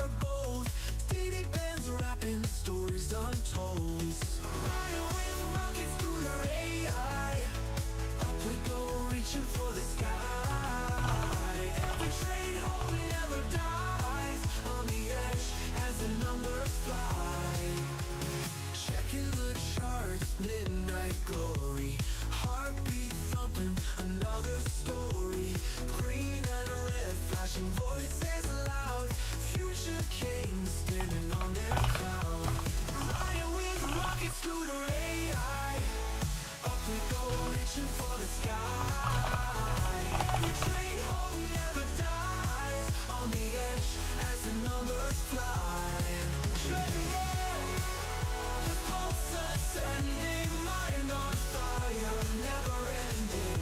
are both. Daily bands rapping stories untold. Riding with rocket scooter AI. Up we go, reaching for the sky. Every train home never dies. On the edge as the numbers fly. Checking the charts, midnight glory. Heartbeat thumping, another story. Green and red, flashing voices loud. Future kings standing on their crown. Riding with rocket scooter AI. Up we go, reaching for the sky. Every train home never dies. On the edge as the numbers fly. Treading on, the pulse ascending, mind on fire, never ending.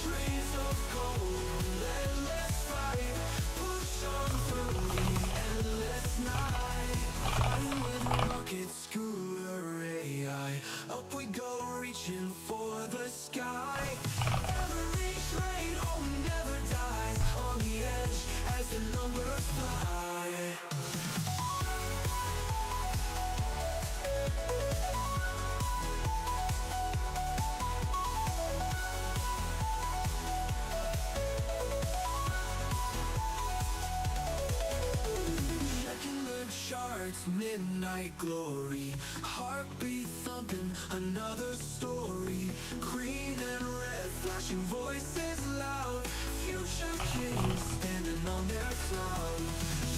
Trees of gold, endless fight. Push on through the endless night. Riding with rocket scooter AI. Up we go, reaching for the sky. Every train home never dies. On the edge as the numbers fly. Checking the charts, midnight glory. Heartbeat thumping, another story. Green and red, flashing voices loud. Future kings standing on their throne.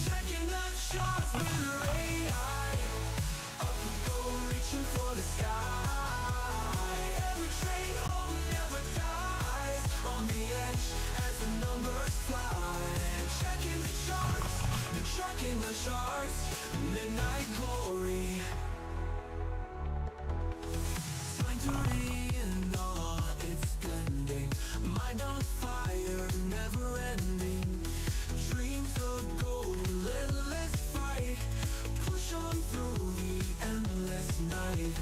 Checking the charts with their AI. Up we go, reaching for the sky. Every train home never dies. On the edge as the numbers fly. Checking the charts, checking the charts. Midnight glory. Sanctuary in all its blending. Mind on fire, never ending. Dreams of gold, endless fight. Push on through the endless night.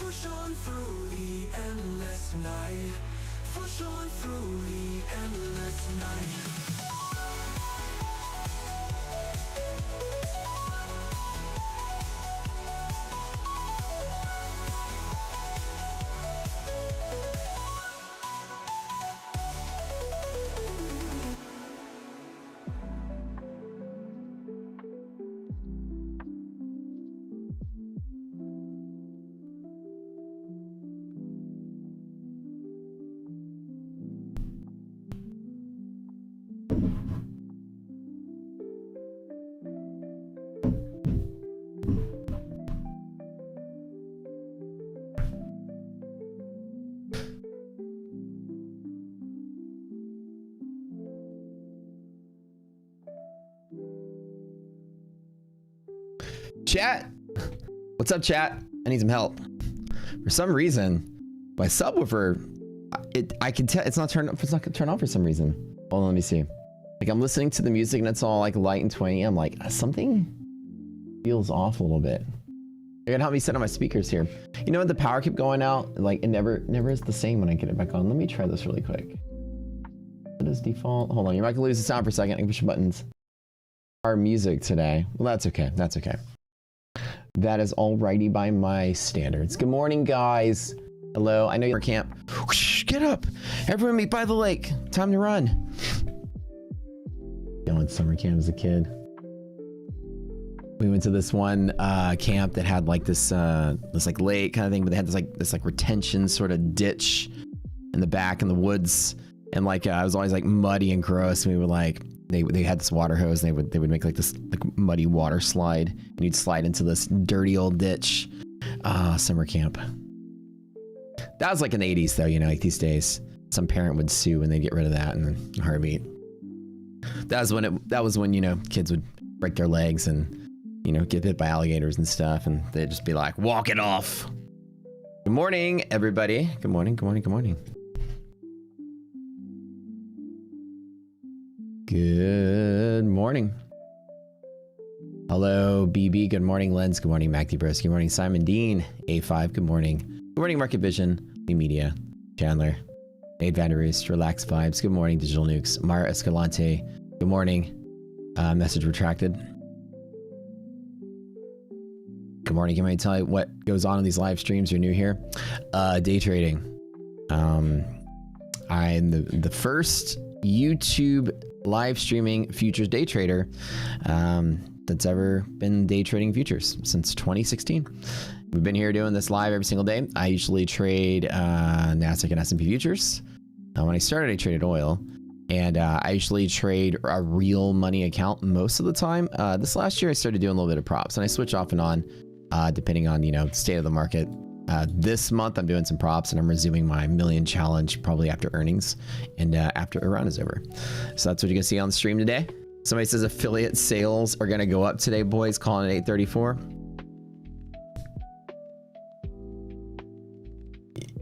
Push on through the endless night. Push on through the endless night. Chat, what's up, chat? I need some help. For some reason, my subwoofer, I can tell it's not turned up. It's not gonna turn on for some reason. Hold on, let me see. Like I'm listening to the music and it's all like light and twangy. I'm like, something feels off a little bit. You're gonna help me set up my speakers here. You know what? The power kept going out. Like it never is the same when I get it back on. Let me try this really quick. What is default? Hold on, you're not gonna lose the sound for a second. I can push buttons. Our music today. Well, that's okay. That's okay. That is alrighty by my standards. Good morning, guys. Hello. I know you're camp. Whoosh, get up. Everyone meet by the lake. Time to run. Going summer camp as a kid. We went to this one camp that had like this like lake kind of thing, but they had this like retention sort of ditch in the back in the woods, and like it was always like muddy and gross. And we would like they had this water hose, and they would make like this like muddy water slide, and you'd slide into this dirty old ditch. Summer camp. That was like in the 80s though, you know, like these days some parent would sue and they'd get rid of that in a heartbeat. That was when, you know, kids would break their legs and, you know, get bit by alligators and stuff, and they'd just be like, walk it off. Good morning, everybody. Good morning, good morning, good morning. Good morning. Hello, BB. Good morning, Lens. Good morning, Mac Bros. Good morning, Simon Dean. A5. Good morning. Good morning, Market Vision. New Media. Chandler. Nate Vanderoost. Relax Vibes. Good morning, Digital Nukes. Mara Escalante. Good morning. Message retracted. Good morning. Can I tell you what goes on in these live streams? You're new here. Day trading. I'm the first YouTube live streaming futures day trader that's ever been day trading futures since 2016. We've been here doing this live every single day. I usually trade NASDAQ and S&P futures. When I started, I traded oil. And I usually trade a real money account most of the time. This last year, I started doing a little bit of props, and I switch off and on depending on, you know, the state of the market. This month, I'm doing some props, and I'm resuming my million challenge probably after earnings and after Iran is over. So that's what you're gonna see on the stream today. Somebody says affiliate sales are gonna go up today, boys. Calling it 834.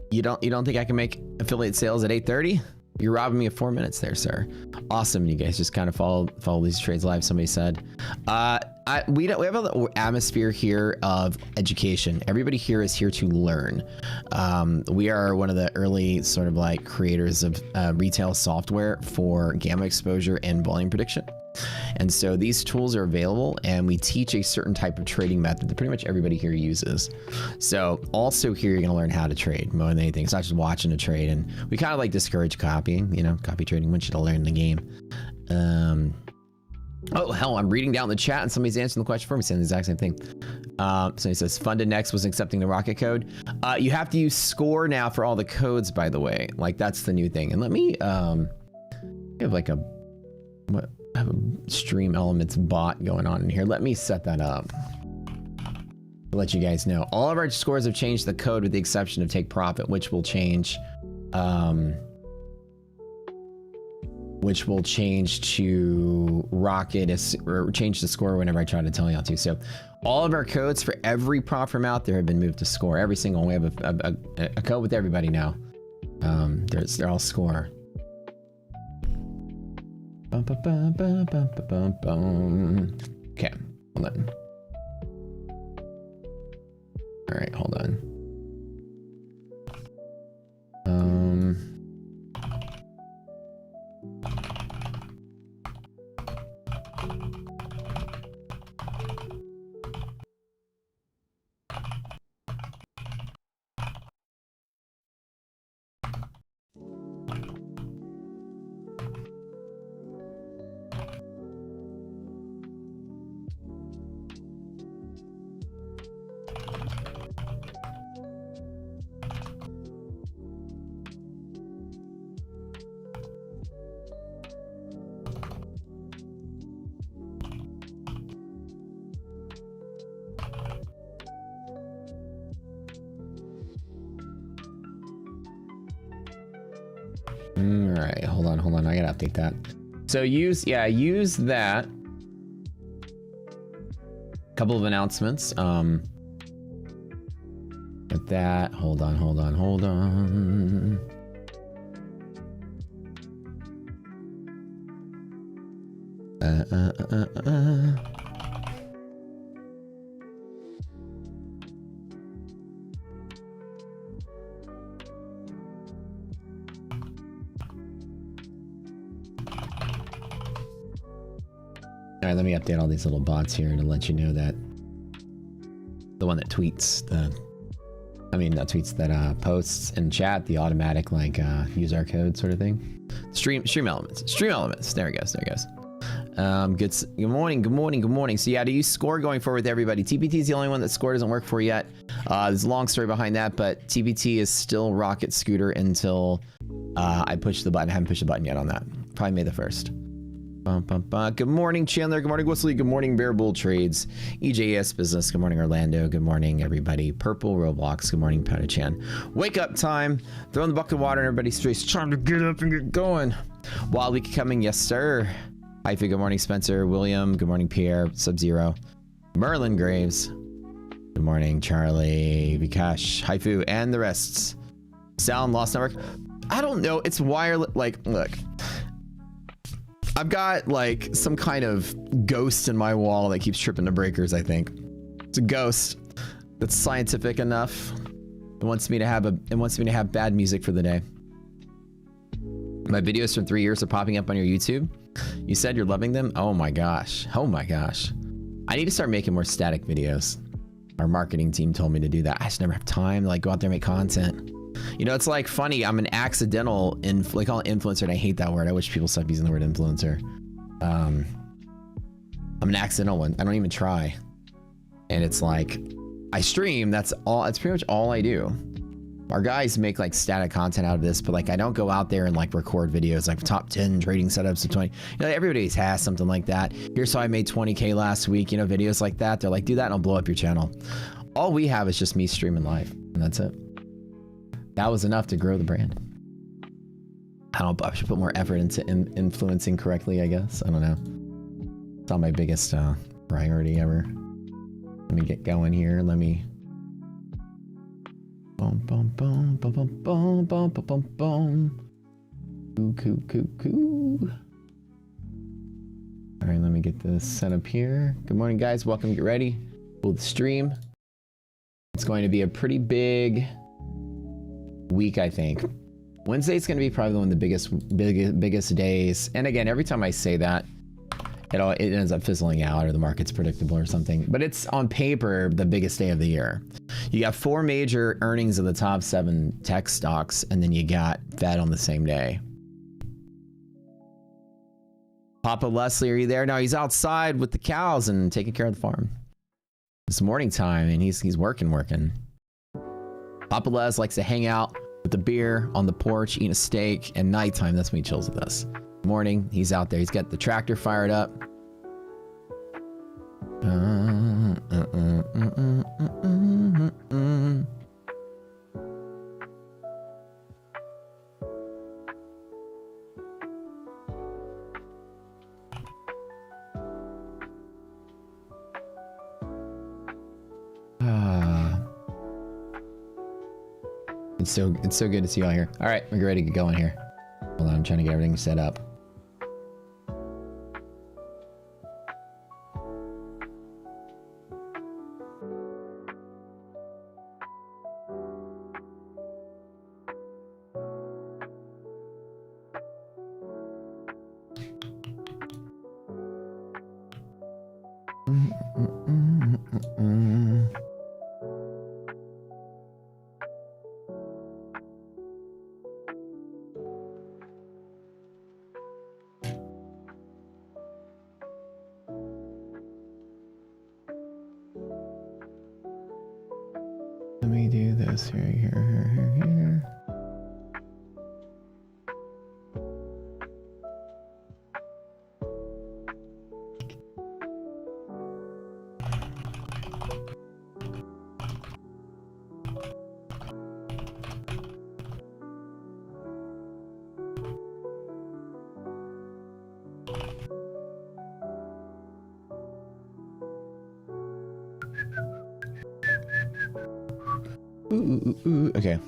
You don't think I can make affiliate sales at 8:30? You're robbing me of 4 minutes there, sir. Awesome. You guys just kind of follow these trades live. Somebody said, we have an atmosphere here of education. Everybody here is here to learn. We are one of the early sort of like creators of retail software for gamma exposure and volume prediction. And so these tools are available, and we teach a certain type of trading method that pretty much everybody here uses. So also here, you're going to learn how to trade more than anything. It's not just watching a trade. And we kind of like discourage copying, you know, copy trading. Want you to learn the game. Oh, hell, I'm reading down the chat and somebody's answering the question for me, saying the exact same thing. So he says, Funded Next was accepting the rocket code. You have to use score now for all the codes, by the way. Like, that's the new thing. And let me, have like a, I have a Stream Elements bot going on in here. Let me set that up. I'll let you guys know. All of our scores have changed the code with the exception of Take Profit, which will change, to Rocket, or change the score whenever I try to tell y'all to. So all of our codes for every prop from out there have been moved to score. Every single one. We have a code with everybody now. They're all score. Okay, hold on. All right, hold on. All right, hold on. I gotta update that. So use that. Couple of announcements. With that, hold on. All right, let me update all these little bots here to let you know that the one that tweets that posts in chat, the automatic like use our code sort of thing. Stream elements. There it goes. Good morning. So yeah, to use score going forward with everybody. TPT is the only one that score doesn't work for yet. There's a long story behind that, but TPT is still Rocket Scooter until I push the button. I haven't pushed the button yet on that. Probably May the 1st. Good morning, Chandler. Good morning, Wesley. Good morning, Bear Bull Trades. EJS Business. Good morning, Orlando. Good morning, everybody. Purple Roblox. Good morning, Patachan. Wake up time. Throwing the bucket of water in everybody's face. Trying to get up and get going. Wild Week coming. Yes, sir. Hyphy. Good morning, Spencer. William. Good morning, Pierre. Sub-Zero. Merlin Graves. Good morning, Charlie. Vikash. Haifu. And the rest. Sound Lost Network. I don't know. It's wireless. Like, look. I've got like some kind of ghost in my wall that keeps tripping the breakers, I think. It's a ghost that's scientific enough. It wants me to have bad music for the day. My videos from 3 years are popping up on your YouTube. You said you're loving them? Oh my gosh. I need to start making more static videos. Our marketing team told me to do that. I just never have time to like go out there and make content. You know, it's like funny. I'm an accidental they call it influencer, and I hate that word. I wish people stopped using the word influencer. I'm an accidental one. I don't even try. And it's like, I stream. That's all. That's pretty much all I do. Our guys make like static content out of this, but like I don't go out there and like record videos like top 10 trading setups of 20. You know, everybody has something like that. Here's how I made 20K last week. You know, videos like that. They're like, do that and I'll blow up your channel. All we have is just me streaming live, and that's it. That was enough to grow the brand. I should put more effort into influencing correctly, I guess. I don't know. It's not my biggest priority ever. Let me get going here. Let me. Boom, boom, boom, boom, boom, boom, boom, boom, boom, boom. Coo. All right, let me get this set up here. Good morning, guys. Welcome. Get ready. Pull the stream. It's going to be a pretty big week, I think. Wednesday's going to be probably one of the biggest days. And again, every time I say that, it ends up fizzling out, or the market's predictable or something. But it's on paper the biggest day of the year. You got 4 major earnings of the top 7 tech stocks, and then you got Fed on the same day. Papa Leslie, are you there? No, he's outside with the cows and taking care of the farm. It's morning time, and he's working. Papa Les likes to hang out with the beer on the porch, eating a steak, and nighttime, that's when he chills with us. Morning, he's out there. He's got the tractor fired up. It's so good to see you all here. All right, we're ready to get going here. Hold on, I'm trying to get everything set up. Let me do this here. Ooh, okay.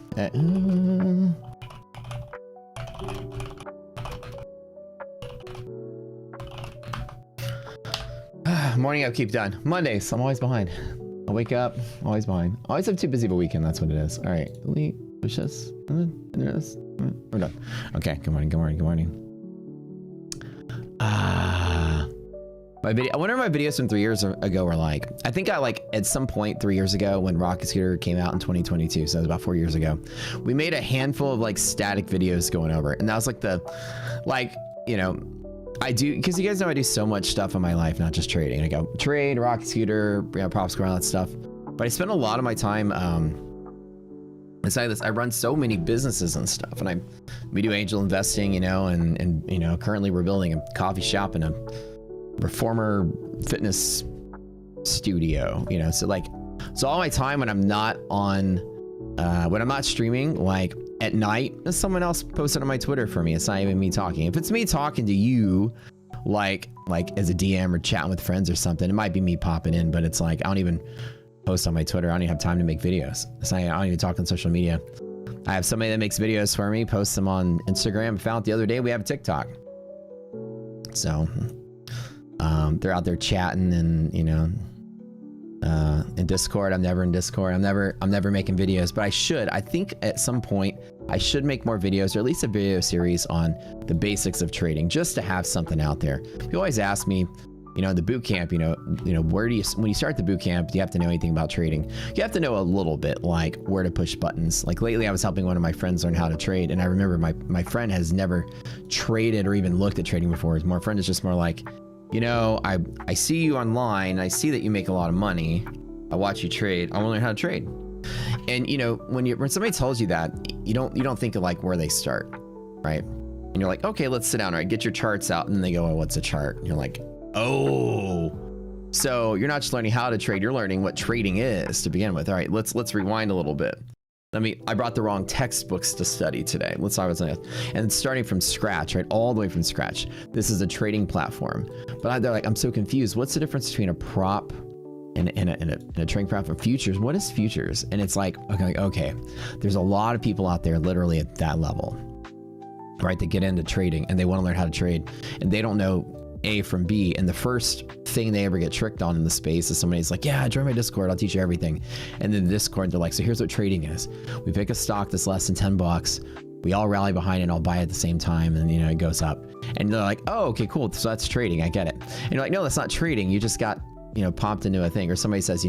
Morning upkeep done. Mondays, I'm always behind. I wake up, always behind. Always have too busy of a weekend, that's what it is. All right, delete, push this, we're done. Okay, good morning. My video, I wonder if my videos from 3 years ago were like. I think I like at some point 3 years ago when Rocket Scooter came out in 2022, so that was about 4 years ago. We made a handful of like static videos going over, and that was like you know, I do, because you guys know I do so much stuff in my life, not just trading. I go trade, Rocket Scooter, you know, prop square, all that stuff. But I spend a lot of my time inside this. I run so many businesses and stuff, and we do angel investing, you know, and you know, currently we're building a coffee shop and a reformer fitness studio, you know. So all my time when I'm not streaming, like at night, someone else posted on my Twitter for me. It's not even me talking. If it's me talking to you, like as a DM or chatting with friends or something, it might be me popping in, but it's like I don't even post on my Twitter. I don't even have time to make videos. I don't even talk on social media. I have somebody that makes videos for me, posts them on Instagram. I found the other day we have a TikTok. So they're out there chatting, and you know, in Discord. I'm never in Discord. I'm never making videos, but I think at some point I should make more videos, or at least a video series on the basics of trading, just to have something out there. People always ask me, You know, in the boot camp, where do you, when you start the boot camp, do you have to know anything about trading? You have to know a little bit, like where to push buttons. Like lately I was helping one of my friends learn how to trade, and I remember my friend has never traded or even looked at trading before. My friend is just more like, I see you online, I see that you make a lot of money, I watch you trade, I want to learn how to trade. And when somebody tells you that, you don't think of like where they start, right? And you're like, okay, let's sit down, right? Get your charts out, and then they go, oh, what's a chart? And you're like, oh, so you're not just learning how to trade, you're learning what trading is to begin with. All right, let's rewind a little bit. I brought the wrong textbooks to study today. Let's start with something else. And starting from scratch, right? All the way from scratch. This is a trading platform. But they're like, I'm so confused. What's the difference between a prop and a trading platform? Futures, what is futures? And it's like, okay, there's a lot of people out there literally at that level, right? That get into trading and they want to learn how to trade, and they don't know A from B, and the first thing they ever get tricked on in the space is somebody's like, yeah, join my Discord, I'll teach you everything. And then Discord, they're like, so here's what trading is. We pick a stock that's less than 10 bucks. We all rally behind it and all buy it at the same time, and it goes up. And they're like, oh, okay, cool, so that's trading, I get it. And you're like, no, that's not trading, you just got popped into a thing. Or somebody says,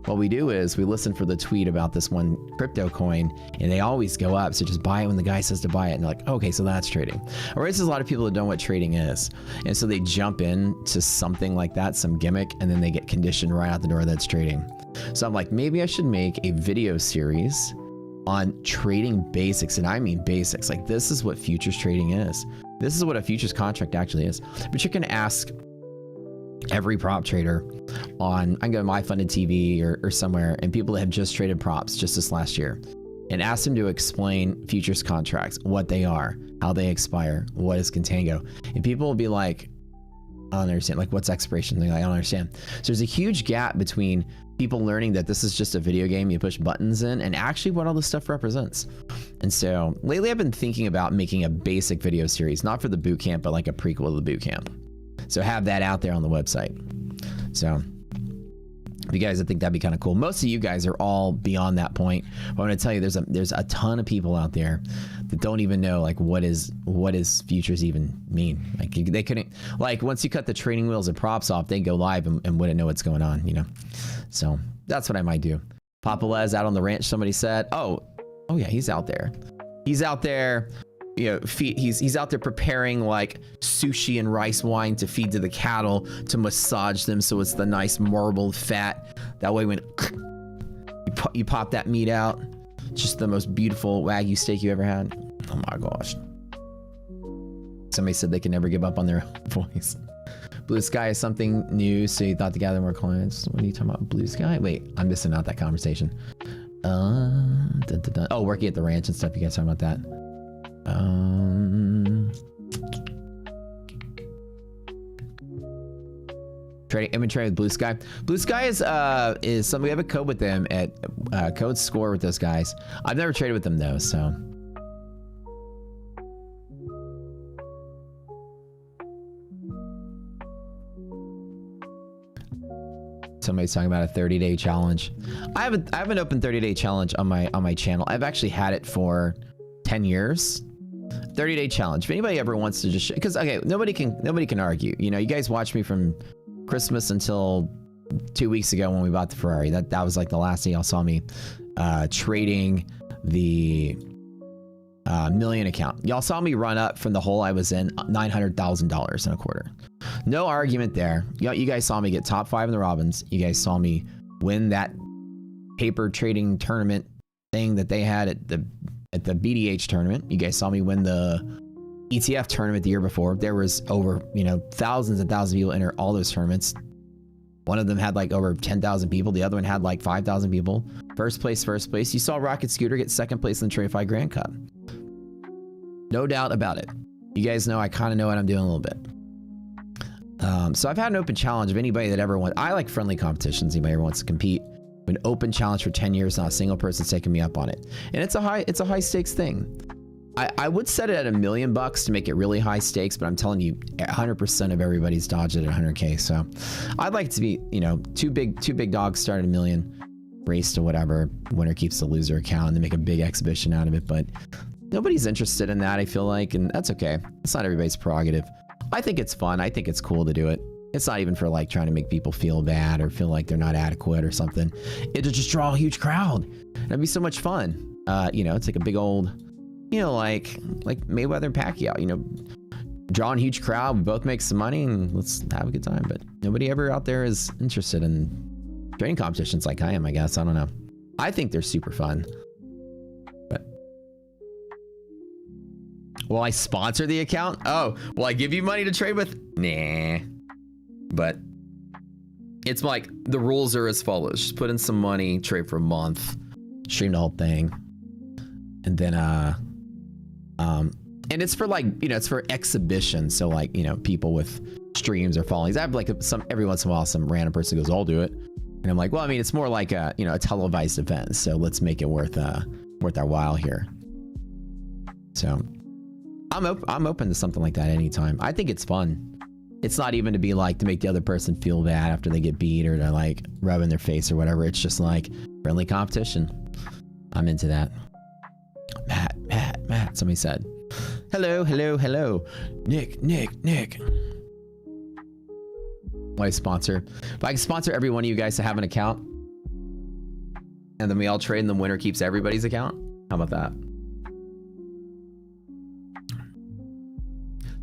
what we do is we listen for the tweet about this one crypto coin, and they always go up, so just buy it when the guy says to buy it. And they're like, okay, so that's trading. Or there's a lot of people that don't know what trading is, and so they jump into something like that, some gimmick, and then they get conditioned right out the door that's trading. So I'm like, maybe I should make a video series on trading basics, and I mean basics. Like, this is what futures trading is. This is what a futures contract actually is. But you're gonna ask every prop trader on, I can go to My Funded TV or somewhere, and people that have just traded props just this last year, and ask them to explain futures contracts, what they are, how they expire, what is contango. And people will be like, I don't understand, like what's expiration? They're like, I don't understand. So there's a huge gap between people learning that this is just a video game, you push buttons in, and actually what all this stuff represents. And so lately I've been thinking about making a basic video series, not for the boot camp, but like a prequel to the boot camp. So have that out there on the website. So if you guys, I think that'd be kind of cool. Most of you guys are all beyond that point. But I'm going to tell you, there's a ton of people out there that don't even know like what is futures even mean. Like they couldn't, like once you cut the training wheels and props off, they go live and wouldn't know what's going on, So that's what I might do. Papa Les out on the ranch, somebody said. Oh yeah, he's out there. He's out there. He's out there preparing like sushi and rice wine to feed to the cattle, to massage them so it's the nice marbled fat. That way when you pop that meat out, just the most beautiful Wagyu steak you ever had. Oh my gosh. Somebody said they can never give up on their voice. Blue Sky is something new, so you thought to gather more clients. What are you talking about, Blue Sky? Wait, I'm missing out that conversation. Oh, working at the ranch and stuff. You guys talking about that? Trading inventory with Blue Sky. Blue Sky is something, we have a code with them at code score with those guys. I've never traded with them though, so. Somebody's talking about a 30-day challenge. I have an open 30-day challenge on my channel. I've actually had it for 10 years. 30-day challenge. If anybody ever wants to just, because okay, nobody can argue. You guys watched me from Christmas until 2 weeks ago when we bought the Ferrari. That was like the last thing y'all saw me trading the million account. Y'all saw me run up from the hole I was in, $900,000 in a quarter. No argument there. You guys saw me get top 5 in the Robins. You guys saw me win that paper trading tournament thing that they had at the BDH tournament. You guys saw me win the ETF tournament the year before. There was over, thousands and thousands of people enter all those tournaments. One of them had like over 10,000 people. The other one had like 5,000 people. First place. You saw Rocket Scooter get second place in the 25 Grand Cup. No doubt about it. You guys know I kind of know what I'm doing a little bit. So I've had an open challenge of anybody that ever wants. I like friendly competitions. Anybody ever wants to compete. An open challenge for 10 years, not a single person's taken me up on it. And it's a high stakes thing. I would set it at $1 million to make it really high stakes, but I'm telling you, 100% of everybody's dodged it at 100K. So I'd like it to be, two big dogs start at $1 million, race to whatever, winner keeps the loser account, and they make a big exhibition out of it. But nobody's interested in that, I feel like, and that's okay. It's not everybody's prerogative. I think it's fun. I think it's cool to do it. It's not even for like trying to make people feel bad or feel like they're not adequate or something. It'll just draw a huge crowd. That'd be so much fun. You know, it's like a big old, you know, like Mayweather and Pacquiao, you know, drawing a huge crowd. We both make some money and let's have a good time. But nobody ever out there is interested in trading competitions like I am, I guess. I don't know. I think they're super fun. But will I sponsor the account? Oh, will I give you money to trade with? Nah. But it's like the rules are as follows. Just put in some money, trade for a month, stream the whole thing. And then and it's for like, you know, it's for exhibition. So like, you know, people with streams or followings. I have like every once in a while some random person goes, I'll do it. And I'm like, well, I mean, it's more like a, you know, a televised event. So let's make it worth our while here. So I'm open to something like that anytime. I think it's fun. It's not even to be like to make the other person feel bad after they get beat or to like rub in their face or whatever. It's just like friendly competition. I'm into that. Matt, somebody said. Hello. Nick. Why sponsor? If I can sponsor every one of you guys to have an account and then we all trade and the winner keeps everybody's account. How about that?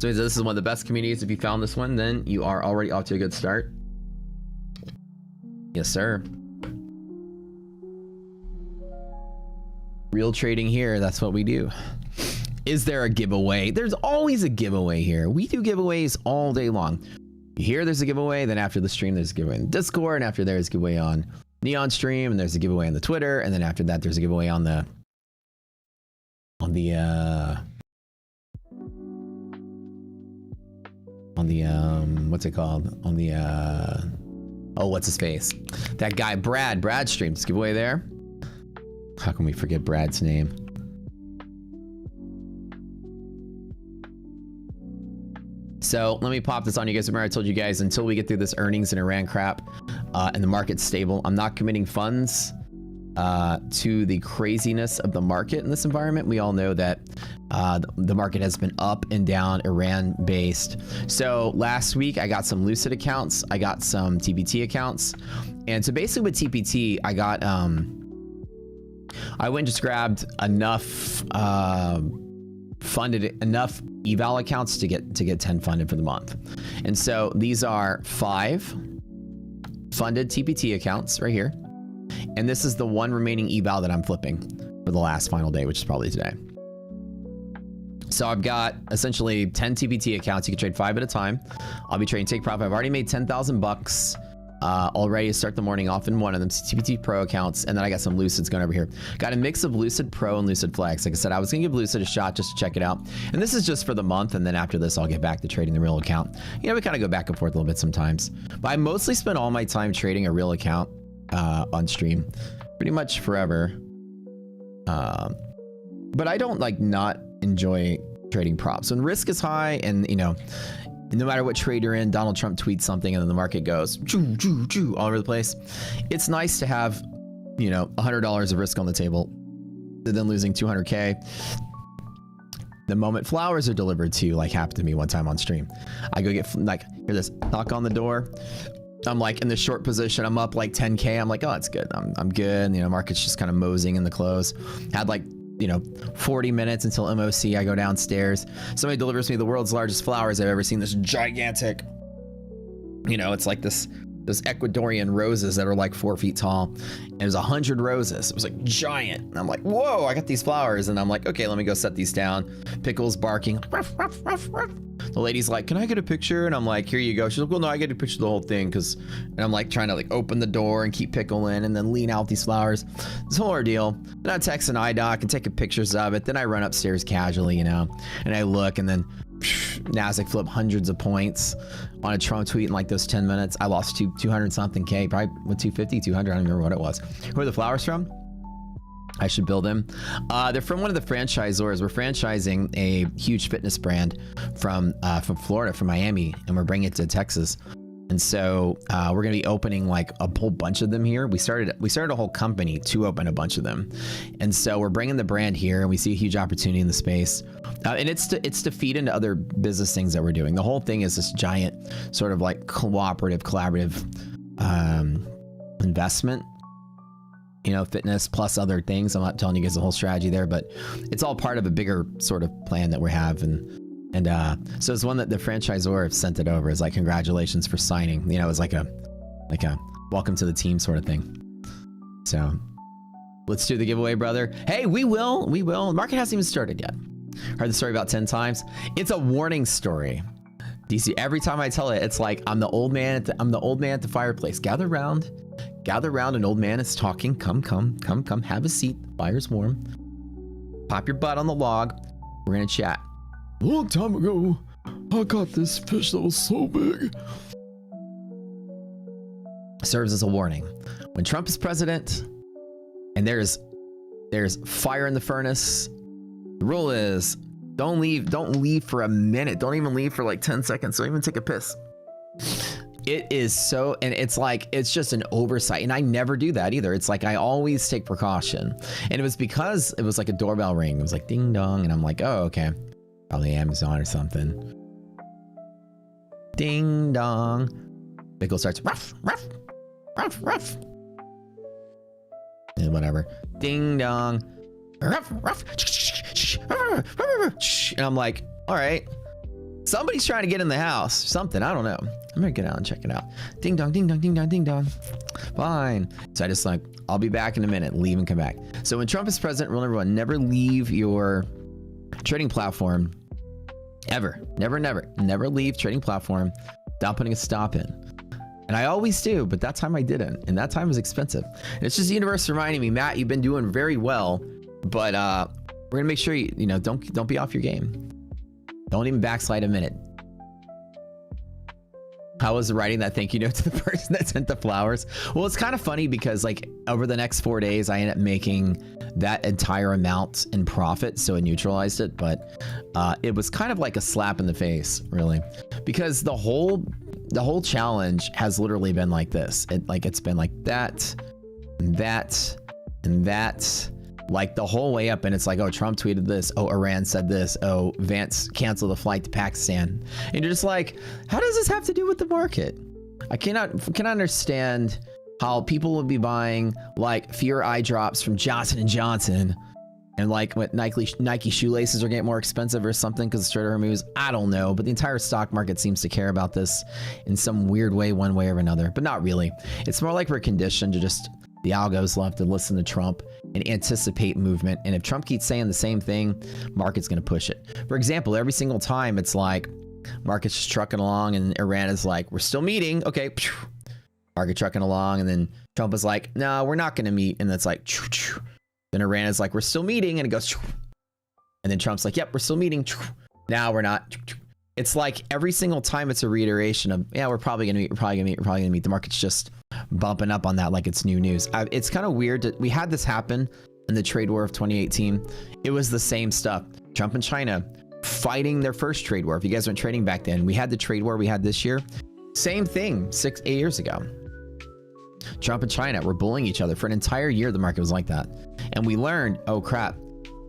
So this is one of the best communities. If you found this one, then you are already off to a good start. Yes, sir. Real trading here. That's what we do. Is there a giveaway? There's always a giveaway here. We do giveaways all day long. Here there's a giveaway. Then after the stream, there's a giveaway in Discord. And after there's a giveaway on Neon Stream. And there's a giveaway on the Twitter. And then after that, there's a giveaway on the what's it called? On the oh, what's his face? That guy Brad streams giveaway there. How can we forget Brad's name? So let me pop this on you guys. Remember I told you guys until we get through this earnings and Iran crap and the market's stable, I'm not committing funds to the craziness of the market in this environment. We all know that the market has been up and down, Iran based. So last week I got some Lucid accounts, I got some TPT accounts, and so basically with TPT I got I went and just grabbed enough funded enough eval accounts to get 10 funded for the month. And so these are 5 funded TPT accounts right here. And this is the one remaining eval that I'm flipping for the last final day, which is probably today. So I've got essentially 10 TPT accounts. You can trade 5 at a time. I'll be trading take profit. I've already made 10,000 bucks already to start the morning off in one of them, TPT Pro accounts. And then I got some Lucids going over here. Got a mix of Lucid Pro and Lucid Flex. Like I said, I was going to give Lucid a shot just to check it out. And this is just for the month. And then after this, I'll get back to trading the real account. You know, we kind of go back and forth a little bit sometimes. But I mostly spend all my time trading a real account on stream pretty much forever. But I don't like not enjoy trading props. When risk is high and, you know, no matter what trade you're in, Donald Trump tweets something and then the market goes choo, all over the place. It's nice to have, you know, $100 of risk on the table and then losing 200K. The moment flowers are delivered to you, like happened to me one time on stream. I go get, like, hear this knock on the door. I'm like in the short position. I'm up like 10K. I'm like, oh, it's good. I'm good. And, you know, market's just kind of moseying in the close. Had like, you know, 40 minutes until MOC. I go downstairs. Somebody delivers me the world's largest flowers I've ever seen. This gigantic, you know, it's like those Ecuadorian roses that are like 4 feet tall. And it was 100 roses. It was like giant. And I'm like, whoa, I got these flowers. And I'm like, okay, let me go set these down. Pickle's barking. Ruff, ruff, ruff, ruff. The lady's like, can I get a picture? And I'm like, here you go. She's like, well, no, I get a picture of the whole thing. And I'm like trying to like open the door and keep Pickle in and then lean out these flowers. This whole ordeal. Then I text an iDoc and taking pictures of it. Then I run upstairs casually, you know, and I look and then Nasdaq flip hundreds of points on a Trump tweet in like those 10 minutes. I lost 200 something K, probably with 250, 200. I don't remember what it was. Who are the flowers from? I should build them. They're from one of the franchisors. We're franchising a huge fitness brand from Florida, from Miami, and we're bringing it to Texas. And so we're going to be opening like a whole bunch of them here. We started a whole company to open a bunch of them. And so we're bringing the brand here, and we see a huge opportunity in the space. And it's to feed into other business things that we're doing. The whole thing is this giant sort of like collaborative investment, you know, fitness plus other things. I'm not telling you guys the whole strategy there, but it's all part of a bigger sort of plan that we have. And so it's one that the franchisor sent it over. It's like, congratulations for signing. You know, it's like a welcome to the team sort of thing. So let's do the giveaway, brother. Hey, we will. The market hasn't even started yet. Heard the story about 10 times. It's a warning story. DC, every time I tell it, it's like I'm the old man at the fireplace. Gather round. An old man is talking. Come. Have a seat. The fire's warm. Pop your butt on the log. We're gonna chat. A long time ago, I got this fish that was so big. Serves as a warning. When Trump is president and there's fire in the furnace, the rule is don't leave for a minute. Don't even leave for like 10 seconds. Don't even take a piss. It is so, and it's like, it's just an oversight. And I never do that either. It's like, I always take precaution. And it was because it was like a doorbell ring. It was like ding dong. And I'm like, oh, okay. Probably Amazon or something. Ding dong. Pickle starts ruff. And whatever. Ding dong. Ruff. And I'm like, all right. Somebody's trying to get in the house. Something. I don't know. I'm gonna get out and check it out. Ding dong, ding dong, ding dong, ding dong. Fine. So I just like, I'll be back in a minute. Leave and come back. So when Trump is president, rule number one, never leave your trading platform ever. Never leave trading platform without putting a stop in. And I always do, but that time I didn't, and that time was expensive. And it's just the universe reminding me, Matt, you've been doing very well, but we're gonna make sure you know, don't be off your game. Don't even backslide a minute. How was writing that thank you note to the person that sent the flowers? Well, it's kind of funny because like over the next 4 days, I ended up making that entire amount in profit. So it neutralized it, but it was kind of like a slap in the face, really, because the whole challenge has literally been like this. It's been like that, and that, and that, like the whole way up. And it's like, oh, Trump tweeted this. Oh, Iran said this. Oh, Vance canceled the flight to Pakistan. And you're just like, how does this have to do with the market? I cannot understand how people would be buying like fear eye drops from Johnson & Johnson, and like what Nike shoelaces are getting more expensive or something because of Strait of Hormuz. I don't know, but the entire stock market seems to care about this in some weird way, one way or another, but not really. It's more like we're conditioned to just, the algos love to listen to Trump and anticipate movement. And if Trump keeps saying the same thing, market's going to push it. For example, every single time it's like market's just trucking along and Iran is like, we're still meeting. Okay. Market trucking along. And then Trump is like, no, we're not going to meet. And it's like, then Iran is like, we're still meeting. And it goes, and then Trump's like, yep, we're still meeting. Now we're not. It's like every single time it's a reiteration of, yeah, we're probably going to meet. We're probably going to meet. The market's just bumping up on that like it's new news. It's kind of weird. We had this happen in the trade war of 2018. It was the same stuff. Trump and China fighting their first trade war. If you guys weren't trading back then, we had the trade war we had this year. Same thing 8 years ago. Trump and China were bullying each other for an entire year. The market was like that. And we learned, oh crap,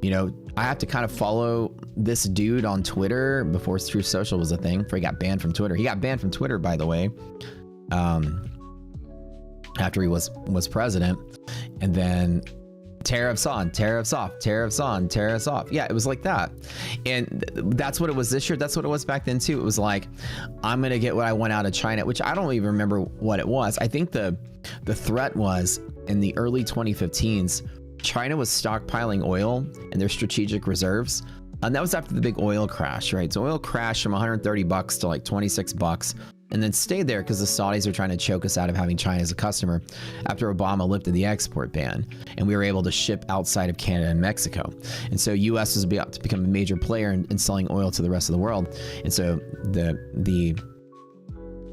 you know, I have to kind of follow this dude on Twitter before Truth Social was a thing. Before he got banned from Twitter. He got banned from Twitter, by the way. After he was president, and then tariffs on, tariffs off, tariffs on, tariffs off. Yeah, it was like that. And that's what it was this year. That's what it was back then too. It was like, I'm going to get what I want out of China, which I don't even remember what it was. I think the threat was in the early 2015s, China was stockpiling oil in their strategic reserves. And that was after the big oil crash, right? So oil crashed from $130 to like $26. And then stayed there because the Saudis are trying to choke us out of having China as a customer after Obama lifted the export ban, and we were able to ship outside of Canada and Mexico. And so US was about to become a major player in selling oil to the rest of the world. And so the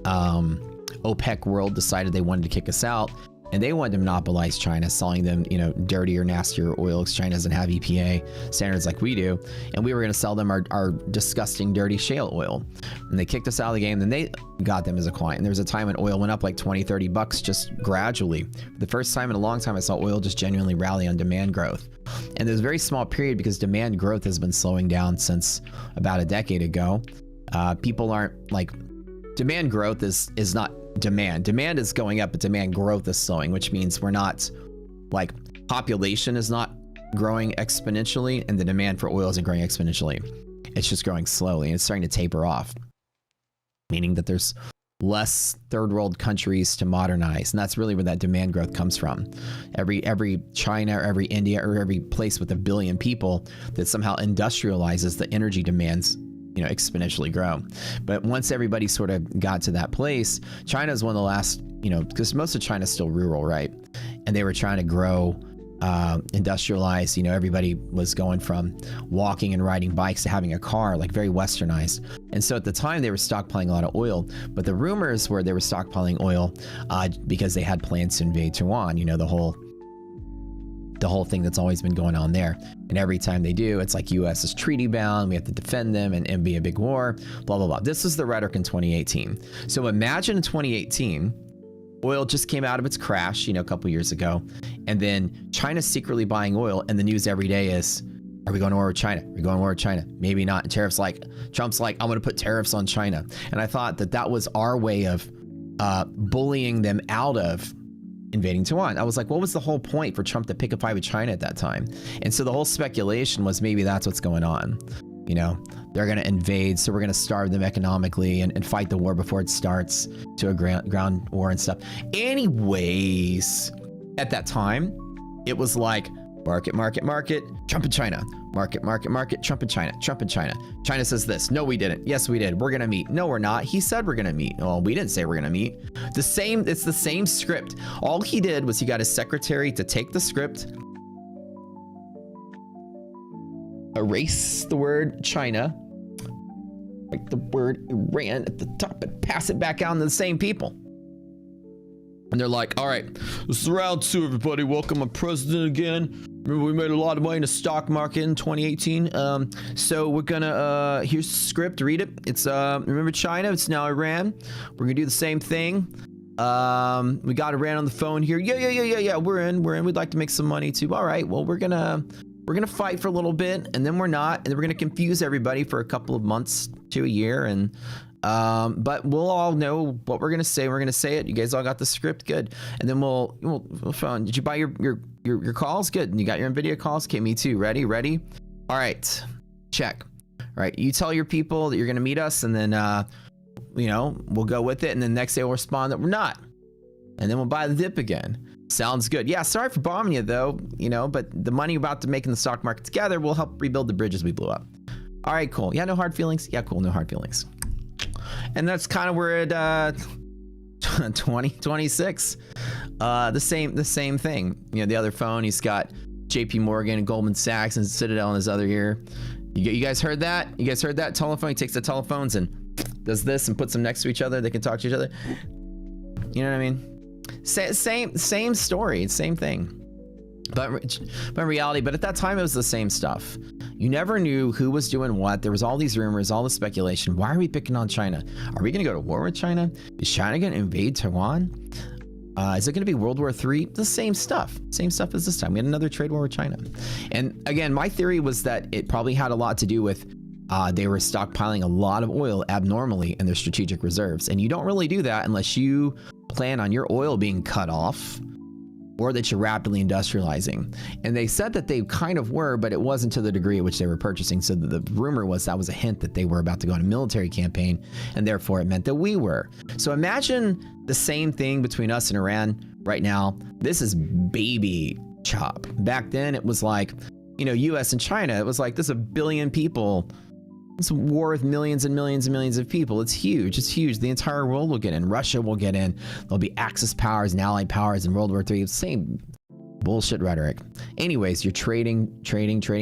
OPEC world decided they wanted to kick us out. And they wanted to monopolize China, selling them, you know, dirtier, nastier oil because China doesn't have EPA standards like we do. And we were going to sell them our disgusting, dirty shale oil. And they kicked us out of the game. Then they got them as a client. And there was a time when oil went up like 20, 30 bucks just gradually. For the first time in a long time, I saw oil just genuinely rally on demand growth. And there's a very small period because demand growth has been slowing down since about a decade ago. People aren't like, demand growth is not demand. Demand is going up, but demand growth is slowing, which means we're not, like, population is not growing exponentially and the demand for oil isn't growing exponentially. It's just growing slowly and it's starting to taper off, meaning that there's less third world countries to modernize. And that's really where that demand growth comes from. Every China or every India or every place with 1 billion people that somehow industrializes, the energy demands, you know, exponentially grow. But once everybody sort of got to that place, China is one of the last, you know, because most of China is still rural, right? And they were trying to grow, industrialize, you know, everybody was going from walking and riding bikes to having a car, like very westernized. And so at the time they were stockpiling a lot of oil, but the rumors were they were stockpiling oil because they had plans to invade Taiwan, you know, the whole thing that's always been going on there. And every time they do, it's like US is treaty bound, we have to defend them and be a big war, blah, blah, blah. This was the rhetoric in 2018. So imagine in 2018, oil just came out of its crash, you know, a couple years ago. And then China's secretly buying oil and the news every day is, are we going to war with China? Are we going to war with China? Maybe not. And Trump's like, I'm going to put tariffs on China. And I thought that was our way of bullying them out of invading Taiwan. I was like, what was the whole point for Trump to pick a fight with China at that time? And so the whole speculation was maybe that's what's going on. You know, they're going to invade, so we're going to starve them economically and fight the war before it starts to a ground war and stuff. Anyways, at that time, it was like market, market, market, Trump and China. Market, market, market, Trump and China, Trump and China. China says this. No, we didn't. Yes, we did. We're going to meet. No, we're not. He said we're going to meet. Well, we didn't say we're going to meet. It's the same script. All he did was he got his secretary to take the script, erase the word China, like the word Iran at the top, and pass it back out to the same people. And they're like, all right, this is round 2, everybody. Welcome our president again. Remember, we made a lot of money in the stock market in 2018. So we're gonna, here's the script, read it. It's, remember China, it's now Iran. We're gonna do the same thing. We got Iran on the phone here. Yeah, we're in. We'd like to make some money too. All right, well, we're gonna fight for a little bit, and then we're not, and then we're gonna confuse everybody for a couple of months to a year, and but we'll all know what we're gonna say. We're gonna say it. You guys all got the script, good. And then we'll phone. Did you buy your calls? Good. And you got your NVIDIA calls? Okay, me too. Ready? All right, check. All right, you tell your people that you're gonna meet us, and then you know, we'll go with it, and then next day we'll respond that we're not, and then we'll buy the dip again. Sounds good. Yeah, sorry for bombing you though, you know, but the money about to make in the stock market together will help rebuild the bridges we blew up. All right, cool. Yeah, no hard feelings. Yeah, cool. No hard feelings. And that's kind of where it 2026 the same thing. You know, the other phone, he's got JP Morgan and Goldman Sachs and Citadel in his other ear. You guys heard that? You guys heard that? Telephone, he takes the telephones and does this and puts them next to each other. They can talk to each other. You know what I mean? Same story, same thing. But in reality, but at that time it was the same stuff. You never knew who was doing what. There was all these rumors, all the speculation. Why are we picking on China? Are we going to go to war with China? Is China going to invade Taiwan? Is it going to be World War III? The same stuff. Same stuff as this time. We had another trade war with China. And again, my theory was that it probably had a lot to do with they were stockpiling a lot of oil abnormally in their strategic reserves. And you don't really do that unless you plan on your oil being cut off or that you're rapidly industrializing. And they said that they kind of were, but it wasn't to the degree at which they were purchasing. So the rumor was that was a hint that they were about to go on a military campaign, and therefore it meant that we were. So imagine the same thing between us and Iran right now. This is baby chop. Back then it was like, you know, US and China, it was like, this is 1 billion people. It's a war with millions and millions and millions of people. It's huge. It's huge. The entire world will get in. Russia will get in. There'll be Axis powers and allied powers in World War III. Same bullshit rhetoric. Anyways, you're trading.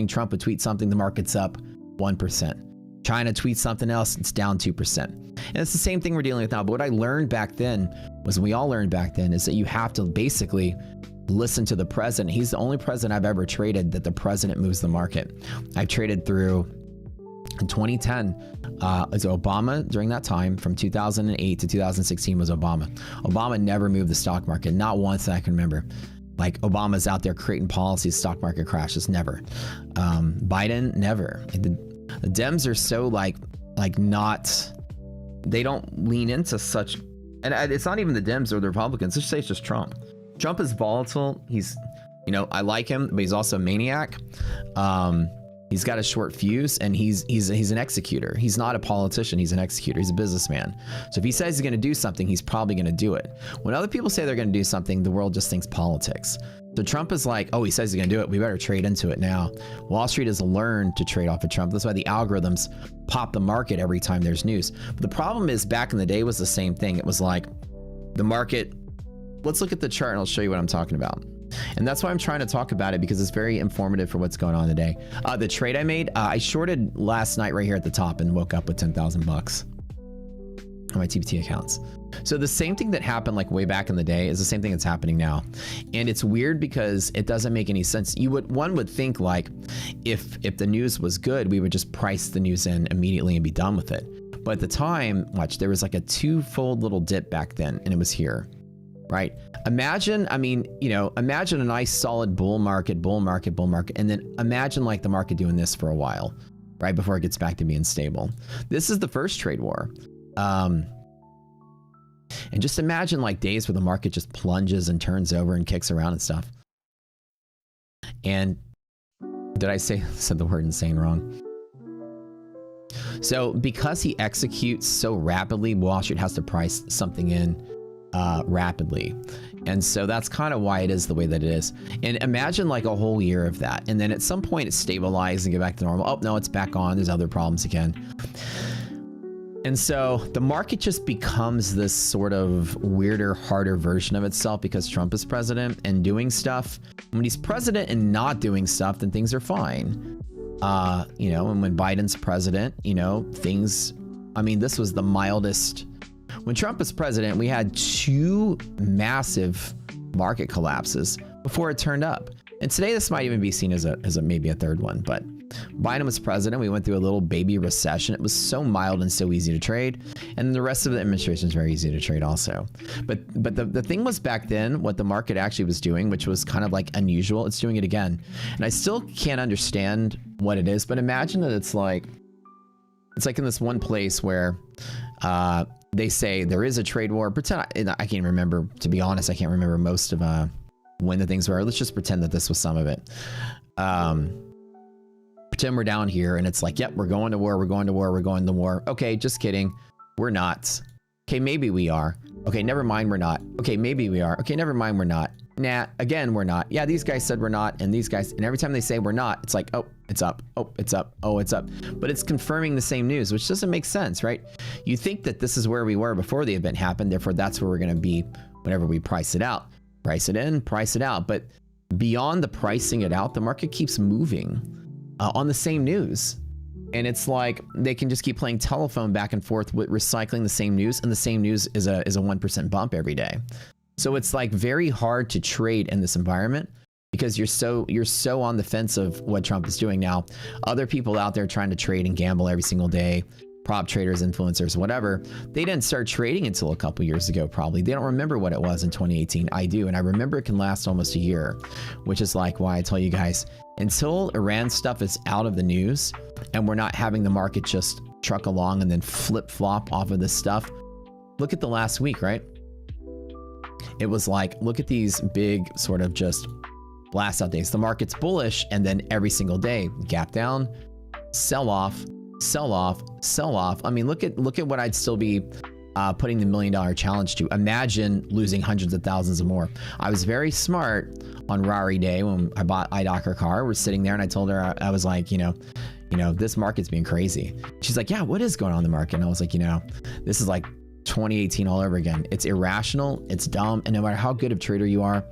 Trump would tweet something. The market's up 1%. China tweets something else, it's down 2%. And it's the same thing we're dealing with now. But what I learned back then was, we all learned back then, is that you have to basically listen to the president. He's the only president I've ever traded that the president moves the market. I've traded through in 2010, it's Obama during that time. From 2008 to 2016 was Obama. Obama never moved the stock market, not once that I can remember. Like, Obama's out there creating policies, stock market crashes, never. Biden, never. The Dems are so like not, they don't lean into such, and it's not even the Dems or the Republicans. Let's say it's just Trump. Trump is volatile. He's, you know, I like him, but he's also a maniac. He's got a short fuse, and he's an executor. He's not a politician. He's an executor. He's a businessman. So if he says he's going to do something, he's probably going to do it. When other people say they're going to do something, the world just thinks politics. So Trump is like, oh, he says he's going to do it. We better trade into it now. Wall Street has learned to trade off of Trump. That's why the algorithms pop the market every time there's news. But the problem is, back in the day was the same thing. It was like the market. Let's look at the chart and I'll show you what I'm talking about. And that's why I'm trying to talk about it, because it's very informative for what's going on today. The trade I made, I shorted last night right here at the top and woke up with 10,000 bucks on my TPT accounts. So the same thing that happened like way back in the day is the same thing that's happening now. And it's weird because it doesn't make any sense. One would think like if the news was good, we would just price the news in immediately and be done with it. But at the time, watch, there was like a twofold little dip back then, and it was here. Right? Imagine, I mean, you know, imagine a nice solid bull market, and then imagine like the market doing this for a while, right? Before it gets back to being stable. This is the first trade war. And just imagine like days where the market just plunges and turns over and kicks around and stuff. And did I said the word insane wrong? So because he executes so rapidly, Wall Street has to price something in rapidly. And so that's kind of why it is the way that it is. And imagine like a whole year of that. And then at some point it stabilizes and get back to normal. Oh, no, it's back on. There's other problems again. And so the market just becomes this sort of weirder, harder version of itself because Trump is president and doing stuff. When he's president and not doing stuff, then things are fine. You know, and when Biden's president, you know, things, I mean, this was the mildest. When Trump was president, we had 2 massive market collapses before it turned up. And today this might even be seen as a maybe a third one. But Biden was president. We went through a little baby recession. It was so mild and so easy to trade. And the rest of the administration is very easy to trade also. But the thing was, back then, what the market actually was doing, which was kind of like unusual, it's doing it again. And I still can't understand what it is. But imagine that it's like in this one place where they say there is a trade war. Pretend I can't remember, to be honest. I can't remember most of when the things were. Let's just pretend that this was some of it. Pretend we're down here and it's like, yep, we're going to war, we're going to war, we're going to war. Okay, just kidding. We're not. Okay, maybe we are. Okay, never mind, we're not. Okay, maybe we are. Okay, never mind, we're not. Nah, again, we're not. Yeah, these guys said we're not, and these guys, and every time they say we're not, it's like, oh, it's up. Oh, it's up. Oh, it's up. But it's confirming the same news, which doesn't make sense, right? You think that this is where we were before the event happened, therefore that's where we're going to be whenever we price it out. Price it in, price it out. But beyond the pricing it out, the market keeps moving on the same news. And it's like they can just keep playing telephone back and forth with recycling the same news, and the same news is a 1% bump every day. So it's like very hard to trade in this environment because you're so on the fence of what Trump is doing now. Other people out there trying to trade and gamble every single day, prop traders, influencers, whatever, they didn't start trading until a couple years ago, probably. They don't remember what it was in 2018. I do, and I remember it can last almost a year, which is like why I tell you guys, until Iran stuff is out of the news and we're not having the market just truck along and then flip-flop off of this stuff. Look at the last week, right? It was like, look at these big sort of just blast out days. The market's bullish, and then every single day, gap down, sell off, sell off, sell off. I mean, look at what I'd still be putting the $1 million challenge to. Imagine losing hundreds of thousands or more. I was very smart on Rari Day when I bought IDOC her car. We're sitting there and I told her, I was like, you know, this market's being crazy. She's like, yeah, what is going on in the market? And I was like, you know, this is like 2018 all over again. It's irrational, it's dumb, and no matter how good of a trader you are,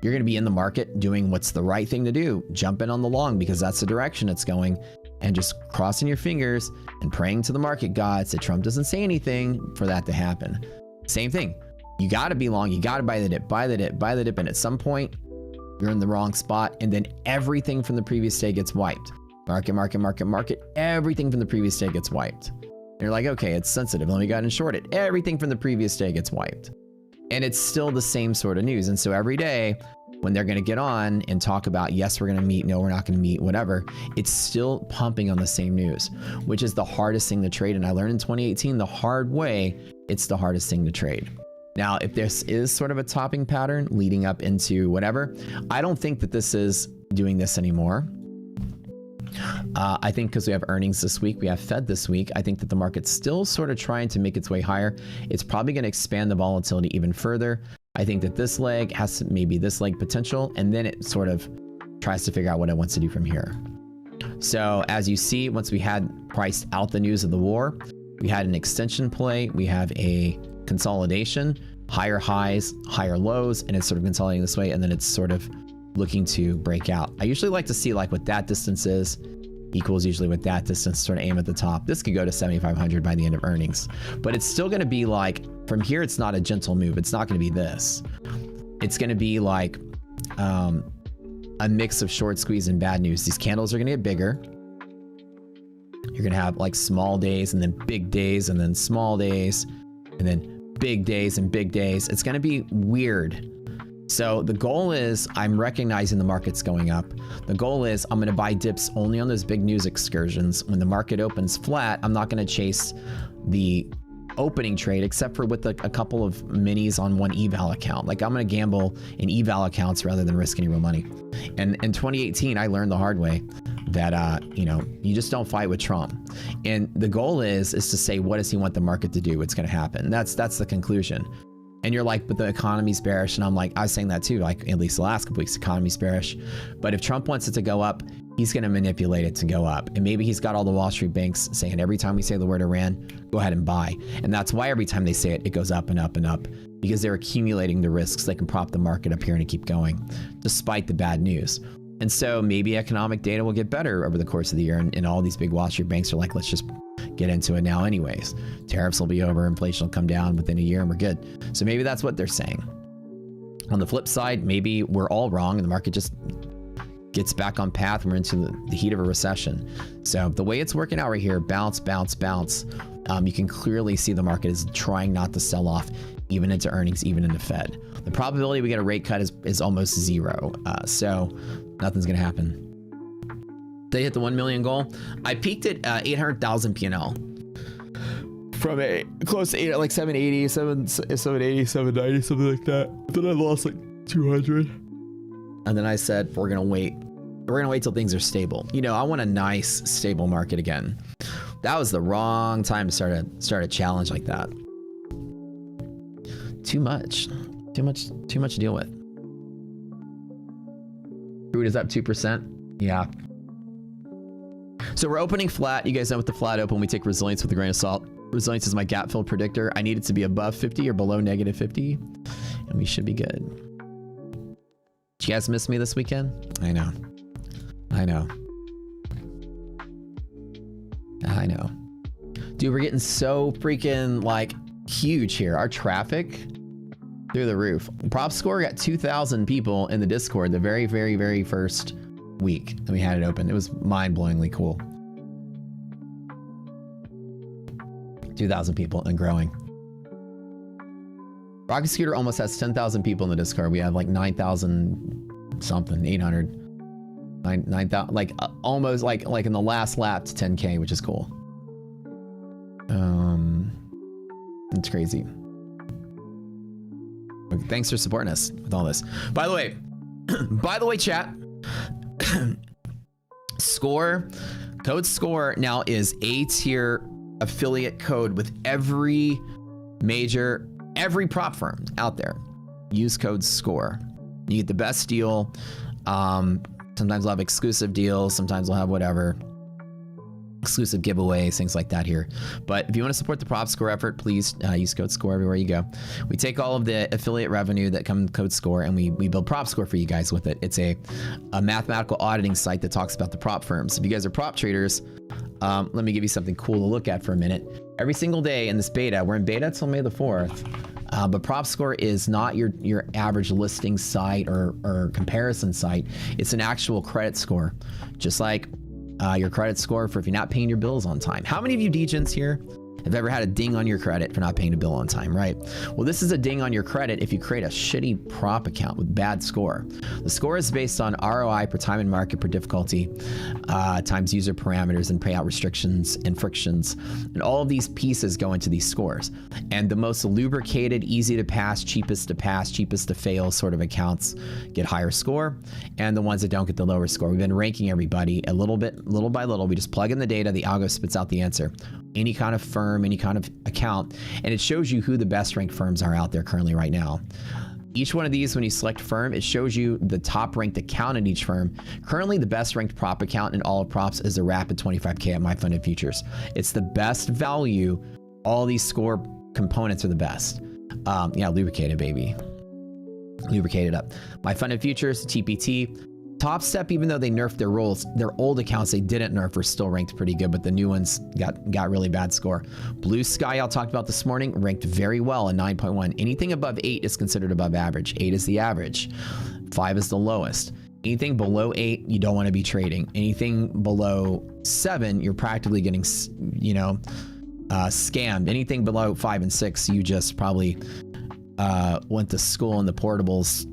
you're going to be in the market doing what's the right thing to do. Jump in on the long because that's the direction it's going. and just crossing your fingers and praying to the market gods that Trump doesn't say anything for that to happen. Same thing. You got to be long. You got to buy the dip, buy the dip, buy the dip. And at some point, you're in the wrong spot. And then everything from the previous day gets wiped. Market, market, market, market. Everything from the previous day gets wiped. And you're like, okay, it's sensitive. Let me go ahead and short it. Everything from the previous day gets wiped. And it's still the same sort of news. And so every day when they're going to get on and talk about, yes, we're going to meet, no, we're not going to meet, whatever, it's still pumping on the same news, which is the hardest thing to trade. And I learned in 2018 the hard way, it's the hardest thing to trade. Now, if this is sort of a topping pattern leading up into whatever, I don't think that this is doing this anymore. I think because we have earnings this week, we have Fed this week, I think that the market's still sort of trying to make its way higher. It's probably going to expand the volatility even further. I think that this leg has maybe this leg potential, and then it sort of tries to figure out what it wants to do from here. So as you see, once we had priced out the news of the war, we had an extension play, we have a consolidation, higher highs, higher lows, and it's sort of consolidating this way, and then it's sort of looking to break out. I usually like to see like what that distance is equals usually what that distance, sort of aim at the top. This could go to 7,500 by the end of earnings, but it's still going to be like, from here, it's not a gentle move. It's not going to be this. It's going to be like a mix of short squeeze and bad news. These candles are going to get bigger. You're going to have like small days and then big days and then small days and then big days and big days. It's going to be weird. So the goal is, I'm recognizing the market's going up. The goal is I'm going to buy dips only on those big news excursions. When the market opens flat, I'm not going to chase the opening trade, except for with a couple of minis on one eval account. Like I'm going to gamble in eval accounts rather than risk any real money. And in 2018, I learned the hard way that, you know, you just don't fight with Trump. And the goal is to say, what does he want the market to do? What's going to happen? That's the conclusion. And you're like, but the economy's bearish. And I'm like, I was saying that too, like at least the last couple weeks, economy's bearish. But if Trump wants it to go up, he's going to manipulate it to go up. And maybe he's got all the Wall Street banks saying every time we say the word Iran, go ahead and buy. And that's why every time they say it, it goes up and up and up, because they're accumulating the risks. They can prop the market up here and keep going despite the bad news. And so maybe economic data will get better over the course of the year. And all these big Wall Street banks are like, let's just get into it now anyways. Tariffs will be over, inflation will come down within a year and we're good. So maybe that's what they're saying. On the flip side, maybe we're all wrong and the market just gets back on path and we're into the heat of a recession. So the way it's working out right here, bounce, bounce, bounce. You can clearly see the market is trying not to sell off even into earnings, even into Fed. The probability we get a rate cut is almost zero. So nothing's gonna happen. They hit the 1 million goal. I peaked at 800,000 P&L from a close to like 780, 780, 790, something like that. Then I lost like 200. And then I said, we're gonna wait. We're gonna wait till things are stable. You know, I want a nice, stable market again. That was the wrong time to start a challenge like that. Too much to deal with. Crude is up 2%. Yeah. So we're opening flat. You guys know with the flat open, we take resilience with a grain of salt. Resilience is my gap fill predictor. I need it to be above 50 or below negative 50, and we should be good. Did you guys miss me this weekend? I know. Dude, we're getting so freaking like huge here. Our traffic through the roof. Prop score got 2,000 people in the Discord the very, very, very first week that we had it open. It was mind-blowingly cool. 2,000 people and growing. Rocket Scooter almost has 10,000 people in the Discord. We have like 9,000 something, 800, 9,000, like almost like in the last lap to 10K, which is cool. It's crazy. Thanks for supporting us with all this. By the way, chat. Score, code SCORE now is A tier affiliate code with every prop firm out there. Use code SCORE. You get the best deal. Sometimes we'll have exclusive deals. Sometimes we'll have whatever. exclusive giveaways, things like that here. But if you want to support the prop score effort, please use code SCORE everywhere you go. We take all of the affiliate revenue that comes with code SCORE and we build prop score for you guys with it. It's a mathematical auditing site that talks about the prop firms. If you guys are prop traders, let me give you something cool to look at for a minute. Every single day in this beta, we're in beta till May the 4th, but prop score is not your average listing site or comparison site. It's an actual credit score, just like your credit score for if you're not paying your bills on time. How many of you degens here have ever had a ding on your credit for not paying a bill on time, right? Well, this is a ding on your credit if you create a shitty prop account with bad score. The score is based on ROI per time in market per difficulty, times user parameters and payout restrictions and frictions. And all of these pieces go into these scores. And the most lubricated, easy to pass, cheapest to fail sort of accounts get higher score. And the ones that don't get the lower score. We've been ranking everybody a little by little. We just plug in the data, the algo spits out the answer. Any kind of firm, any kind of account, and it shows you who the best ranked firms are out there currently right now. Each one of these, when you select firm, it shows you the top ranked account in each firm. Currently, the best ranked prop account in all of props is a rapid 25K at My Funded Futures. It's the best value. All these score components are the best. Yeah, lubricated, baby. Lubricated up. My Funded Futures, TPT. Top Step, even though they nerfed their roles, their old accounts they didn't nerf are still ranked pretty good, but the new ones got really bad score. Blue Sky, I'll talk about this morning, ranked very well, a 9.1. Anything above 8 is considered above average. 8 is the average. 5 is the lowest. Anything below 8, you don't want to be trading. Anything below 7, you're practically getting, scammed. Anything below 5 and 6, you just probably went to school in the portables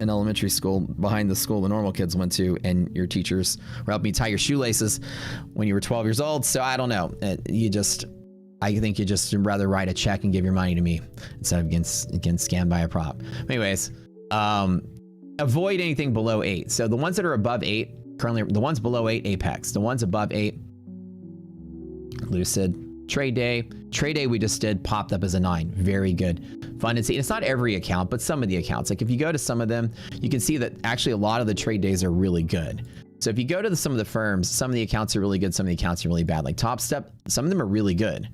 in elementary school behind the school the normal kids went to, and your teachers were helping you tie your shoelaces when you were 12 years old. So I don't know. I think you just rather write a check and give your money to me instead of getting scammed by a prop. Anyways, avoid anything below 8. So the ones that are above 8, currently the ones below 8, Apex. The ones above 8, Lucid. Trade Day we just did popped up as a 9. Very good. Fun and see. It's not every account, but some of the accounts. Like if you go to some of them, you can see that actually a lot of the trade days are really good. So if you go to some of the firms, some of the accounts are really good, some of the accounts are really bad. Like Top Step, some of them are really good.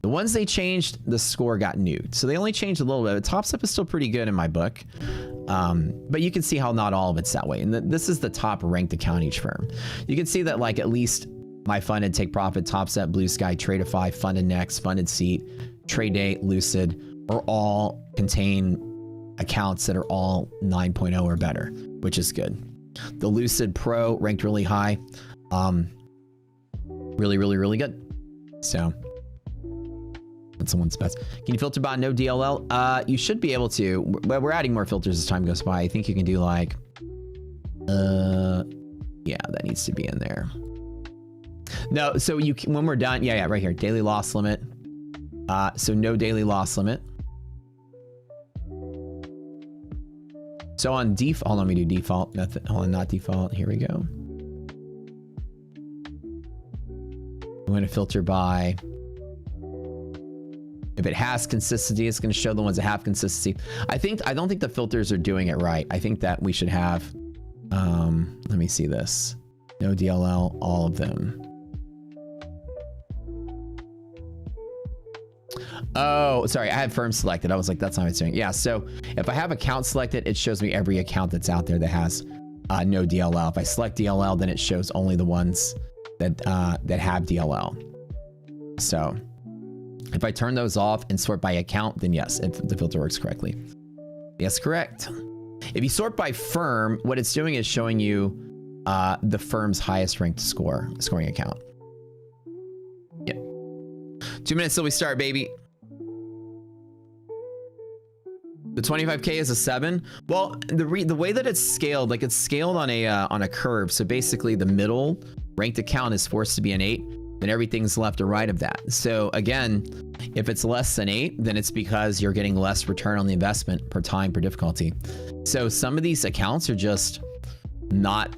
The ones they changed, the score got nuked. So they only changed a little bit. But Top Step is still pretty good in my book. But you can see how not all of it's that way. And this is the top ranked account each firm. You can see that like at least My Funded, Take Profit, Top Step, Blue Sky, Tradeify, Funded Next, Funded Seat, Trade Day, Lucid are all contain accounts that are all 9.0 or better, which is good. The Lucid Pro ranked really high. Really good. So that's the one's best. Can you filter by no DLL? You should be able to. We're adding more filters as time goes by. I think you can do like, yeah, that needs to be in there. No, so you can, when we're done, yeah, right here, daily loss limit. So no daily loss limit. So on default, let me do default method. Hold on, not default. Here we go. I'm going to filter by. If it has consistency, it's going to show the ones that have consistency. I don't think the filters are doing it right. I think that we should have. Let me see this. No DLL, all of them. Oh, sorry, I had firm selected. I was like, that's not what it's doing. Yeah, so if I have account selected, it shows me every account that's out there that has no DLL. If I select DLL, then it shows only the ones that have DLL. So if I turn those off and sort by account, then yes, the filter works correctly. Yes, correct. If you sort by firm, what it's doing is showing you the firm's highest ranked scoring account. Yep. 2 minutes till we start, baby. The 25K is a 7. Well, the way that it's scaled, like it's scaled on a curve. So basically the middle ranked account is forced to be an 8, then everything's left or right of that. So again, if it's less than 8, then it's because you're getting less return on the investment per time per difficulty. So some of these accounts are just not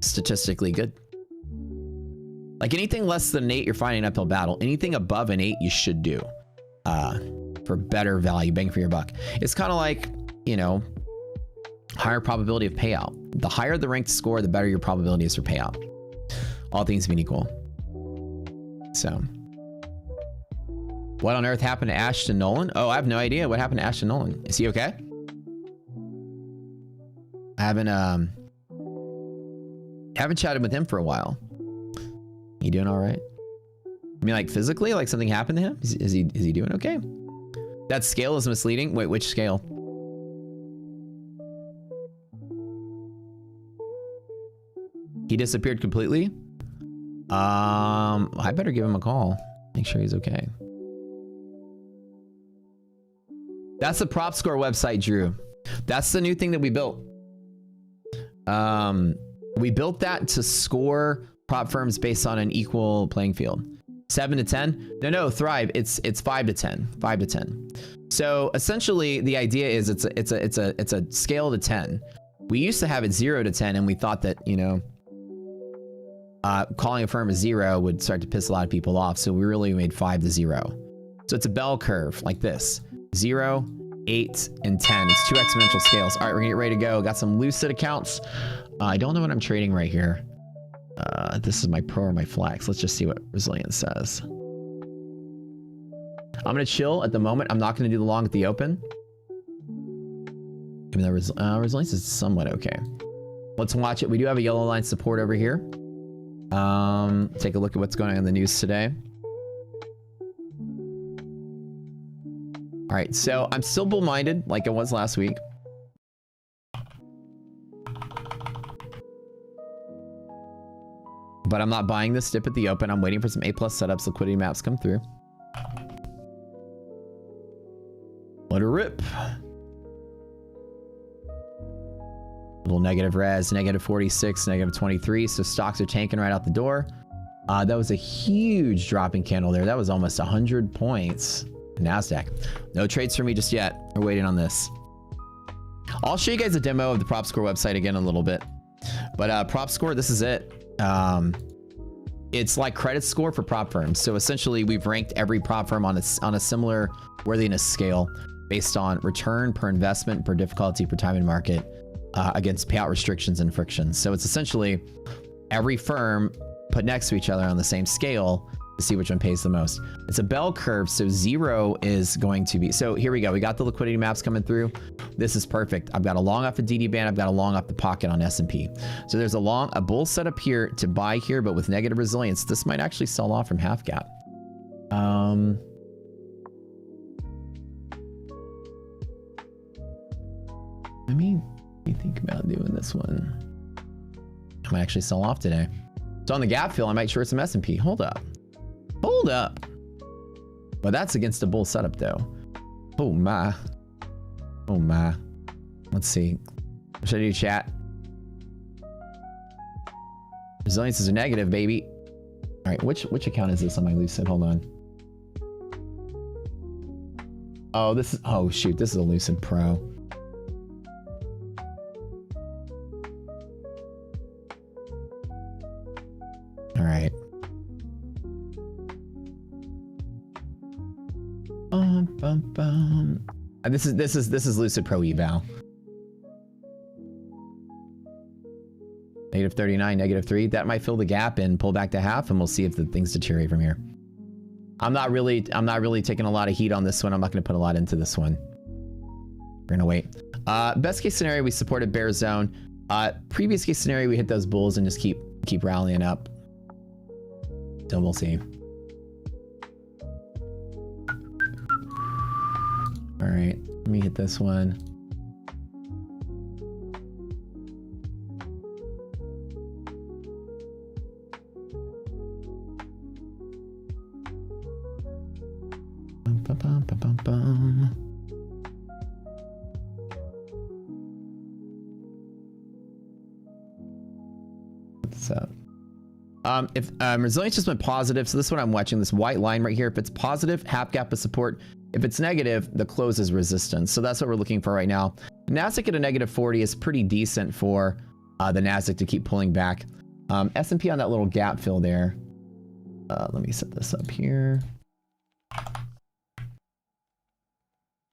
statistically good. Like anything less than an 8, you're fighting an uphill battle. Anything above an 8, you should do for better value, bang for your buck. It's kind of like, you know, higher probability of payout. The higher the ranked score, the better your probability is for payout. All things being equal. So, what on earth happened to Ashton Nolan? Oh, I have no idea what happened to Ashton Nolan. Is he okay? I haven't chatted with him for a while. You doing all right? I mean, like physically, like something happened to him? Is he doing okay? That scale is misleading. Wait, which scale? He disappeared completely? I better give him a call. Make sure he's okay. That's the prop score website, Drew. That's the new thing that we built. We built that to score prop firms based on an equal playing field. 7 to 10? No, Thrive. It's 5 to 10. 5 to 10. So essentially, the idea is it's a scale to 10. We used to have it 0 to 10, and we thought that, you know, calling a firm a 0 would start to piss a lot of people off. So we really made 5 to 0. So it's a bell curve like this: 0, 8, and 10. It's 2 exponential scales. All right, we're gonna get ready to go. Got some Lucid accounts. I don't know what I'm trading right here. This is my Pro or my Flex. Let's just see what Resilience says. I'm gonna chill at the moment. I'm not gonna do the long at the open. Even though Resilience is somewhat okay. Let's watch it. We do have a yellow line support over here. Take a look at what's going on in the news today. All right, so I'm still bull-minded like I was last week. But I'm not buying this dip at the open. I'm waiting for some A+ setups, liquidity maps come through. Let her rip. Little negative res, negative 46, negative 23. So stocks are tanking right out the door. That was a huge dropping candle there. That was almost 100 points. NASDAQ. No trades for me just yet. We're waiting on this. I'll show you guys a demo of the prop score website again in a little bit. But prop score, this is it. It's like credit score for prop firms. So essentially, we've ranked every prop firm on a similar worthiness scale based on return per investment, per difficulty, per time in market, against payout restrictions and frictions. So it's essentially every firm put next to each other on the same scale to see which one pays the most. It's a bell curve, so 0 is going to be... So here we go. We got the liquidity maps coming through. This is perfect. I've got a long off the DD band. I've got a long off the pocket on S&P. So there's a bull setup here to buy here, but with negative resilience. This might actually sell off from half gap. Let me think about doing this one. I might actually sell off today. So on the gap fill, I might short some S&P. Hold up. Hold up. But that's against a bull setup though. Oh my. Oh my. Let's see. Should I do chat? Resiliences are negative, baby. All right, which account is this on my Lucid? Hold on. Oh, this is, oh shoot, this is a Lucid Pro. All right. This is Lucid Pro eval. Negative 39, negative 3. That might fill the gap and pull back to half, and we'll see if the things deteriorate from here. I'm not really taking a lot of heat on this one. I'm not going to put a lot into this one. We're gonna wait. Best case scenario, we supported bear zone. Previous case scenario, we hit those bulls and just keep rallying up. So we'll see. All right, let me hit this one. What's up? If resilience just went positive, so this is what I'm watching, this white line right here. If it's positive, half gap is support. If it's negative, the close is resistance. So that's what we're looking for right now. NASDAQ at a negative 40 is pretty decent for the NASDAQ to keep pulling back. S&P on that little gap fill there. Let me set this up here.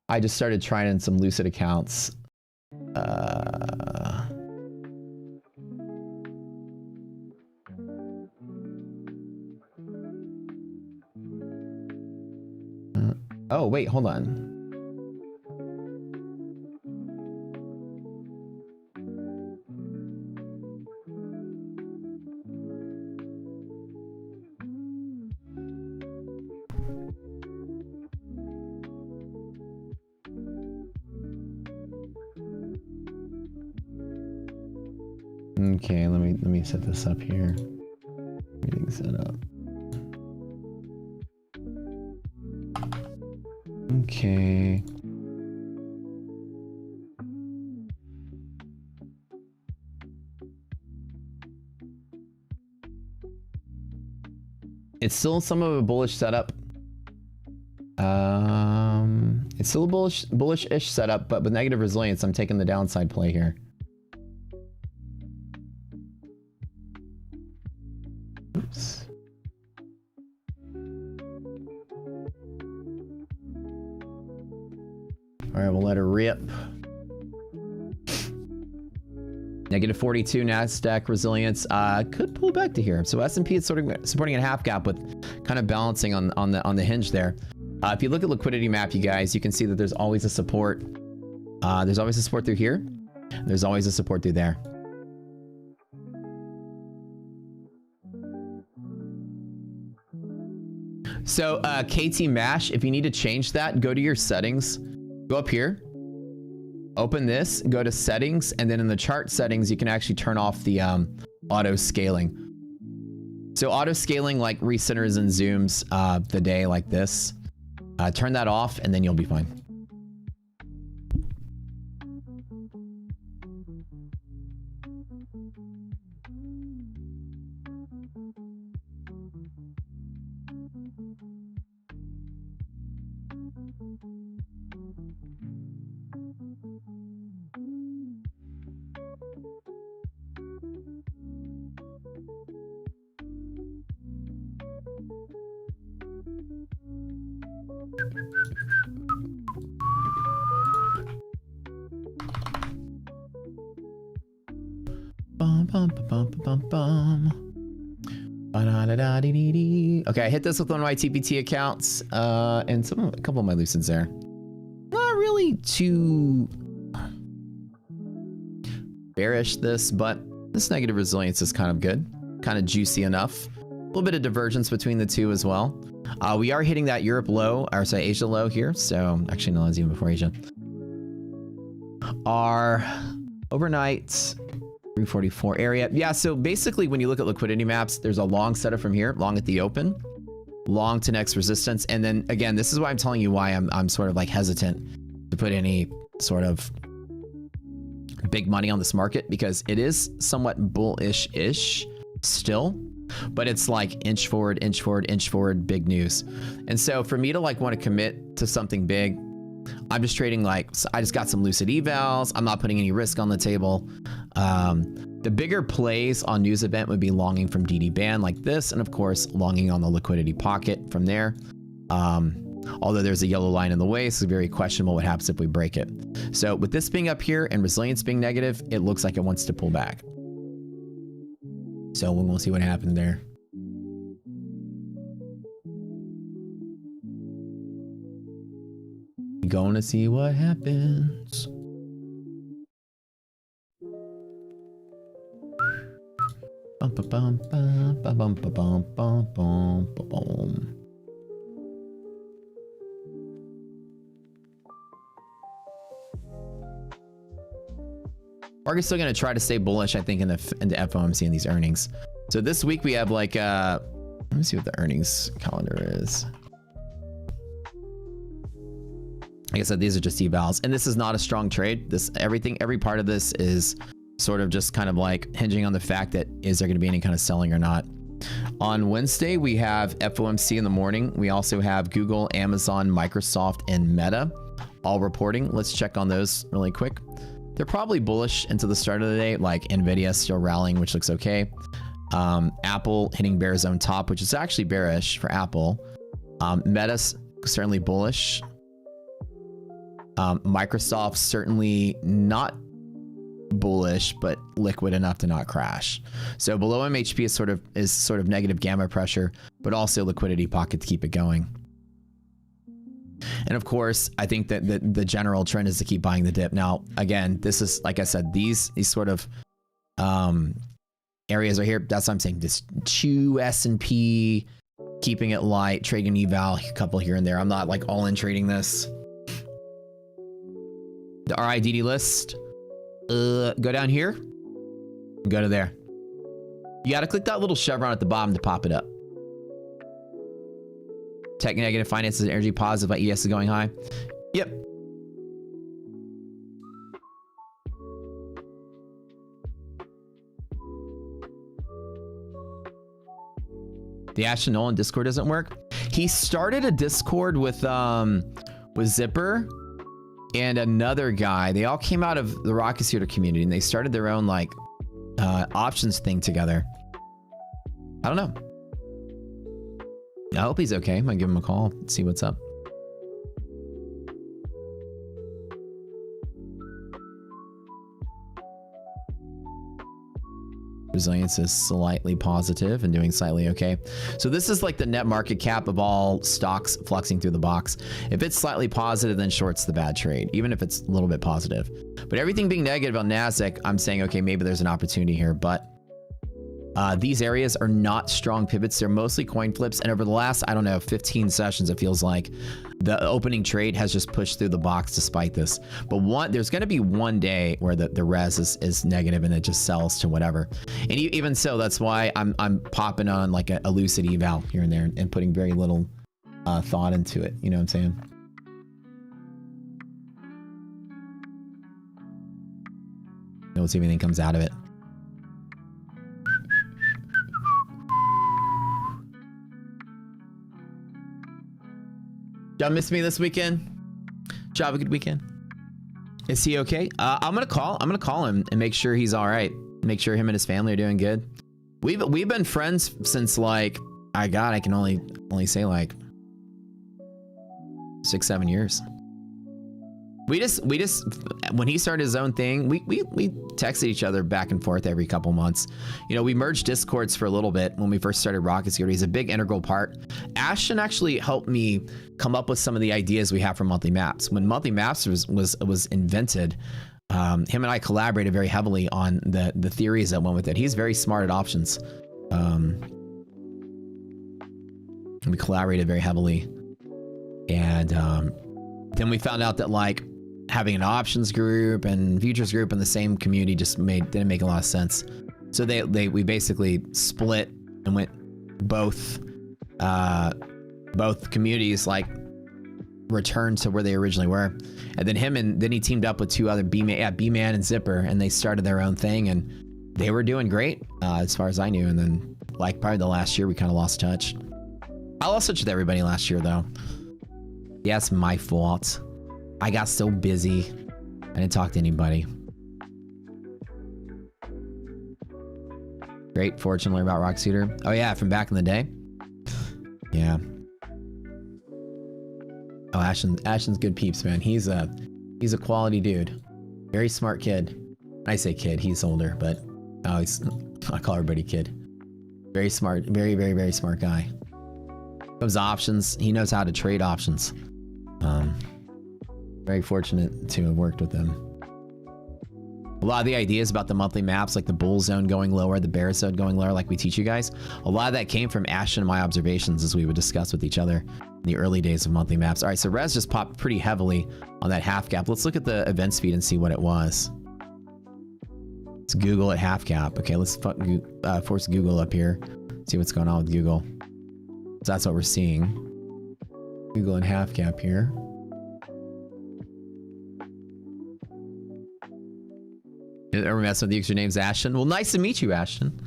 I just started trying in some Lucid accounts. Oh, wait, hold on. Okay, let me set this up here. Meeting set up. Okay. It's still some of a bullish setup. It's still a bullish-ish setup, but with negative resilience, I'm taking the downside play here. Oops. All right, we'll let her rip. Negative 42 Nasdaq resilience could pull back to here. So S&P is sort of supporting a half gap with kind of balancing on the hinge there. If you look at liquidity map, you guys, you can see that there's always a support. There's always a support through here. There's always a support through there. So KT Mash, if you need to change that, go to your settings, go up here, open this, go to settings, and then in the chart settings, you can actually turn off the auto scaling. So auto scaling like recenters and zooms the day like this. Turn that off and then you'll be fine. Okay, I hit this with one of my TPT accounts, and a couple of my Lucents there. Not really too bearish this, but this negative resilience is kind of good, kind of juicy enough. A little bit of divergence between the two as well. We are hitting that Europe low, or sorry, Asia low here. So actually, no, it's even before Asia. Our overnight 344 area. Yeah, so basically when you look at liquidity maps, there's a long setup from here, long at the open, long to next resistance. And then again, this is why I'm telling you why I'm sort of like hesitant to put any sort of big money on this market, because it is somewhat bullish-ish still, but it's like inch forward, inch forward, inch forward, big news. And so for me to like want to commit to something big, I'm just trading like, I just got some lucid evals. I'm not putting any risk on the table. The bigger plays on news event would be longing from DD band like this. And of course, longing on the liquidity pocket from there. Although there's a yellow line in the way, so it's very questionable what happens if we break it. So with this being up here and resilience being negative, it looks like it wants to pull back. So we'll see what happened there. Going to see what happens. Bum ba bum bum ba bum ba bum bum bum ba bum. Market's still going to try to stay bullish, I think, in the FOMC and these earnings. So this week we have like let me see what the earnings calendar is. Like I said, these are just evals, and this is not a strong trade. This every part of this is sort of just kind of like hinging on the fact that is there going to be any kind of selling or not. On Wednesday, we have FOMC in the morning. We also have Google, Amazon, Microsoft, and Meta all reporting. Let's check on those really quick. They're probably bullish into the start of the day, like Nvidia still rallying, which looks okay. Apple hitting bear zone top, which is actually bearish for Apple. Meta's certainly bullish. Microsoft certainly not bullish, but liquid enough to not crash. So below MHP is sort of negative gamma pressure, but also liquidity pocket to keep it going. And of course, I think that the general trend is to keep buying the dip. Now, again, this is, like I said, these sort of areas are here. That's what I'm saying. Just chew S&P, keeping it light, trading eval, a couple here and there. I'm not like all in trading this. The RIDD list, go down here, go to there. You got to click that little chevron at the bottom to pop it up. Tech negative, finances, and energy positive, like ES is going high. Yep. The Ashton Nolan Discord doesn't work. He started a Discord with Zipper and another guy. They all came out of the Rocket Shooter community and they started their own like options thing together. I don't know. I hope he's okay. I might give him a call, see what's up. Resilience is slightly positive and doing slightly okay. So this is like the net market cap of all stocks fluxing through the box. If it's slightly positive, then short's the bad trade, even if it's a little bit positive. But everything being negative on NASDAQ, I'm saying, okay, maybe there's an opportunity here, but these areas are not strong pivots. They're mostly coin flips. And over the last, I don't know, 15 sessions, it feels like the opening trade has just pushed through the box despite this. But there's going to be one day where the res is negative and it just sells to whatever. And even so, that's why I'm popping on like a lucid eval here and there and putting very little thought into it. You know what I'm saying? We'll see if anything comes out of it. Y'all miss me this weekend? Y'all have a good weekend? Is he okay? I'm gonna call him and make sure he's all right. Make sure him and his family are doing good. We've been friends since like I can only say like 6-7 years. We just when he started his own thing, we texted each other back and forth every couple months. You know, we merged Discords for a little bit when we first started Rocket Security. He's a big integral part. Ashton actually helped me come up with some of the ideas we have for monthly maps. When monthly maps was invented, him and I collaborated very heavily on the theories that went with it. He's very smart at options. We collaborated very heavily, and then we found out that like having an options group and futures group in the same community just didn't make a lot of sense. So we basically split and went both communities like returned to where they originally were. And then he teamed up with two other B-Man and Zipper, and they started their own thing and they were doing great as far as I knew. And then like probably the last year we kind of lost touch. I lost touch with everybody last year though. Yeah, it's my fault. I got so busy. I didn't talk to anybody. Great fortune to learn about Rock Shooter. Oh yeah, from back in the day. Yeah. Oh, Ashton's good peeps, man. He's a quality dude. Very smart kid. I say kid, he's older, but I call everybody kid. Very smart, very, very, very smart guy. Comes to options. He knows how to trade options. Very fortunate to have worked with them. A lot of the ideas about the monthly maps, like the bull zone going lower, the bear zone going lower, like we teach you guys, a lot of that came from Ashton and my observations as we would discuss with each other in the early days of monthly maps. All right, so res just popped pretty heavily on that half gap. Let's look at the events feed and see what it was. Let's Google at half gap. Okay, let's force Google up here. See what's going on with Google. So that's what we're seeing. Google and half gap here. Ever mess with you because your name's Ashton? Well, nice to meet you, Ashton.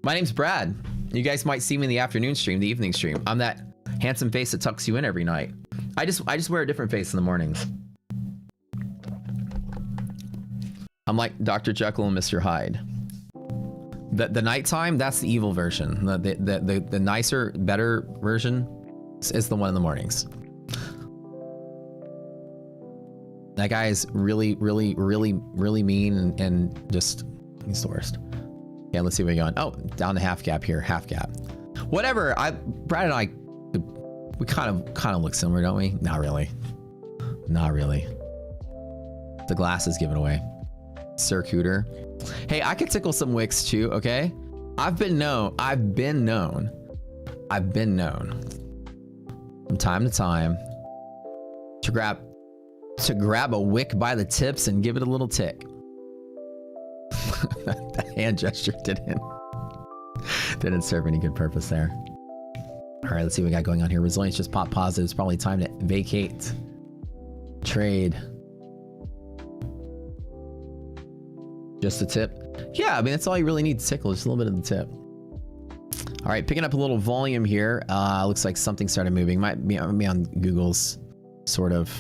My name's Brad. You guys might see me in the afternoon stream, the evening stream. I'm that handsome face that tucks you in every night. I just wear a different face in the mornings. I'm like Dr. Jekyll and Mr. Hyde. The nighttime, that's the evil version. The nicer, better version is the one in the mornings. That guy is really, really, really, really mean and just, he's the worst. Yeah, let's see where we're going. Oh, down to half gap here, half gap. Whatever, Brad and I could We kind of look similar, don't we? Not really. Not really. The glass is given away. Sir Cooter. Hey, I could tickle some wicks too, okay? I've been known from time to time to grab a wick by the tips and give it a little tick. That hand gesture didn't serve any good purpose there. All right, let's see what we got going on here. Resilience just popped positive. It's probably time to vacate. Trade. Just a tip. Yeah, I mean, that's all you really need to tickle. Just a little bit of the tip. All right, picking up a little volume here. Looks like something started moving. Might be on Google's, sort of.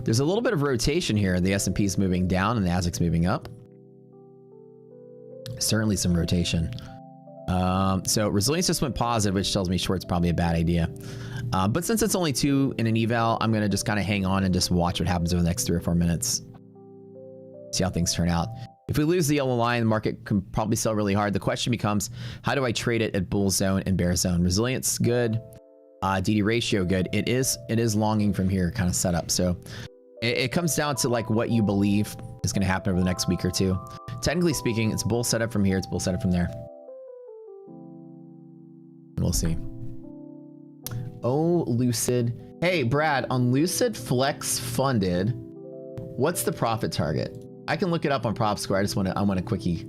There's a little bit of rotation here. The S&P's moving down and the Nasdaq's moving up. Certainly some rotation. So resilience just went positive, which tells me short's probably a bad idea. But since it's only 2 in an eval, I'm going to just kind of hang on and just watch what happens over the next 3 or 4 minutes. See how things turn out. If we lose the yellow line, the market can probably sell really hard. The question becomes, how do I trade it at bull zone and bear zone? Resilience, good. DD ratio, good. It is longing from here kind of set up. So it comes down to like what you believe is going to happen over the next week or 2. Technically speaking, it's bull setup from here. It's bull setup from there. We'll see. Oh, Lucid. Hey, Brad, on Lucid Flex Funded, what's the profit target? I can look it up on PropScore. I want a quickie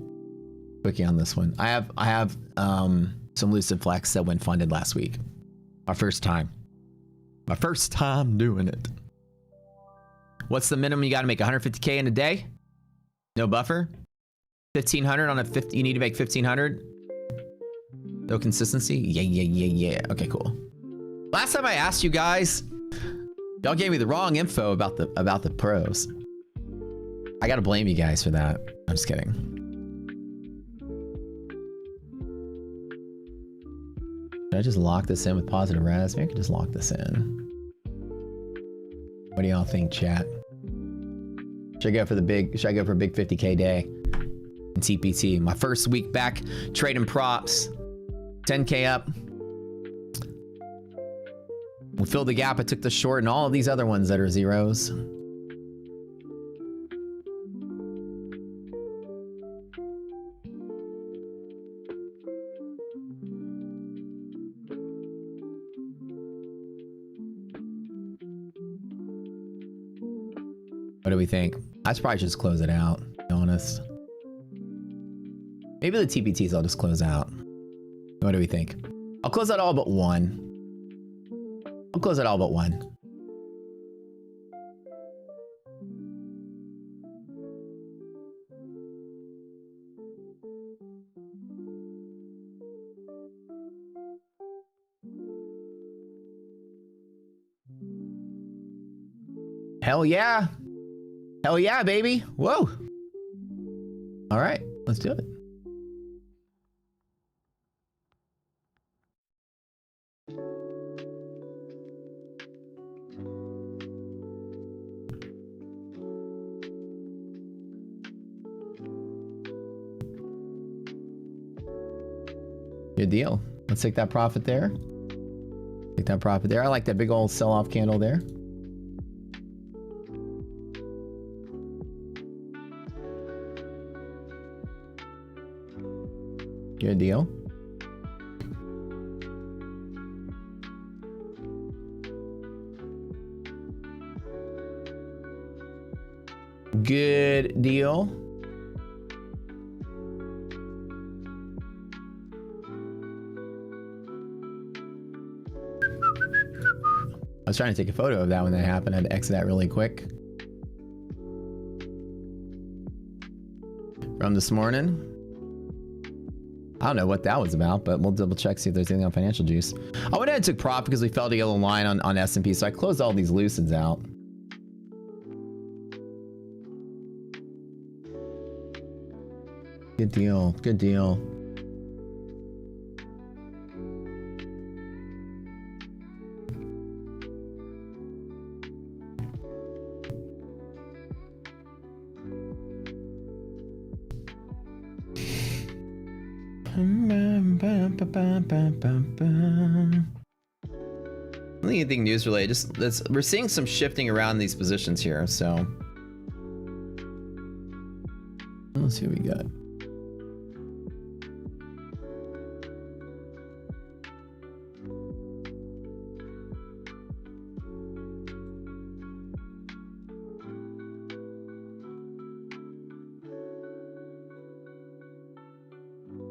on this one. I have some Lucid Flex that went funded last week. My first time doing it. What's the minimum you got to make? 150K in a day? No buffer? 1500 on a 50, you need to make 1500? No consistency? Yeah. Okay, cool. Last time I asked you guys, y'all gave me the wrong info about the pros. I gotta blame you guys for that. I'm just kidding. Should I just lock this in with positive res? Maybe I could just lock this in. What do y'all think, chat? Should I go for a big 50K day in TPT? My first week back trading props. 10K up. We filled the gap. I took the short and all of these other ones that are zeros. What do we think? I should probably just close it out, to be honest. Maybe the TPTs I'll just close out. What do we think? I'll close out all but one. I'll close out all but one. Hell yeah. Hell yeah, baby. Whoa. All right, let's do it. Good deal. Let's take that profit there. Take that profit there. I like that big old sell-off candle there. Good deal. Good deal. I was trying to take a photo of that when that happened. I had to exit that really quick. From this morning. I don't know what that was about, but we'll double check, see if there's anything on Financial Juice. I went ahead and took profit because we fell to a yellow line on S&P, so I closed all these Lucids out. Good deal. Good deal. anything news related. Just we're seeing some shifting around these positions here. So let's see what we got.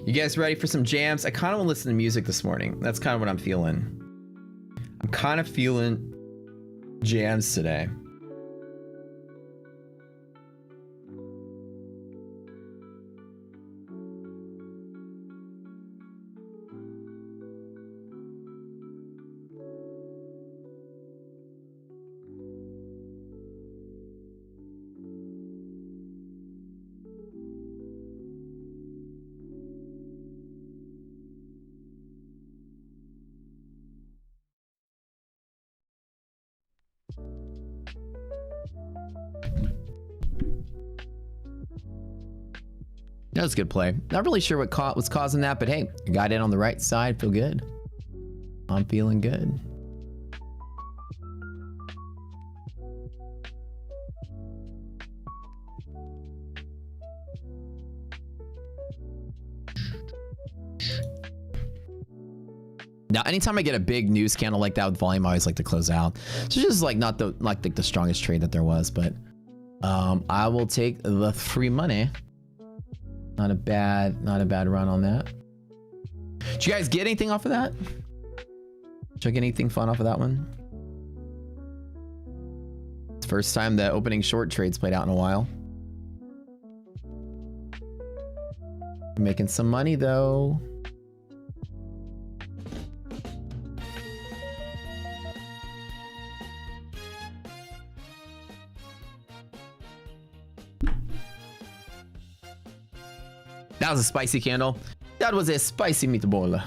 You guys ready for some jams? I kind of want to listen to music this morning. That's kind of what I'm feeling. I'm kind of feeling jams today. That was a good play. Not really sure what was causing that, but hey, I got in on the right side. Feel good. I'm feeling good. Now, anytime I get a big news candle like that with volume, I always like to close out. So it's just like not the strongest trade that there was, but I will take the free money. Not a bad run on that. Did you guys get anything off of that? Did you get anything fun off of that one? It's the first time the opening short trades played out in a while. Making some money though. That was a spicy candle. That was a spicy meatball.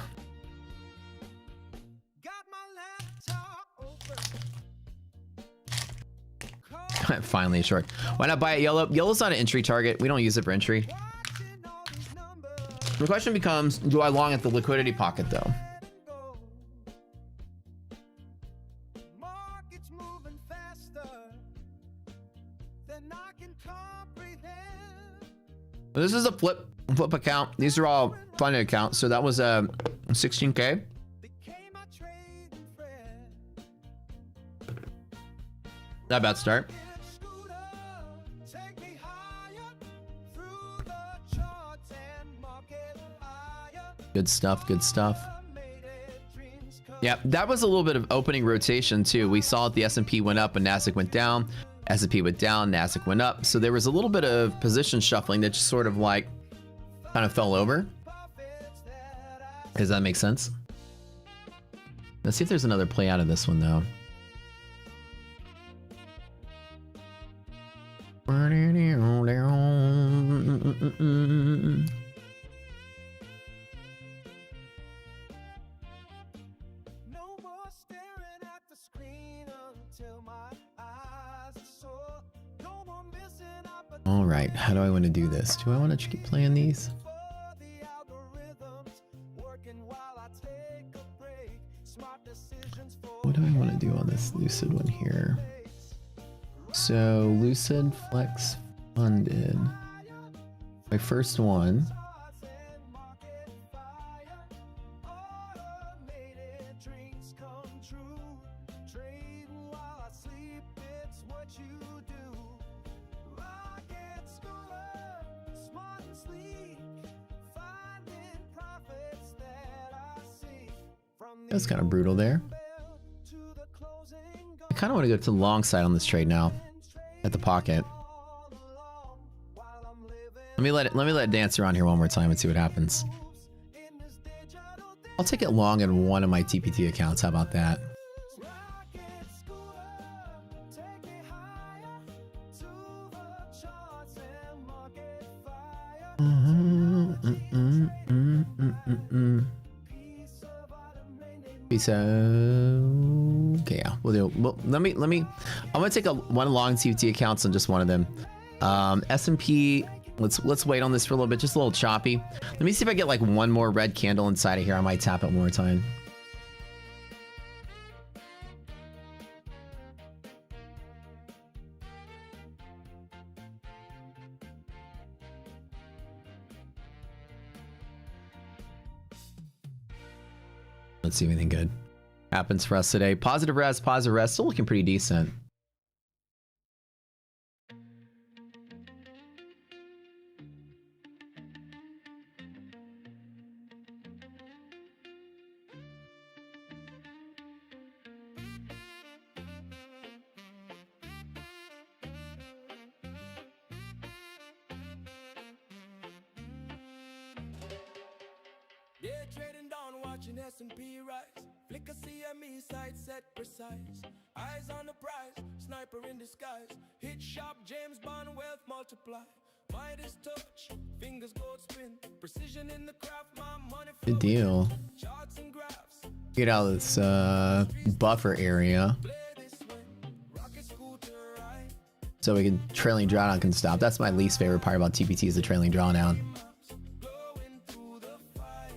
Finally a short. Why not buy it yellow? Yellow's not an entry target. We don't use it for entry. The question becomes, do I long at the liquidity pocket though? This is a flip account. These are all funded accounts. So that was 16K. Not a bad start. Good stuff, good stuff. Yeah, that was a little bit of opening rotation too. We saw the S&P went up and NASDAQ went down. S&P went down, NASDAQ went up. So there was a little bit of position shuffling that just sort of like kind of fell over. Does that make sense? Let's see if there's another play out of this one though. All right, how do I want to do this? Do I want to keep playing these? What do I want to do on this Lucid one here? So Lucid Flex funded. My first one. That's kind of brutal there. I kind of want to go to the long side on this trade now. At the pocket. Let me let it dance around here one more time and see what happens. I'll take it long in one of my TPT accounts. How about that? So okay, yeah, we'll do. Well, let me. I'm gonna take one long TPT accounts on just one of them. S&P. Let's wait on this for a little bit. Just a little choppy. Let me see if I get like one more red candle inside of here. I might tap it one more time. Let's see if anything good happens for us today. Positive res, still looking pretty decent. Day trading down, watching S&P rise. Flick a CME sight set precise. Eyes on the prize, sniper in disguise. Hit sharp, James Bond, wealth multiply. Midas touch, fingers gold spin. Precision in the craft, my money. Good deal. Charts and graphs. Get out of this buffer area. Play this way. Rocket scooter ride. So we can trailing drawdown can stop. That's my least favorite part about TPT is the trailing drawdown. Going through the fight.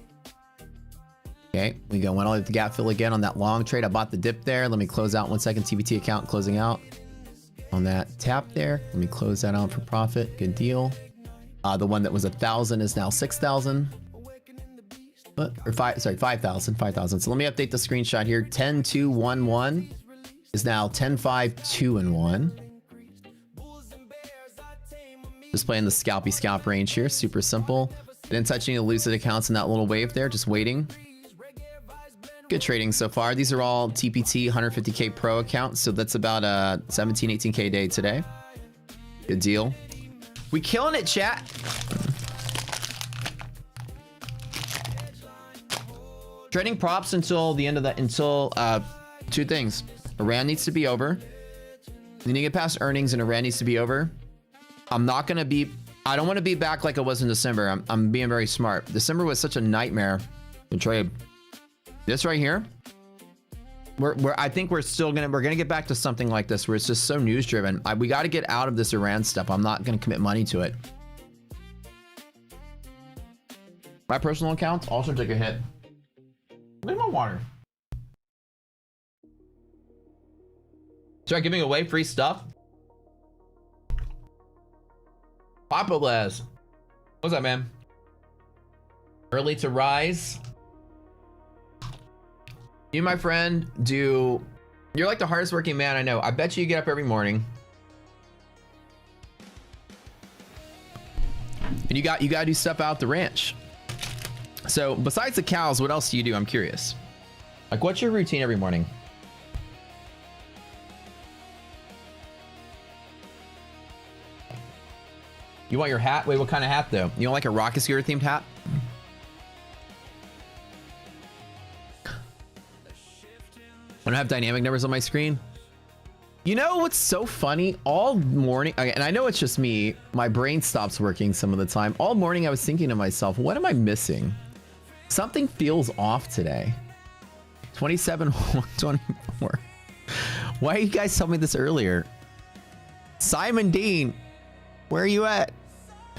Okay, we go went all the way to gap fill again on that long trade. I bought the dip there. Let me close out 1 second. TPT account closing out on that tap there. Let me close that out for profit. Good deal. The one that was 1,000 is now 6,000. But or 5,000. So let me update the screenshot here. 10,211 is now 10,521. Just playing the scalpy scalp range here. Super simple. Didn't touch any Lucid accounts in that little wave there. Just waiting. Good trading so far. These are all TPT 150K Pro accounts. So that's about 17, 18K a day today. Good deal. We killing it, chat. Trading props until the end of that, until two things. Iran needs to be over. We need to get past earnings and Iran needs to be over. I'm not going to be, I don't want to be back like I was in December. I'm being very smart. December was such a nightmare to trade. This right here, I think we're gonna get back to something like this where it's just so news driven. We got to get out of this Iran stuff. I'm not gonna commit money to it. My personal accounts also took a hit. Look at my water. Start giving away free stuff. Papa Les. What's up, man? Early to rise. You, my friend, you're like the hardest working man I know. I bet you get up every morning. And you got to do stuff out the ranch. So besides the cows, what else do you do? I'm curious. Like, what's your routine every morning? You want your hat? Wait, what kind of hat though? You don't like a rocket scooter themed hat? I don't have dynamic numbers on my screen. You know what's so funny? All morning, and I know it's just me, my brain stops working some of the time. All morning I was thinking to myself, what am I missing? Something feels off today. 27, 124. Why are you guys telling me this earlier? Simon Dean, where are you at?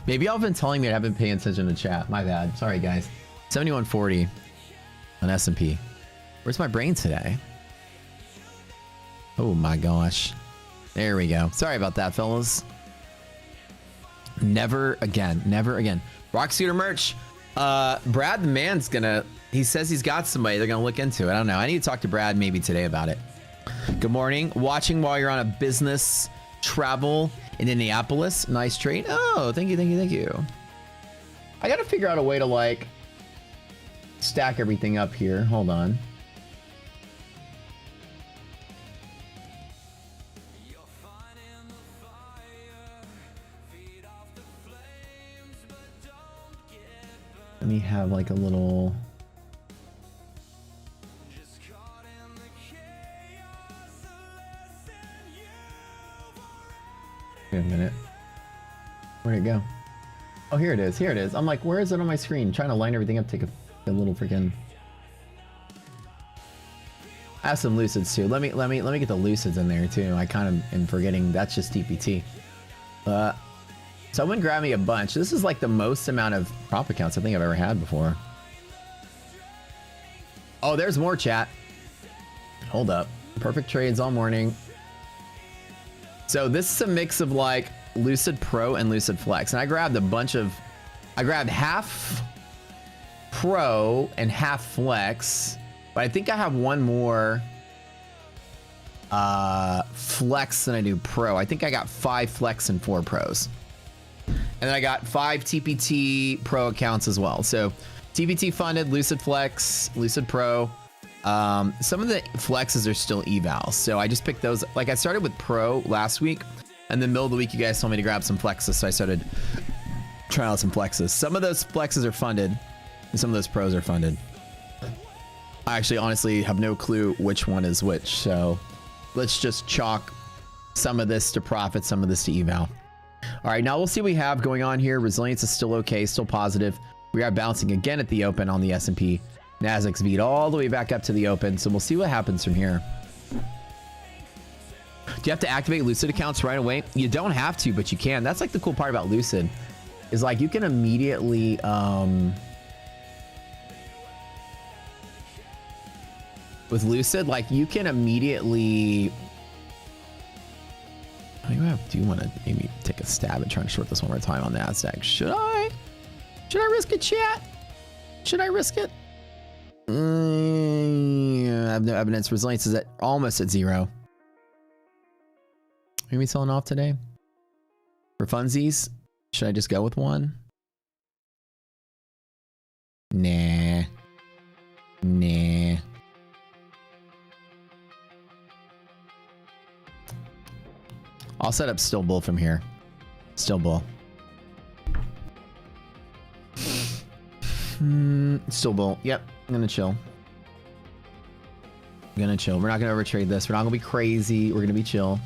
Maybe y'all have been telling me I haven't been paying attention to chat. My bad. Sorry, guys. 7140 on S&P. Where's my brain today? Oh my gosh. There we go. Sorry about that, fellas. Never again. Never again. Rock Scooter merch. Brad the man's gonna, he says he's got somebody. They're gonna look into it. I don't know. I need to talk to Brad maybe today about it. Good morning. Watching while you're on a business travel in Indianapolis. Nice trade. Oh, thank you, thank you, thank you. I gotta figure out a way to like stack everything up here. Hold on. Let me have like a little. Wait a minute. Where'd it go? Oh, here it is. Here it is. I'm like, where is it on my screen? Trying to line everything up. Take a little freaking. I have some Lucids too. Let me get the Lucids in there too. I kind of am forgetting that's just TPT. Someone grab me a bunch. This is like the most amount of prop accounts I think I've ever had before. Oh, there's more chat. Hold up. Perfect trades all morning. So this is a mix of like Lucid Pro and Lucid Flex. And I grabbed a bunch of, I grabbed half Pro and half Flex. But I think I have one more flex than I do pro. I think I got 5 flex and 4 pros. And then I got 5 TPT pro accounts as well. So TPT funded, Lucid Flex, Lucid Pro. Some of the flexes are still evals. So I just picked those. Like I started with pro last week, and then middle of the week you guys told me to grab some flexes. So I started trying out some flexes. Some of those flexes are funded, and some of those pros are funded. I actually honestly have no clue which one is which. So let's just chalk some of this to profit, some of this to eval. All right, now we'll see what we have going on here. Resilience is still okay, still positive. We are bouncing again at the open on the S&P. Nasdaq's V'd all the way back up to the open, so we'll see what happens from here. Do you have to activate Lucid accounts right away? You don't have to, but you can. That's like the cool part about Lucid, is like you can immediately with Lucid, like you can immediately. I do want to maybe take a stab at trying to short this one more time on Nasdaq. Should I? Should I risk it, chat? Should I risk it? I have no evidence. Resilience is almost at 0. Are we selling off today? For funsies? Should I just go with one? Nah. Nah. I'll set up still bull from here. Still bull. Still bull. Yep. I'm gonna chill. I'm gonna chill. We're not gonna overtrade this. We're not gonna be crazy. We're gonna be chill.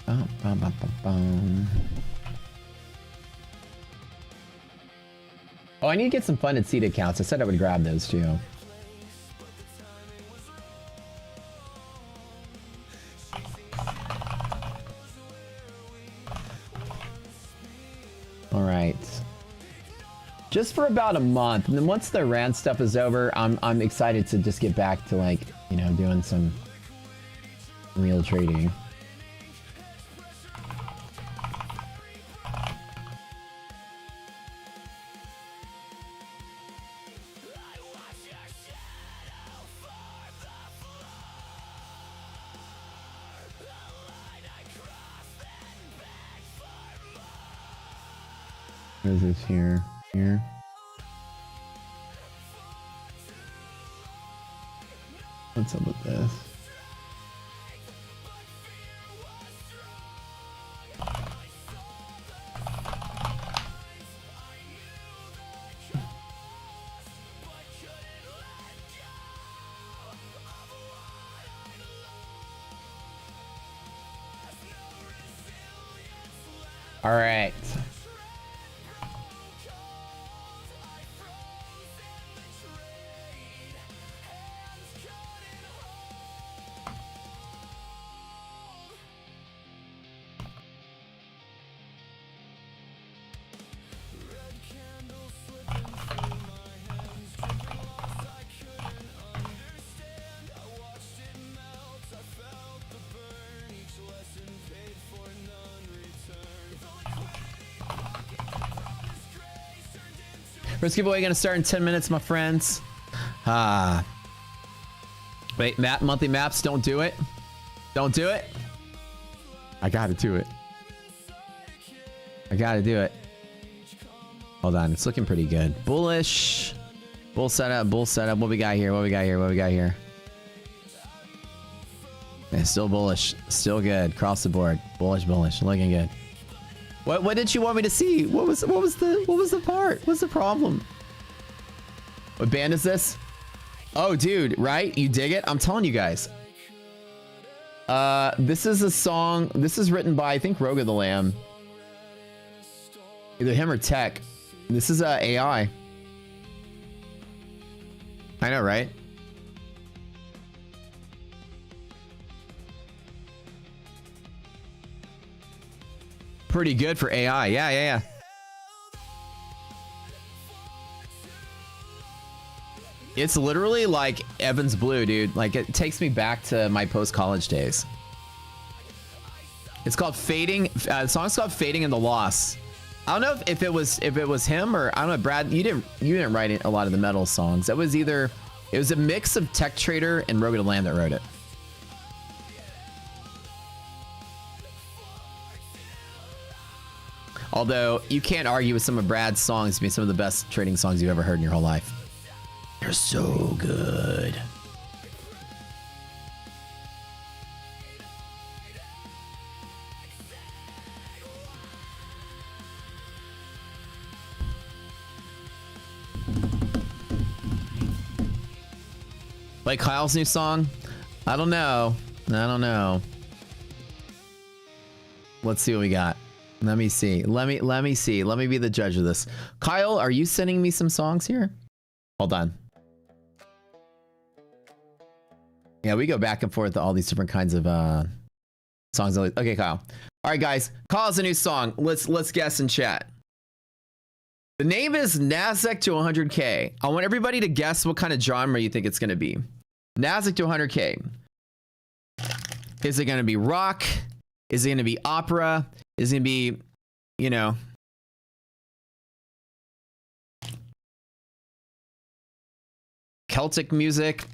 Bum, bum, bum, bum, bum. Oh, I need to get some funded seed accounts. I said I would grab those too. All right. Just for about a month, and then once the rand stuff is over, I'm excited to just get back to, like, you know, doing some real trading. What is this here? Here. What's up with this? All right. First giveaway gonna start in 10 minutes, my friends. Wait, monthly maps, don't do it. Don't do it. I gotta do it. I gotta do it. Hold on, it's looking pretty good. Bullish. Bull setup, bull setup. What we got here? What we got here? What we got here? Yeah, still bullish. Still good. Across the board. Bullish, bullish. Looking good. What did you want me to see? What was the part? What's the problem? What band is this? Oh, dude, right? You dig it? I'm telling you guys. This is a song. This is written by, I think, Rogue of the Lamb. Either him or Tech. This is AI. I know, right? Pretty good for AI. Yeah. It's literally like Evan's Blue, dude. Like, it takes me back to my post-college days. It's called Fading. The song's called Fading in the Loss. I don't know if it was him or I don't know, Brad. You didn't write a lot of the metal songs. It was a mix of Tech Trader and Rogue the Lamb that wrote it. Although you can't argue with some of Brad's songs being some of the best trading songs you've ever heard in your whole life. They're so good. Like Kyle's new song? I don't know. Let's see what we got. Let me see. Let me see. Let me be the judge of this. Kyle, are you sending me some songs here? Hold on. Yeah, we go back and forth to all these different kinds of songs. Okay, Kyle. All right, guys. Kyle has a new song. Let's guess in chat. The name is NASDAQ to 100K. I want everybody to guess what kind of genre you think it's going to be. NASDAQ to 100K. Is it going to be rock? Is it going to be opera? Is it going to be, you know, Celtic music,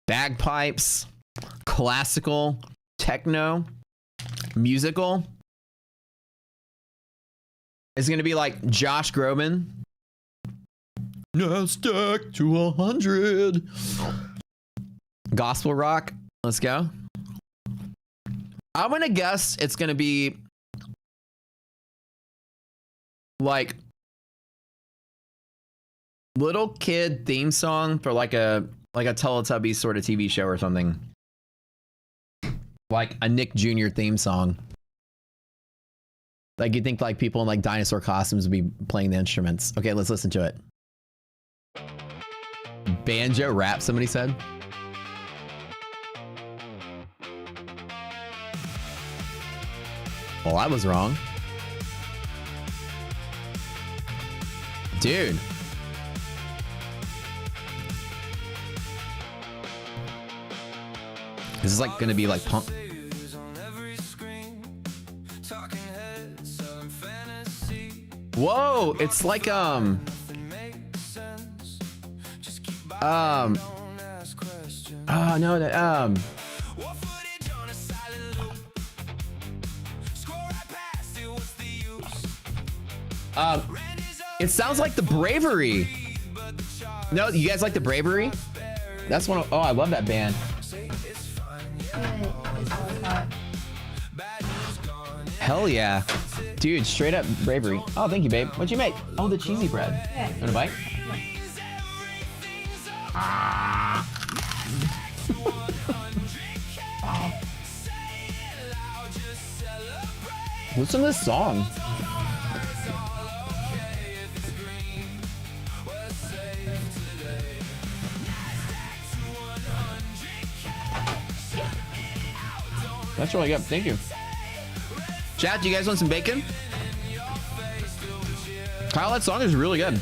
bagpipes, classical, techno, musical? Is it going to be like Josh Groban? NASDAQ to 100. Gospel rock. Let's go. I'm going to guess it's going to be like little kid theme song for like a Teletubbies sort of TV show or something. Like a Nick Jr. theme song. Like you think like people in like dinosaur costumes would be playing the instruments. Okay, let's listen to it. Banjo rap, somebody said. Well, I was wrong. Dude. This is like gonna be like punk. Whoa, it's like oh no, that it sounds like the Bravery. No, you guys like the Bravery? That's one of, oh, I love that band. Hell yeah. Dude, straight up Bravery. Oh, thank you, babe. What'd you make? Oh, the cheesy bread. Yeah. Want a bite? Listen to this song. That's really good. Thank you. Chat, do you guys want some bacon? Kyle, that song is really good.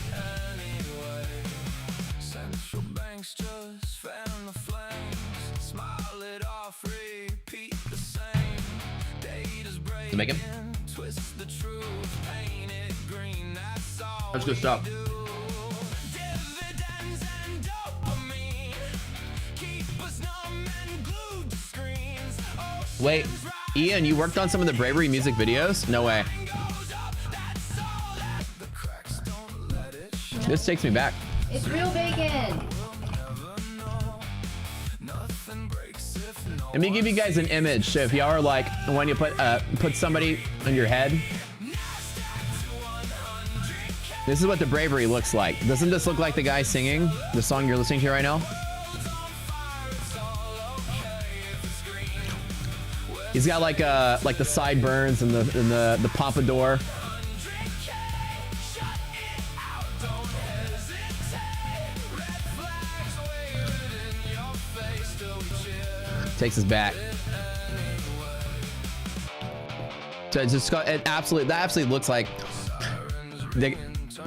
The bacon? That's good stuff. Wait, Ian, you worked on some of the Bravery music videos? No way. This takes me back. It's real bacon. Let me give you guys an image. So if y'all are like, when you put somebody on your head, this is what the Bravery looks like. Doesn't this look like the guy singing the song you're listening to right now? He's got like the sideburns and the pompadour. Takes us back. So it's just that absolutely looks like the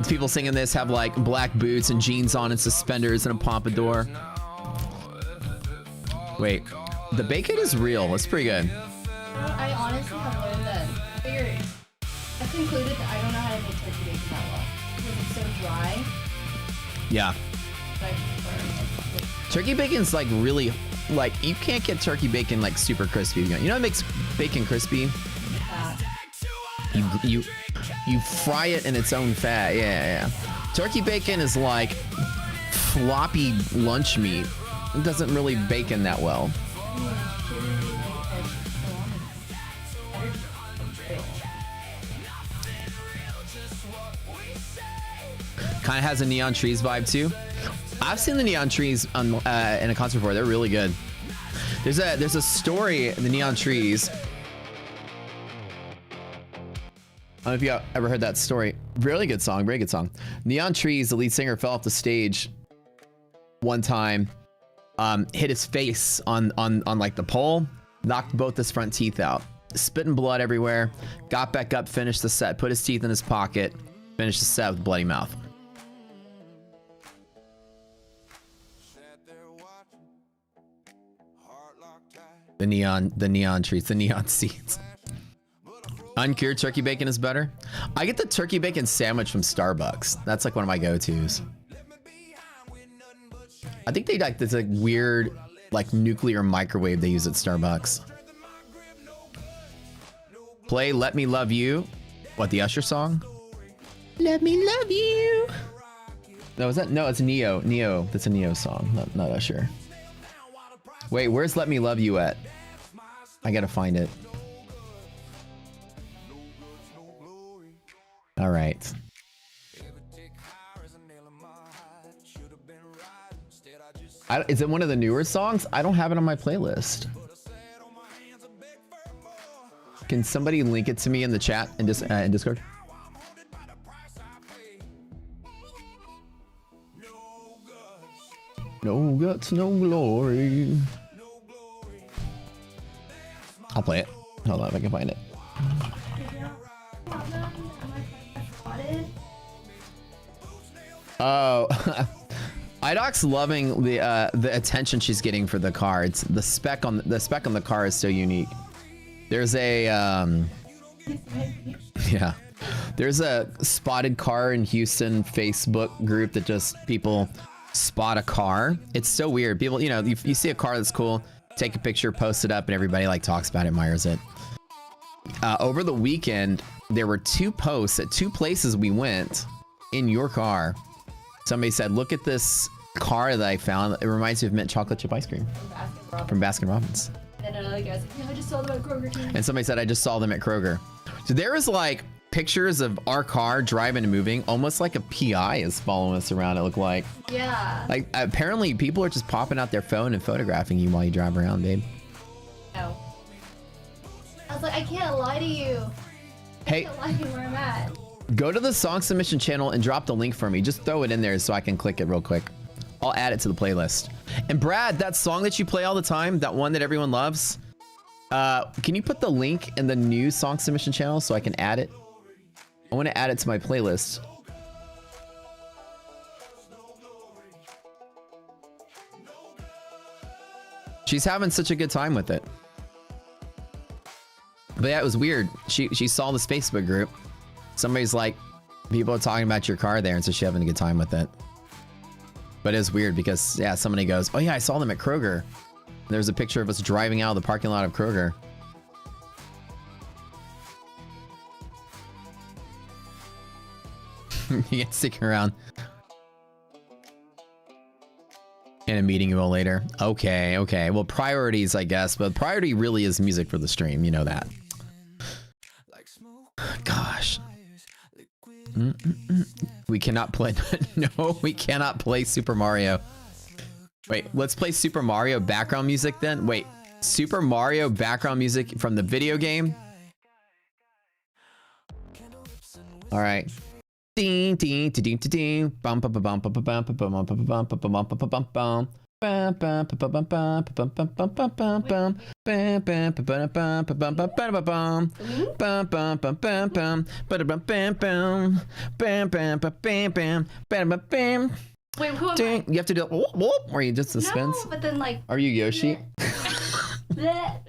people singing this have like black boots and jeans on and suspenders and a pompadour. Wait, the bacon is real. It's pretty good. I honestly have learned that. I've concluded that I don't know how to make turkey bacon that well because it's so dry. Yeah. But I prefer Turkey bacon's like really, like you can't get turkey bacon like super crispy. You know what makes bacon crispy? fat. You fry it in its own fat. Yeah. Turkey bacon is like floppy lunch meat. It doesn't really bacon that well. Kind of has a Neon Trees vibe too. I've seen the Neon Trees on, in a concert before. They're really good. There's a story in the Neon Trees. I don't know if you ever heard that story. Really good song, very good song. Neon Trees, the lead singer fell off the stage one time, hit his face on like the pole, knocked both his front teeth out, spitting blood everywhere, got back up, finished the set, put his teeth in his pocket, finished the set with a bloody mouth. The neon trees, the neon seeds. Uncured turkey bacon is better. I get the turkey bacon sandwich from Starbucks. That's like one of my go-tos. I think they like this like weird like nuclear microwave they use at Starbucks. Play Let Me Love You. What, the Usher song? Let me love you. No, is that? No, it's Neo. Neo. That's a Neo song, not Usher. Wait, where's Let Me Love You at? I gotta find it. All right. Is it one of the newer songs? I don't have it on my playlist. Can somebody link it to me in the chat and just in Discord? No guts, no glory. I'll play it. Hold on if I can find it. Oh, Idoc's loving the attention she's getting for the car. It's the spec on the car is so unique. There's a yeah, there's a spotted car in Houston Facebook group that just people spot a car. It's so weird. People, you know, you see a car that's cool, take a picture, post it up, and everybody like talks about it, admires it. Over the weekend, there were 2 posts at 2 places we went in your car. Somebody said, look at this car that I found. It reminds me of mint chocolate chip ice cream from Baskin Robbins. And another guy's like, yeah, I just saw them at Kroger too. And somebody said, I just saw them at Kroger. So there is like pictures of our car driving and moving, almost like a PI is following us around, it looked like. Yeah. Like apparently people are just popping out their phone and photographing you while you drive around, babe. No. I was like, I can't lie to you. Hey, I can't lie to you where I'm at. go to the song submission channel and drop the link for me. Just throw it in there so I can click it real quick. I'll add it to the playlist. And Brad, that song that you play all the time, that one that everyone loves, can you put the link in the new song submission channel so I can add it? I want to add it to my playlist. She's having such a good time with it. But yeah, it was weird. She saw this Facebook group. Somebody's like, people are talking about your car there, and so she's having a good time with it. But it's weird because, yeah, somebody goes, oh yeah, I saw them at Kroger. There's a picture of us driving out of the parking lot of Kroger. You can stick around. In a meeting you will later. Okay. Well, priorities, I guess, but priority really is music for the stream. You know that. Gosh. We cannot play. No, we cannot play Super Mario. Wait, let's play Super Mario background music then. Wait, Super Mario background music from the video game. All right. Ding ding ding ding ding. Bum bum bum bum bum bum bum bum bum bum bum bum bum bum bum. Bum bum bum bum bum bum bum bum bum bum bum bum. Bum bum bum bum bum bum bum bum bum. Bum bum bum bum bum. Bum bum bum bum. Bam bam bam bam bam. Bam bam bam. Wait, who am I? You have to do whoop whoop, or you just suspense. No, but then like. Are you Yoshi? Bleh.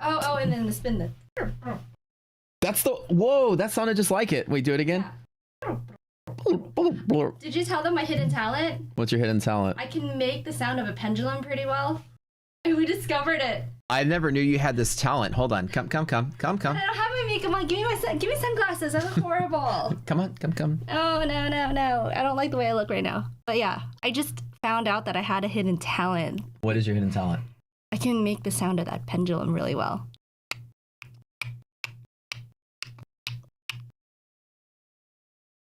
Oh, and then the spin the. That's the whoa. That sounded just like it. Wait, do it again. Did you tell them my hidden talent? What's your hidden talent? I can make the sound of a pendulum pretty well. And we discovered it. I never knew you had this talent. Hold on. Come. I don't have my makeup on. Give me sunglasses. I look horrible. Come. Oh, no. I don't like the way I look right now. But yeah, I just found out that I had a hidden talent. What is your hidden talent? I can make the sound of that pendulum really well.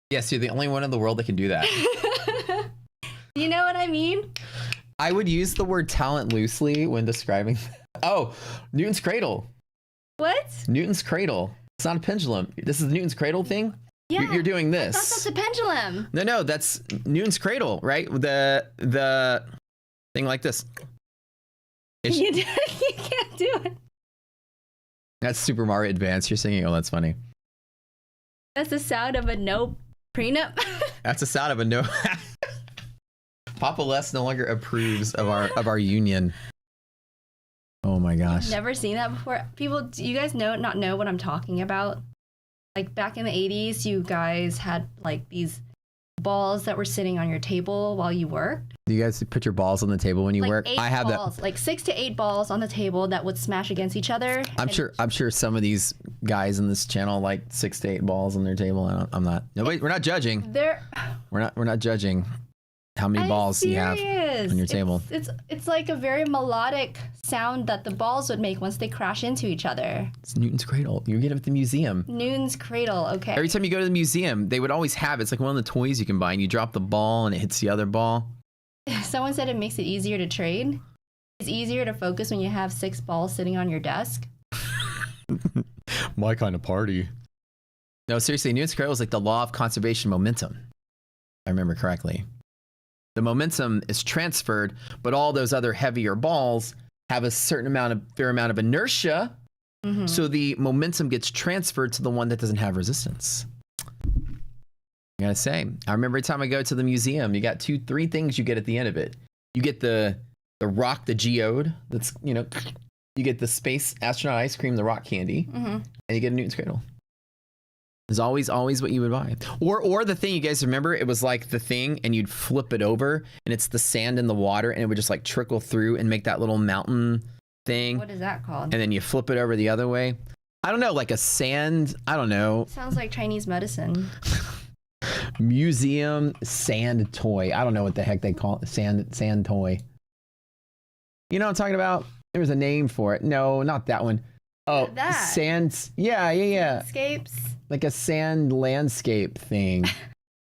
Yes, you're the only one in the world that can do that. You know what I mean? I would use the word talent loosely when describing. Oh, Newton's cradle. What? Newton's cradle. It's not a pendulum. This is the Newton's cradle thing? Yeah. You're doing this. I thought that's a pendulum. No, that's Newton's cradle, right? The thing like this. You can't do it. That's Super Mario Advance. You're singing. Oh, that's funny. That's the sound of a no prenup. That's the sound of a no. Papa Les no longer approves of our union. Oh my gosh. Never seen that before. People, do you guys not know what I'm talking about? Like back in the 80s, you guys had like these balls that were sitting on your table while you worked. Do you guys put your balls on the table when you work? I have balls, that. Like 6 to 8 balls on the table that would smash against each other. I'm sure some of these guys in this channel like 6 to 8 balls on their table. I'm not. Nobody. We're not judging. We're not judging how many balls you have on your table. It's like a very melodic sound that the balls would make once they crash into each other. It's Newton's cradle. You get it at the museum. Newton's cradle. Okay. Every time you go to the museum, they would always have it's like one of the toys you can buy, and you drop the ball and it hits the other ball. Someone said it makes it easier to trade. It's easier to focus when you have 6 balls sitting on your desk. My kind of party. No, seriously, Newton's cradle is like the law of conservation momentum. If I remember correctly. The momentum is transferred, but all those other heavier balls have a fair amount of inertia. Mm-hmm. So the momentum gets transferred to the one that doesn't have resistance. I gotta say, I remember every time I go to the museum, you got 2-3 things you get at the end of it. You get the rock, the geode, that's, you get the space astronaut ice cream, the rock candy, and you get a Newton's cradle. It's always what you would buy. Or the thing, you guys remember, it was like the thing and you'd flip it over and it's the sand in the water and it would just like trickle through and make that little mountain thing. What is that called? And then you flip it over the other way. I don't know, like a sand, I don't know. Sounds like Chinese medicine. Museum sand toy. I don't know what the heck they call it. Sand toy. You know what I'm talking about? There was a name for it. No, not that one. Oh, that. Sands. Yeah. Landscapes. Like a sand landscape thing.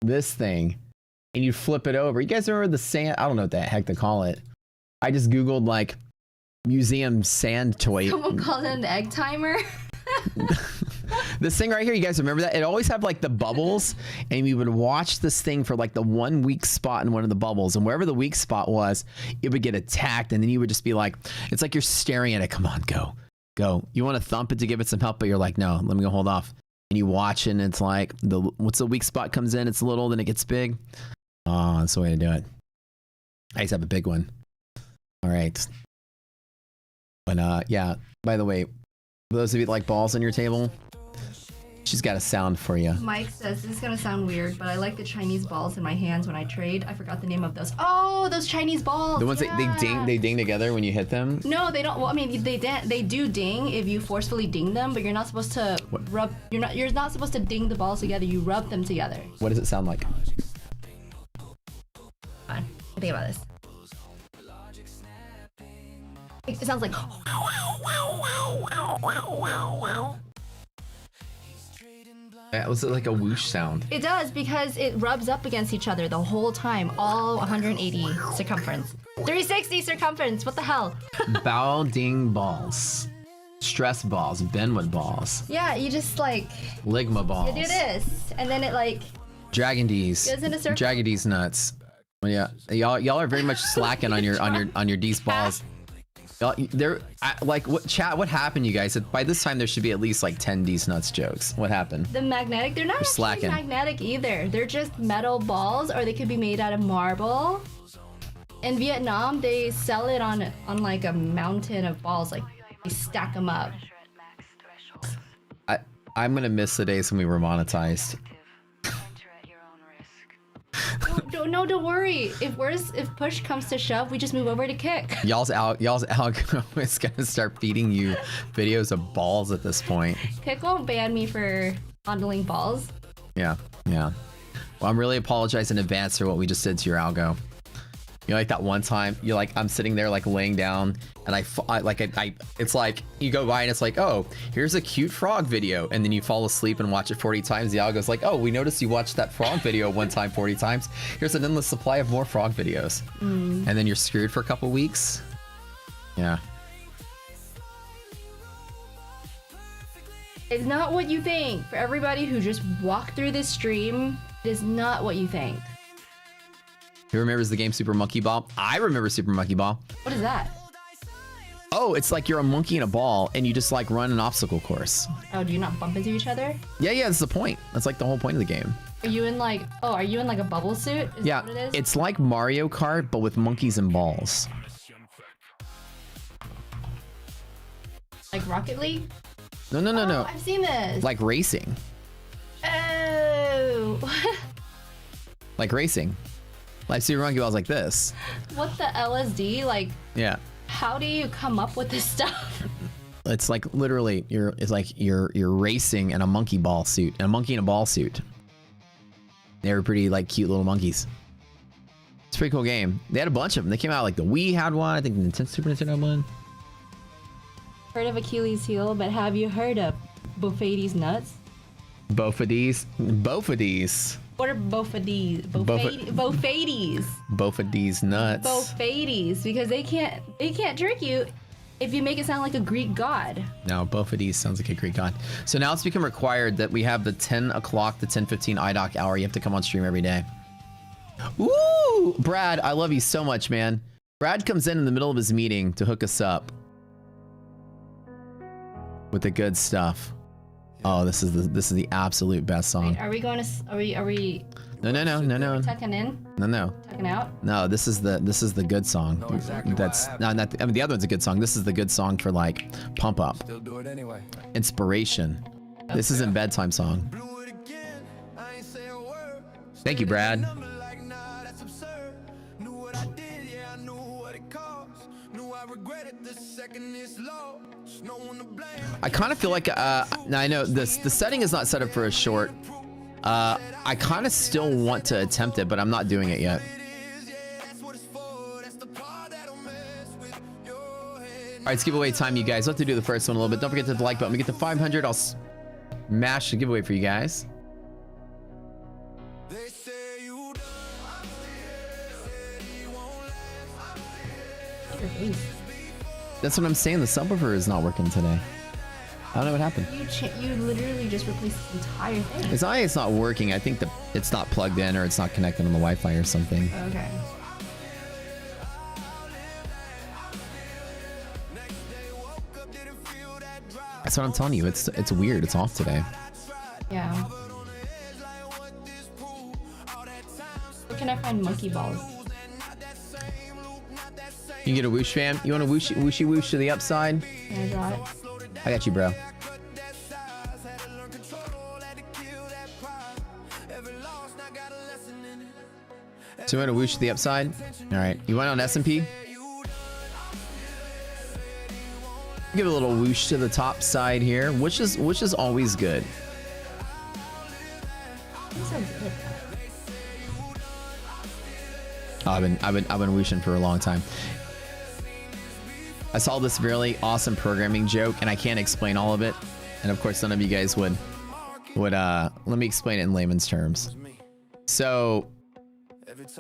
This thing. And you flip it over. You guys remember the sand? I don't know what the heck to call it. I just Googled like museum sand toy. Someone called it an egg timer. This thing right here, you guys remember that? It always had like the bubbles, and you would watch this thing for like the one weak spot in one of the bubbles, and wherever the weak spot was, it would get attacked, and then you would just be like, it's like you're staring at it. Come on, go. You want to thump it to give it some help, but you're like, no, let me go hold off. And you watch it, and it's like, what's the weak spot comes in, it's little, then it gets big. Oh, that's the way to do it. I used to have a big one. All right. But yeah, by the way, for those of you that like balls on your table, she's got a sound for you. Mike says, this is going to sound weird, but I like the Chinese balls in my hands when I trade. I forgot the name of those. Oh, those Chinese balls. The ones that they ding together when you hit them? No, they don't. Well, I mean, they do ding if you forcefully ding them, but you're not supposed to rub. You're not supposed to ding the balls together. You rub them together. What does it sound like? Fine. Think about this. It sounds like. Was it like a whoosh sound? It does, because it rubs up against each other the whole time, all 180 circumference. 360 circumference, what the hell? Bow ding balls. Stress balls, Benwood balls. Yeah, you just like... Ligma balls. You do this, and then it like... Dragon D's. Goes in a circle. Dragon D's nuts. Well, yeah, y'all are very much slacking on your D's balls. What happened, you guys? By this time, there should be at least like 10 D's nuts jokes. What happened? The magnetic, they're not actually slacking. Magnetic either. They're just metal balls, or they could be made out of marble. in Vietnam, they sell it on like a mountain of balls. Like they stack them up. I'm gonna miss the days when we were monetized. No, don't worry. If push comes to shove, we just move over to Kick. Y'all's algorithm is gonna start feeding you videos of balls at this point. Kick won't ban me for fondling balls. Yeah. Well, I'm really apologize in advance for what we just did to your algo. You know, like that one time, you're like, I'm sitting there like laying down, and it's like you go by and it's like, oh, here's a cute frog video, and then you fall asleep and watch it 40 times. The algo's like, oh, we noticed you watched that frog video one time 40 times. Here's an endless supply of more frog videos, and then you're screwed for a couple weeks. Yeah. It's not what you think. For everybody who just walked through this stream, it is not what you think. Who remembers the game Super Monkey Ball? I remember Super Monkey Ball. What is that? Oh, it's like you're a monkey in a ball and you just like run an obstacle course. Oh, do you not bump into each other? Yeah, that's the point. That's like the whole point of the game. Are you in like a bubble suit? Is Yeah, that what it is? it's like Mario Kart, but with monkeys and balls. Like Rocket League? No. Oh, I've seen this. Like racing. Oh. Like racing. Like Super Monkey Ball's like this. What the LSD? Like, Yeah. how do you come up with this stuff? It's like literally you're racing in a monkey ball suit, a monkey in a ball suit. They were pretty like cute little monkeys. It's a pretty cool game. They had a bunch of them. They came out like the Wii had one. I think the Super Nintendo had one. Heard of Achilles' heel, but have you heard of Bofadi's nuts? Bofadi's. What are Bofadi's? Bofadi's. Bofadi's nuts. Bofadi's, because they can't trick you if you make it sound like a Greek god. No, Bofadi's sounds like a Greek god. So now it's become required that we have the 10 o'clock to 10:15 IDOC hour. You have to come on stream every day. Ooh, Brad, I love you so much, man. Brad comes in the middle of his meeting to hook us up with the good stuff. Oh, this is the absolute best song. Wait, are we going to? Are we? No. Tucking in? No. Tucking out? No, this is the good song. That's not. I mean, the other one's a good song. This is the good song for like pump up. Still do it anyway. Inspiration. This isn't bedtime song. Blew it again. I ain't say a word. Thank you, Brad. Number like, nah, that's absurd. Knew what I did, yeah, I knew what it cost. Knew I regretted the second it's lost. No one to blame. I kind of feel like now I know the setting is not set up for a short. I kind of still want to attempt it, but I'm not doing it yet. All right, it's giveaway time, you guys. We'll have to do the first one a little bit. Don't forget to hit the like button. We get to 500. I'll smash the giveaway for you guys. They say you That's what I'm saying. The subwoofer is not working today. I don't know what happened. You literally just replaced this entire thing. It's not. It's not working. I think that it's not plugged in or it's not connected on the Wi-Fi or something. Okay. That's what I'm telling you. It's weird. It's off today. Yeah. Where can I find monkey balls? You can get a whoosh, fam. You want a whooshy whoosh to the upside? Can I draw it? I got you, bro. So you want a whoosh to the upside? All right. You want on S&P? Give it a little whoosh to the top side here, which is always good. These are good. Oh, I've been whooshing for a long time. I saw this really awesome programming joke, and I can't explain all of it. And of course, none of you guys would let me explain it in layman's terms. So,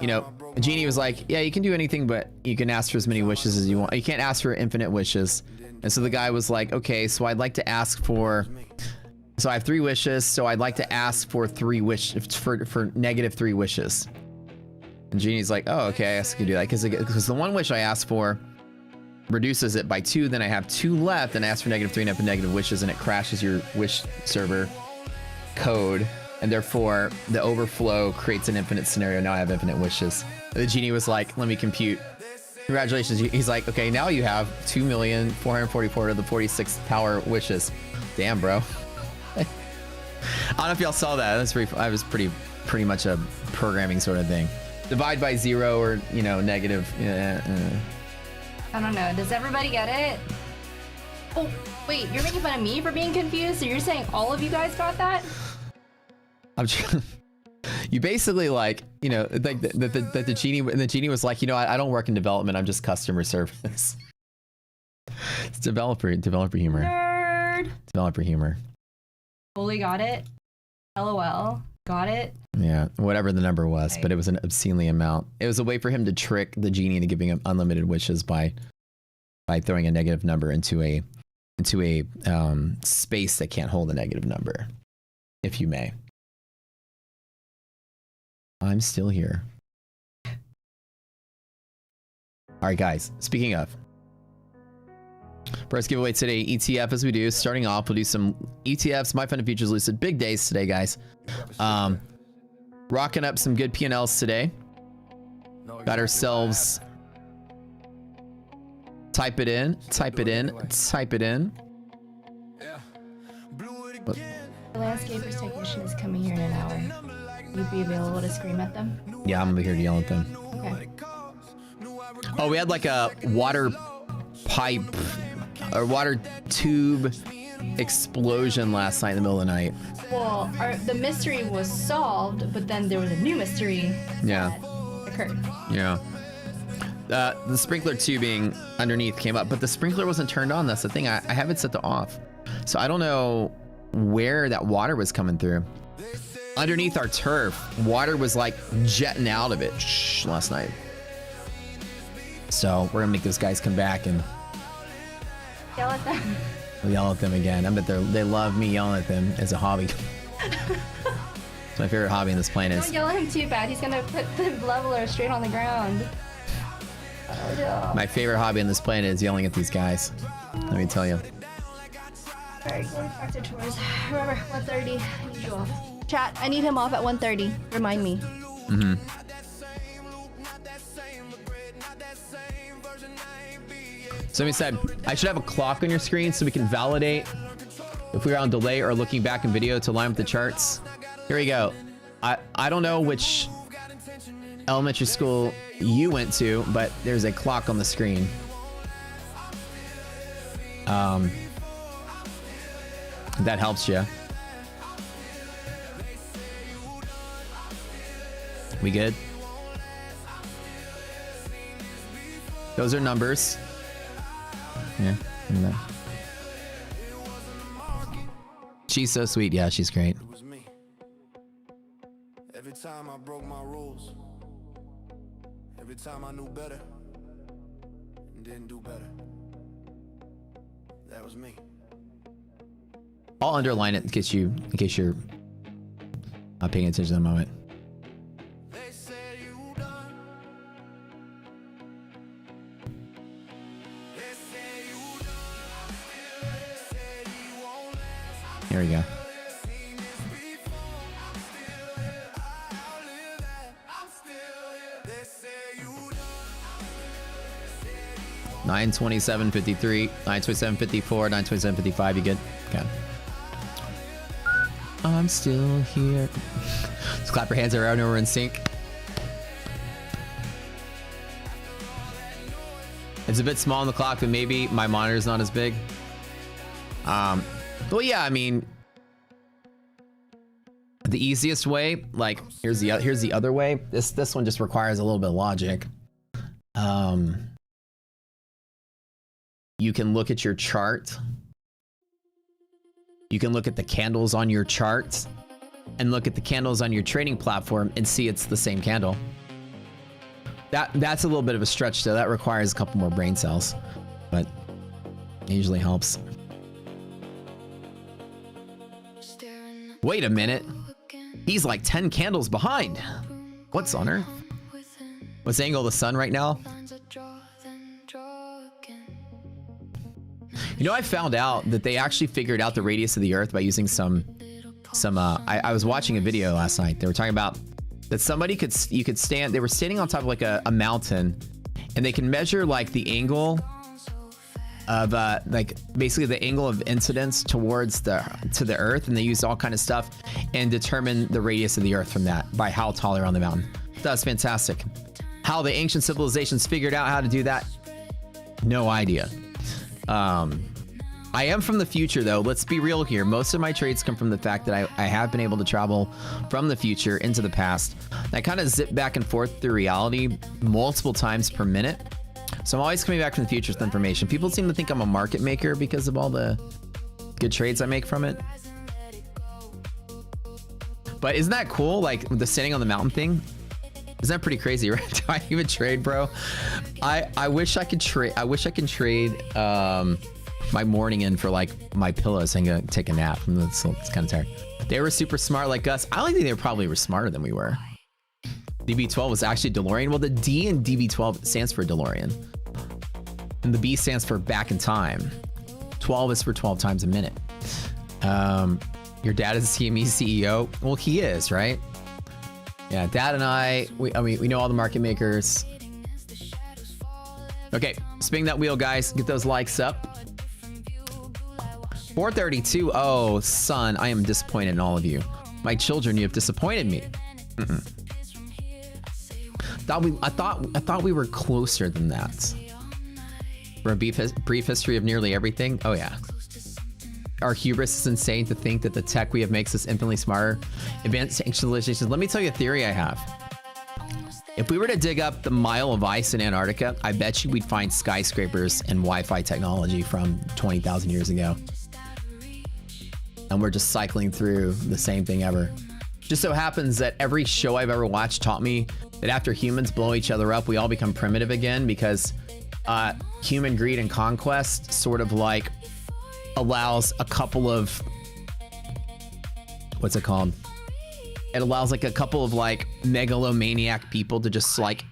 you know, Genie was like, yeah, you can do anything, but you can ask for as many wishes as you want. You can't ask for infinite wishes. And so the guy was like, okay, so I'd like to ask for, so I have 3 wishes, so I'd like to ask for 3 wishes, for negative 3 wishes. And Genie's like, oh, okay, I guess I can do that. Because the one wish I asked for reduces it by 2, then I have 2 left, and I ask for -3 and I have negative wishes, and it crashes your wish server code. and therefore the overflow creates an infinite scenario. Now I have infinite wishes. The genie was like, let me compute. Congratulations. He's like, okay, now you have 2,444 to the 46th power wishes. Damn, bro. I don't know if y'all saw that. I was pretty much a programming sort of thing. Divide by 0 or, you know, negative. I don't know. Does everybody get it? Oh, wait, you're making fun of me for being confused? So you're saying all of you guys got that? I'm trying. You basically like, you know, like the genie was like, you know, I don't work in development. I'm just customer service. It's developer humor. Nerd. Developer humor. Fully got it. LOL. Got it. Yeah, whatever the number was, Okay. but it was an obscenely amount. It was a way for him to trick the genie into giving him unlimited wishes by throwing a negative number into a space that can't hold a negative number, if you may. I'm still here. All right, guys. Speaking of, first giveaway today, ETF as we do. Starting off, we'll do some ETFs, My Fund and Futures Lucid. Big days today, guys. Rocking up some good P&Ls today. Got ourselves. Type it in. Type it in. Type it in. What? The landscaper's technician is coming here in an hour. You'd be available to scream at them? Yeah, I'm gonna be here to yell at them. Okay. Oh, we had like a water pipe or water tube explosion last night in the middle of the night. Well, the mystery was solved, but then there was a new mystery Yeah. that occurred. Yeah. The sprinkler tubing underneath came up, but the sprinkler wasn't turned on. That's the thing. I have it set to off. So I don't know where that water was coming through. Underneath our turf, water was like jetting out of it last night. So we're gonna make those guys come back and Yell at them. we'll yell at them again. I bet they love me yelling at them as a hobby. It's my favorite hobby on this planet. Don't yell at him too bad. He's gonna put the leveler straight on the ground. Oh, no. My favorite hobby on this planet is yelling at these guys. Let me tell you. Alright, going back to tours. Remember, 1:30. I need you off. Chat, I need him off at 1:30. Remind me. Mm-hmm. Somebody said, I should have a clock on your screen so we can validate if we're on delay or looking back in video to line up the charts. Here we go. I don't know which elementary school you went to, but there's a clock on the screen. That helps you. We good? Those are numbers. Yeah. She's so sweet. Yeah, she's great. It was me. Every time I broke my rules. Every time I knew better and didn't do better. That was me. I'll underline it in case you're not paying attention at the moment. They said you done. They said you done. They said you won't last. Here we go. Seen this before. I'm still here. I'll live that. I'm still here. They say you done. 927.53, 927.54, 927.55. You good? Okay. I'm still here. Just clap your hands around and we're in sync. It's a bit small on the clock, but maybe my monitor's not as big. Well, yeah, I mean, the easiest way, like here's the other way. This one just requires a little bit of logic. You can look at your chart. You can look at the candles on your chart and look at the candles on your trading platform and see it's the same candle. That's a little bit of a stretch though. That requires a couple more brain cells, but it usually helps. Wait a minute. He's like 10 candles behind. What's on earth? What's the angle of the sun right now? You know, I found out that they actually figured out the radius of the Earth by using some some. I was watching a video last night. They were talking about that you could stand. They were standing on top of like a mountain, and they can measure like the angle of like basically the angle of incidence towards the Earth, and they use all kind of stuff and determine the radius of the Earth from that by how tall they're on the mountain. That's fantastic. How the ancient civilizations figured out how to do that, no idea. I am from the future, though. Let's be real here. Most of my trades come from the fact that I have been able to travel from the future into the past. I kind of zip back and forth through reality multiple times per minute. So I'm always coming back from the future with information. People seem to think I'm a market maker because of all the good trades I make from it. But isn't that cool? Like the standing on the mountain thing? Isn't that pretty crazy, right? Do I even trade, bro? I wish I could trade. I wish I could trade my morning in for like my pillows and take a nap. It's kind of tired. They were super smart like us. I don't think they probably were smarter than we were. DB12 was actually DeLorean. Well, the D in DB12 stands for DeLorean. And the B stands for back in time. 12 is for 12 times a minute. Your dad is a CME CEO? Well, he is, right? Yeah, Dad and we know all the market makers. Okay, spinning that wheel, guys. Get those likes up. 432. Oh, son, I am disappointed in all of you. My children, you have disappointed me. I thought we were closer than that. For a brief history of nearly everything. Oh yeah. Our hubris is insane to think that the tech we have makes us infinitely smarter. Advanced ancient civilizations. Let me tell you a theory I have. If we were to dig up the mile of ice in Antarctica, I bet you we'd find skyscrapers and Wi-Fi technology from 20,000 years ago. And we're just cycling through the same thing ever. Just so happens that every show I've ever watched taught me that after humans blow each other up, we all become primitive again because human greed and conquest sort of like allows a couple of, what's it called? It allows like a couple of like megalomaniac people to just like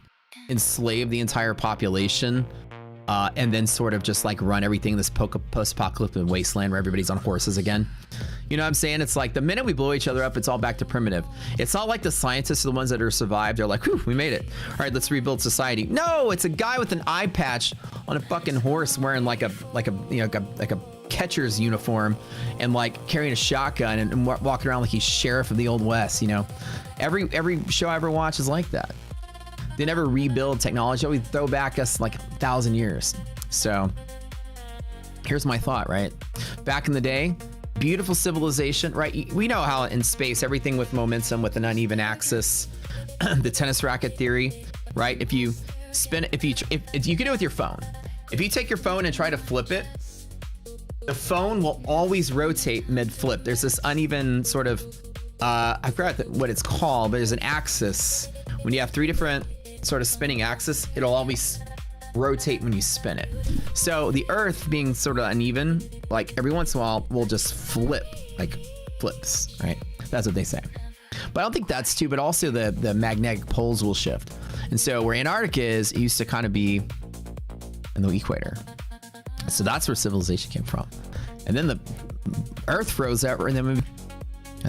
enslave the entire population and then sort of just like run everything in this post-apocalyptic wasteland where everybody's on horses again. You know what I'm saying? It's like the minute we blow each other up, it's all back to primitive. It's not like the scientists are the ones that are survived. They're like, whew, we made it. All right, let's rebuild society. No, it's a guy with an eye patch on a fucking horse wearing like a catcher's uniform and like carrying a shotgun and walking around like he's sheriff of the Old West, you know? Every show I ever watch is like that. They never rebuild technology. They always throw back us like 1,000 years. So here's my thought, right? Back in the day, beautiful civilization, right? We know how in space, everything with momentum, with an uneven axis, the tennis racket theory, right? If you spin it, if you can do it with your phone. If you take your phone and try to flip it, the phone will always rotate mid-flip. There's this uneven sort of, I forgot what it's called, but there's an axis. When you have three different sort of spinning axis, it'll always rotate when you spin it. So the Earth being sort of uneven, like every once in a while, will just flip, like flips, right? That's what they say. But I don't think that's too, but also the magnetic poles will shift. And so where Antarctica is, it used to kind of be in the equator. So that's where civilization came from. And then the Earth froze over, and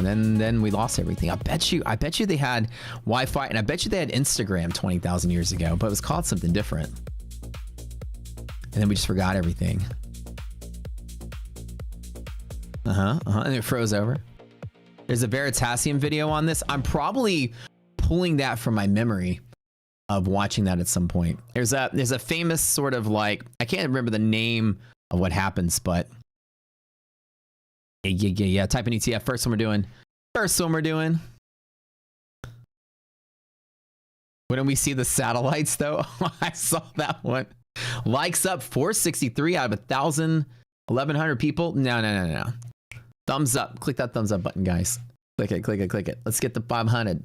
then we lost everything. I bet you they had Wi-Fi, and I bet you they had Instagram 20,000 years ago, but it was called something different. And then we just forgot everything. And it froze over. There's a Veritasium video on this. I'm probably pulling that from my memory of watching that at some point. There's a famous sort of like, I can't remember the name of what happens, but yeah. Type in ETF. First one we're doing. When we see the satellites though, I saw that one. Likes up 463 out of 1,100 people. No. Thumbs up. Click that thumbs up button, guys. Click it. Let's get the 500.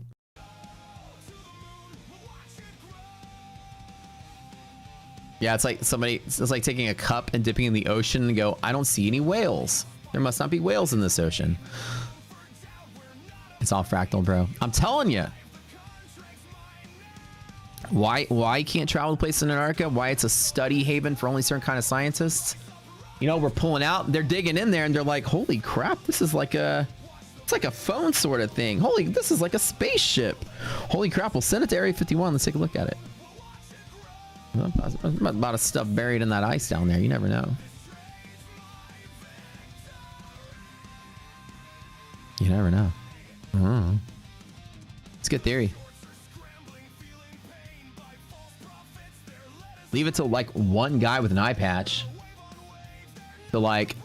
Yeah, it's like taking a cup and dipping in the ocean and go, I don't see any whales. There must not be whales in this ocean. It's all fractal, bro. I'm telling you. Why you can't travel to places in Antarctica? Why it's a study haven for only certain kind of scientists? You know, we're pulling out. They're digging in there and they're like, holy crap, this is like a It's like a phone sort of thing. Holy, this is like a spaceship. Holy crap, we'll send it to Area 51. Let's take a look at it. A lot of stuff buried in that ice down there. You never know. You never know. It's a good theory. Leave it to like one guy with an eye patch. To like,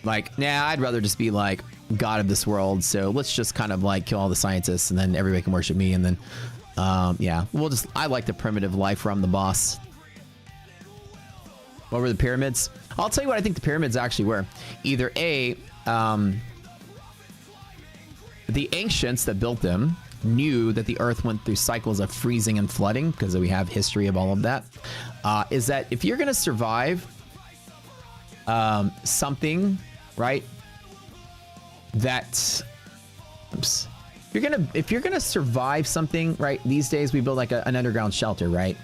nah, I'd rather just be like god of this world. So let's just kind of like kill all the scientists and then everybody can worship me. And then, yeah, I like the primitive life where I'm the boss. What were the pyramids? I'll tell you what I think the pyramids actually were. Either A, the ancients that built them knew that the earth went through cycles of freezing and flooding, because we have history of all of that. Is that if you're going to survive something, right, that, oops, if you're gonna survive something, right, these days we build like an underground shelter, right?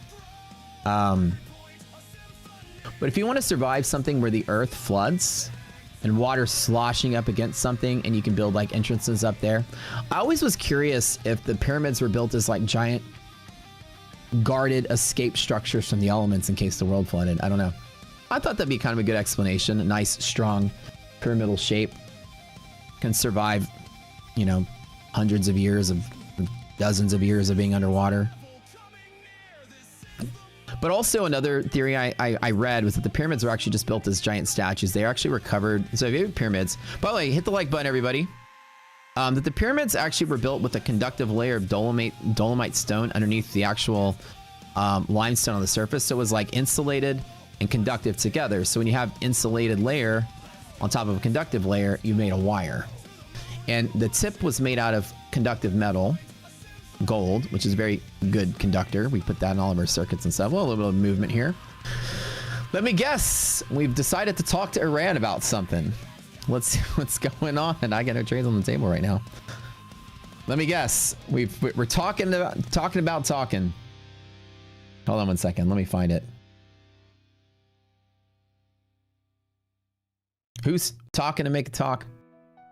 But if you want to survive something where the earth floods and water sloshing up against something, and you can build like entrances up there. I always was curious if the pyramids were built as like giant guarded escape structures from the elements in case the world flooded. I don't know. I thought that'd be kind of a good explanation. A nice, strong pyramidal shape can survive, you know, hundreds of years of dozens of years of being underwater. But also another theory I read was that the pyramids were actually just built as giant statues. They actually were covered. So if you have pyramids, by the way, hit the like button, everybody. That the pyramids actually were built with a conductive layer of dolomite stone underneath the actual limestone on the surface. So it was like insulated and conductive together. So when you have insulated layer on top of a conductive layer, you made a wire. And the tip was made out of conductive metal, gold, which is a very good conductor. We put that in all of our circuits and stuff. Well, a little bit of movement here. Let me guess. We've decided to talk to Iran about something. Let's see what's going on. And I got no trades on the table right now. Let me guess. We're talking about talking. Hold on one second. Let me find it. Who's talking to make a talk?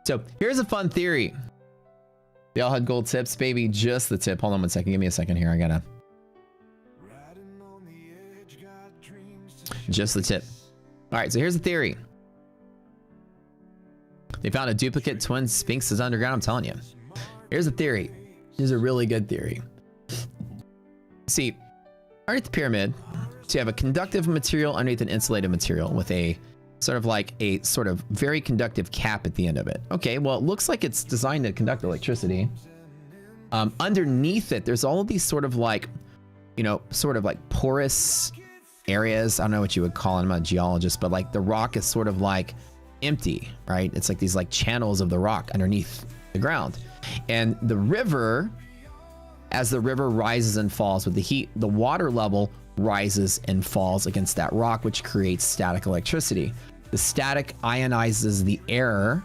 So here's a fun theory. They all had gold tips, baby. Just the tip. Hold on one second. Give me a second here. I gotta. Just the tip. All right. So here's the theory. They found a duplicate twin sphinxes underground. I'm telling you. Here's the theory. Here's a really good theory. See, underneath the pyramid, so you have a conductive material underneath an insulated material with a sort of like a sort of very conductive cap at the end of it. Okay, well, it looks like it's designed to conduct electricity. Underneath it, there's all of these sort of like, you know, sort of like porous areas. I don't know what you would call it. I'm not a geologist, but like the rock is sort of like empty, right? It's like these like channels of the rock underneath the ground. And the river, as the river rises and falls with the heat, the water level rises and falls against that rock, which creates static electricity. The static ionizes the air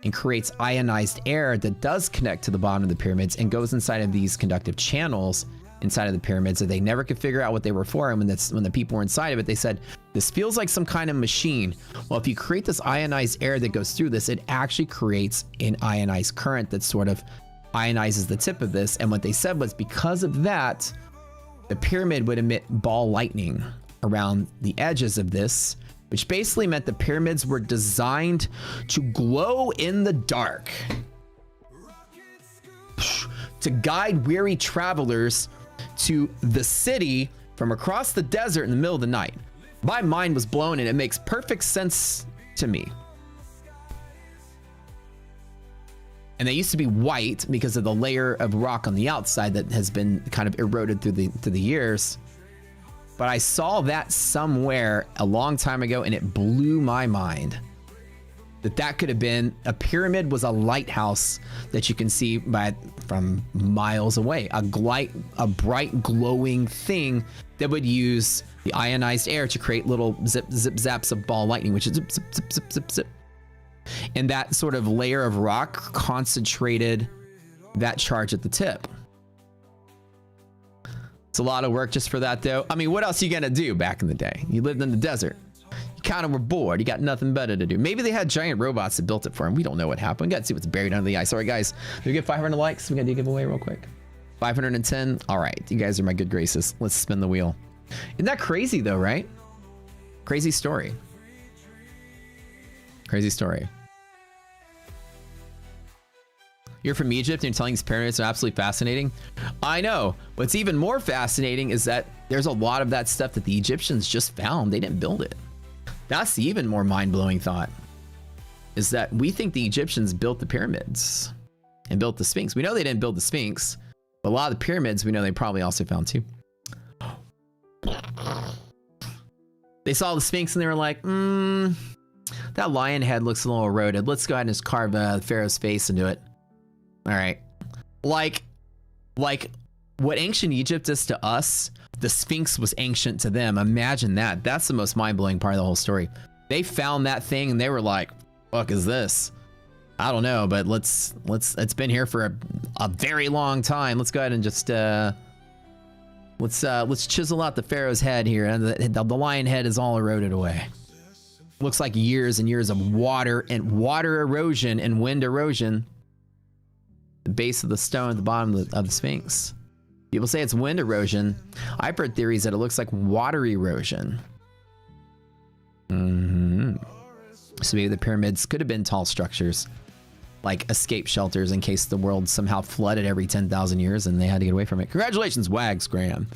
and creates ionized air that does connect to the bottom of the pyramids and goes inside of these conductive channels inside of the pyramids that they never could figure out what they were for. And when the people were inside of it, they said, this feels like some kind of machine. Well, if you create this ionized air that goes through this, it actually creates an ionized current that sort of ionizes the tip of this. And what they said was because of that, the pyramid would emit ball lightning around the edges of this, which basically meant the pyramids were designed to glow in the dark, to guide weary travelers to the city from across the desert in the middle of the night. My mind was blown and it makes perfect sense to me. And they used to be white because of the layer of rock on the outside that has been kind of eroded through the years. But I saw that somewhere a long time ago and it blew my mind that could have been a pyramid was a lighthouse that you can see from miles away. A bright glowing thing that would use the ionized air to create little zip zaps of ball lightning, which is zip zip zip zip zip zip. And that sort of layer of rock concentrated that charge at the tip. It's a lot of work just for that, though. I mean, what else are you gonna do back in the day? You lived in the desert. You kind of were bored. You got nothing better to do. Maybe they had giant robots that built it for them. We don't know what happened. We got to see what's buried under the ice. All right, guys. Do we get 500 likes? We got to do a giveaway real quick. 510. All right. You guys are my good graces. Let's spin the wheel. Isn't that crazy, though, right? Crazy story. Crazy story. You're from Egypt and you're telling these pyramids are absolutely fascinating. I know. What's even more fascinating is that there's a lot of that stuff that the Egyptians just found. They didn't build it. That's the even more mind-blowing thought, is that we think the Egyptians built the pyramids and built the Sphinx. We know they didn't build the Sphinx, but a lot of the pyramids we know they probably also found too. They saw the Sphinx and they were like, that lion head looks a little eroded. Let's go ahead and just carve Pharaoh's face into it. All right. Like what ancient Egypt is to us, the Sphinx was ancient to them. Imagine that. That's the most mind-blowing part of the whole story. They found that thing and they were like, fuck is this? I don't know, but let's it's been here for a very long time. Let's go ahead and just let's chisel out the Pharaoh's head here, and the lion head is all eroded away. Looks like years and years of water erosion and wind erosion. The base of the stone at the bottom of the Sphinx. People say it's wind erosion. I've heard theories that it looks like water erosion. So maybe the pyramids could have been tall structures, like escape shelters in case the world somehow flooded every 10,000 years and they had to get away from it. Congratulations, Wags Graham.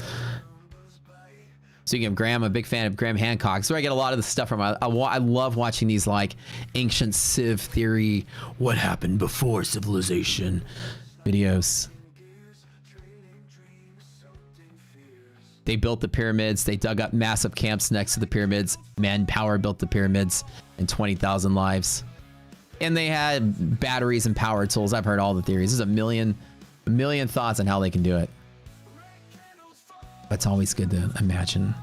Speaking of Graham, I'm a big fan of Graham Hancock. So I get a lot of the stuff from. I love watching these like ancient Civ theory, what happened before civilization videos. They built the pyramids. They dug up massive camps next to the pyramids. Manpower built the pyramids and 20,000 lives. And they had batteries and power tools. I've heard all the theories. There's a million thoughts on how they can do it. It's always good to imagine.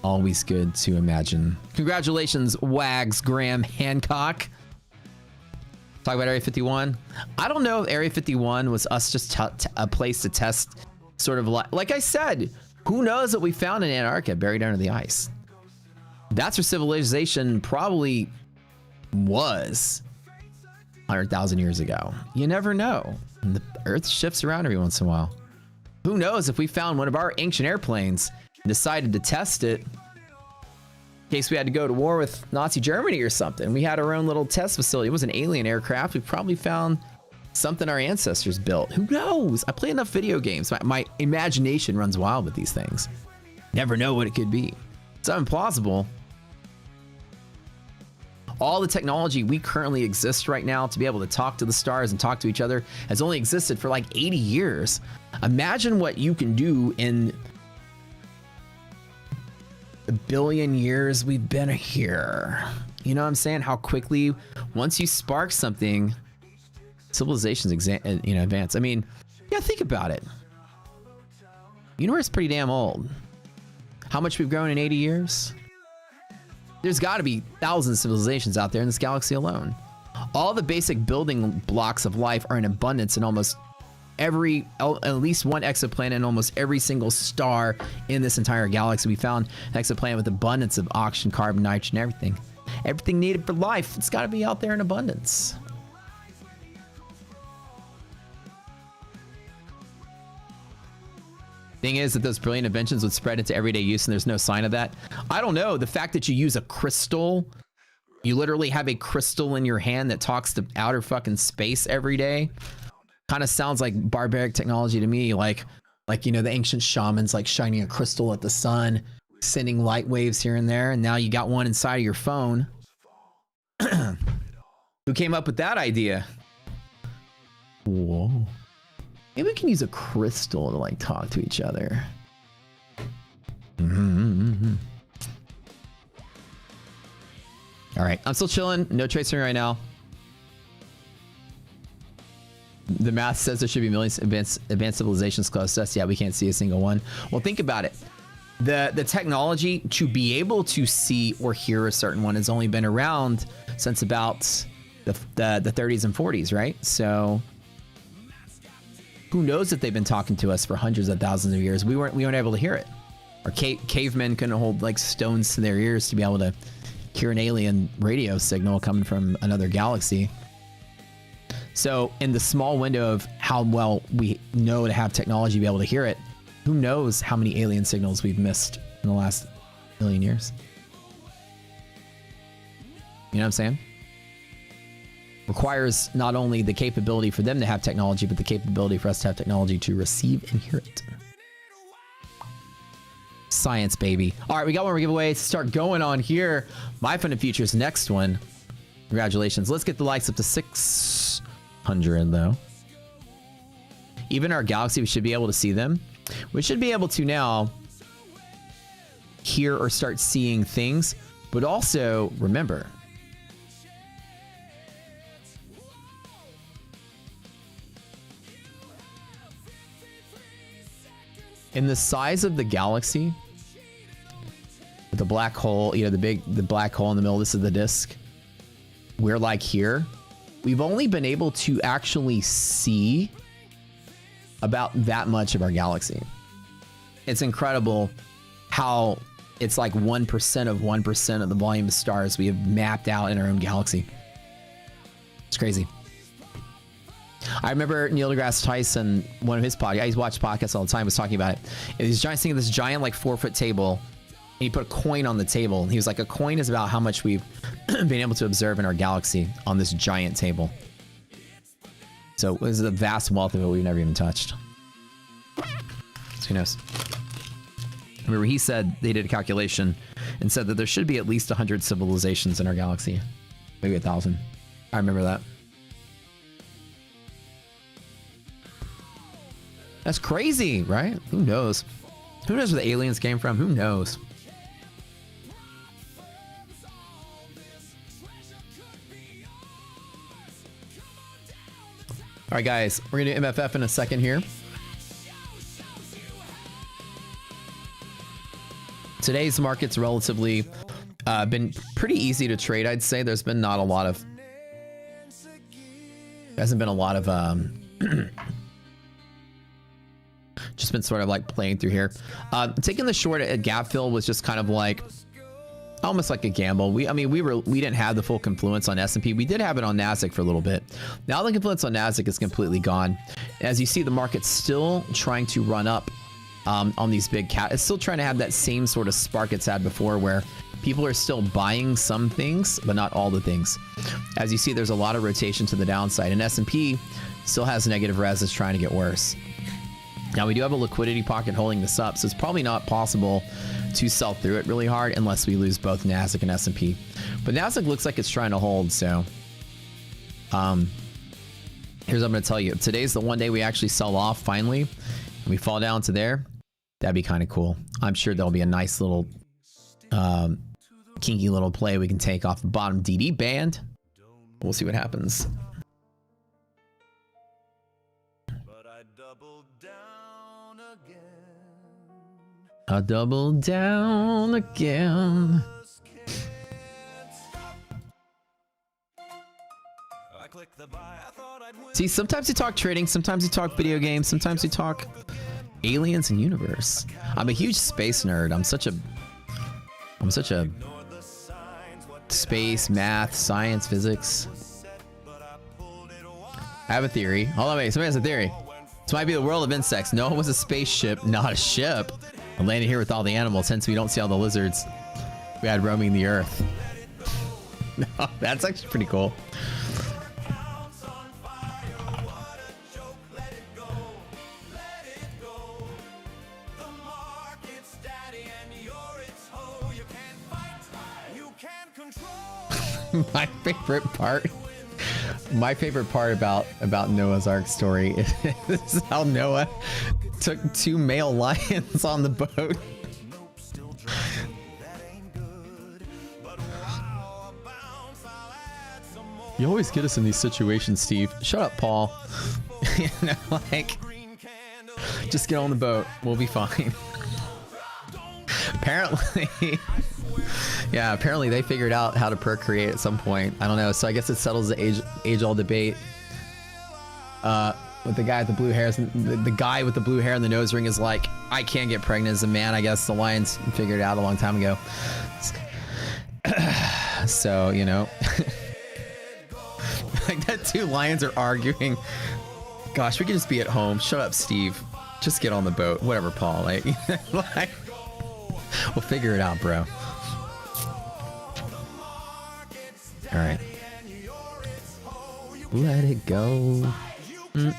Always good to imagine. Congratulations, Wags Graham Hancock. Talk about Area 51. I don't know if Area 51 was us just a place to test, sort of like I said, who knows what we found in Antarctica buried under the ice. That's where civilization probably was 100,000 years ago. You never know. And the Earth shifts around every once in a while. Who knows if we found one of our ancient airplanes and decided to test it in case we had to go to war with Nazi Germany or something. We had our own little test facility. It was an alien aircraft. We probably found something our ancestors built. Who knows? I play enough video games. My imagination runs wild with these things. Never know what it could be. It's implausible. All the technology we currently exist right now to be able to talk to the stars and talk to each other has only existed for like 80 years. Imagine what you can do in the billion years we've been here. You know what I'm saying? How quickly, once you spark something, civilizations advance. I mean, yeah, think about it. The universe is pretty damn old. How much we've grown in 80 years? There's got to be thousands of civilizations out there in this galaxy alone. All the basic building blocks of life are in abundance in almost at least one exoplanet and almost every single star in this entire galaxy. We found an exoplanet with abundance of oxygen, carbon, nitrogen, everything. Everything needed for life, it's got to be out there in abundance. Thing is that those brilliant inventions would spread into everyday use and there's no sign of that. I don't know. The fact that you use a crystal, you literally have a crystal in your hand that talks to outer fucking space every day, kind of sounds like barbaric technology to me. Like, you know, the ancient shamans like shining a crystal at the sun, sending light waves here and there. And now you got one inside of your phone. Who came up with that idea? Whoa. Maybe we can use a crystal to like talk to each other. All right, I'm still chilling. No tracing right now. The math says there should be millions of advanced civilizations close to us. Yeah, we can't see a single one. Well, think about it. The technology to be able to see or hear a certain one has only been around since about the 30s and 40s, right? So who knows if they've been talking to us for hundreds of thousands of years? We weren't able to hear it. Or cavemen couldn't hold like stones to their ears to be able to hear an alien radio signal coming from another galaxy. So in the small window of how well we know to have technology be able to hear it, who knows how many alien signals we've missed in the last million years? You know what I'm saying? Requires not only the capability for them to have technology, but the capability for us to have technology to receive and hear it. Science, baby. All right, we got one more giveaway to start going on here. My Fun and Future's next one. Congratulations. Let's get the likes up to 600, though. Even our galaxy, we should be able to see them. We should be able to now hear or start seeing things, but also remember, in the size of the galaxy, the black hole, you know, the black hole in the middle, this is the disk. We're like here. We've only been able to actually see about that much of our galaxy. It's incredible how it's like 1% of 1% of the volume of stars we have mapped out in our own galaxy. It's crazy. I remember Neil deGrasse Tyson, one of his podcasts, I used to watch podcasts all the time, was talking about it. And he's trying to think of this giant, like 4-foot table, and he put a coin on the table. And he was like, a coin is about how much we've been able to observe in our galaxy on this giant table. So this is a vast wealth of it we've never even touched. So who knows? Remember, he said they did a calculation and said that there should be at least 100 civilizations in our galaxy. Maybe 1,000. I remember that. That's crazy, right? Who knows? Who knows where the aliens came from? Who knows? All right, guys, we're gonna do MFF in a second here. Today's market's relatively been pretty easy to trade, I'd say. There's been not a lot of, hasn't been a lot of just been sort of like playing through here. Taking the short at gap fill was just kind of like almost like a gamble. We didn't have the full confluence on S&P. We did have it on Nasdaq for a little bit. Now the confluence on Nasdaq is completely gone. As you see, the market's still trying to run up on these big it's still trying to have that same sort of spark it's had before, where people are still buying some things, but not all the things. As you see, there's a lot of rotation to the downside, and S&P still has negative res that's trying to get worse. Now we do have a liquidity pocket holding this up, so it's probably not possible to sell through it really hard unless we lose both Nasdaq and S&P. But Nasdaq looks like it's trying to hold, so here's what I'm going to tell you. If today's the one day we actually sell off finally, and we fall down to there, that'd be kind of cool. I'm sure there'll be a nice little kinky little play we can take off the bottom DD band. We'll see what happens. I double down again. See, sometimes we talk trading, sometimes we talk video games, sometimes we talk aliens and universe. I'm a huge space nerd. I'm such a space, math, science, physics. I have a theory. Hold on, wait, somebody has a theory. This might be the world of insects. No, it was a spaceship, not a ship. I landed here with all the animals, hence we don't see all the lizards we had roaming the earth. No, that's actually pretty cool. My favorite part about Noah's Ark story is how Noah took 2 male lions on the boat. You always get us in these situations, Steve. Shut up, Paul. You know, like, just get on the boat. We'll be fine. Apparently, yeah, apparently they figured out how to procreate at some point. I don't know. So I guess it settles the age-old debate. with the guy with the blue hair. The guy with the blue hair and the nose ring is like, I can't get pregnant as a man. I guess the Lions figured it out a long time ago. So, you know, like that two lions are arguing. Gosh, we could just be at home. Shut up, Steve. Just get on the boat. Whatever, Paul. Like, like we'll figure it out, bro. All right. Let it go. The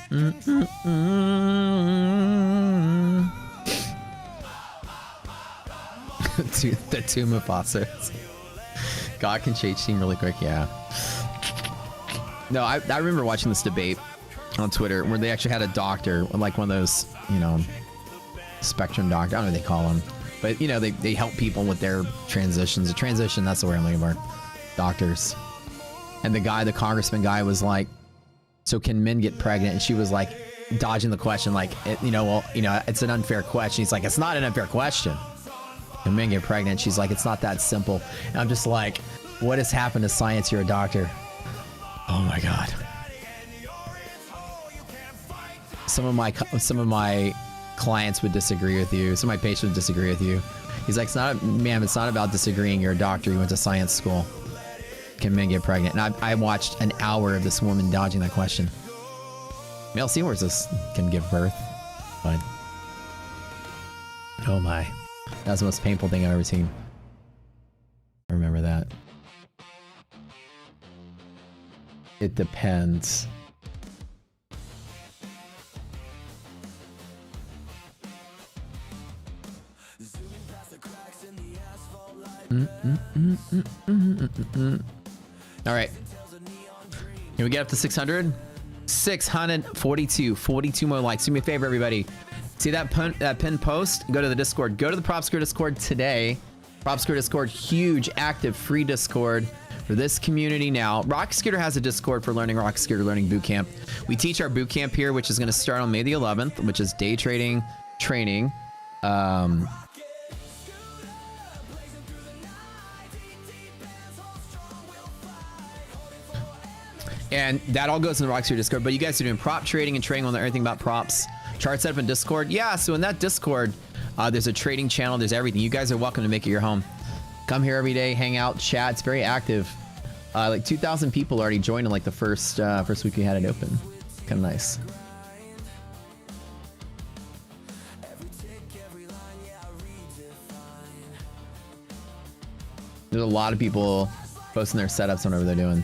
two Mufasas. God can change team really quick, yeah. No, I remember watching this debate on Twitter where they actually had a doctor, like one of those, you know, spectrum doctor. I don't know what they call them. But, you know, they help people with their transitions. A transition, that's the word I'm looking for. Doctors. And the guy, the congressman guy was like, so can men get pregnant? And she was like, dodging the question, like, you know, well, you know, it's an unfair question. He's like, it's not an unfair question. Can men get pregnant? She's like, it's not that simple. And I'm just like, what has happened to science? You're a doctor. Oh my God. Some of my clients would disagree with you. Some of my patients would disagree with you. He's like, ma'am, it's not about disagreeing. You're a doctor. You went to science school. Can men get pregnant? And I watched an hour of this woman dodging that question. Male seahorses can give birth, but oh my, that was the most painful thing I've ever seen. I remember that. It depends. All right. Can we get up to 600? 642. 42 more likes. Do me a favor, everybody. See that pinned post? Go to the Discord. Go to the Prop Scooter Discord today. Prop Scooter Discord, huge, active, free Discord for this community now. Rock Scooter has a Discord for learning Rock Scooter Learning Bootcamp. We teach our bootcamp here, which is going to start on May the 11th, which is day trading training. And that all goes in the Rock Scooter Discord. But you guys are doing prop trading and trading on everything about props. Chart setup in Discord. Yeah, so in that Discord, there's a trading channel. There's everything. You guys are welcome to make it your home. Come here every day, hang out, chat. It's very active. Like 2,000 people already joined in like the first week we had it open. Kind of nice. There's a lot of people posting their setups whenever they're doing.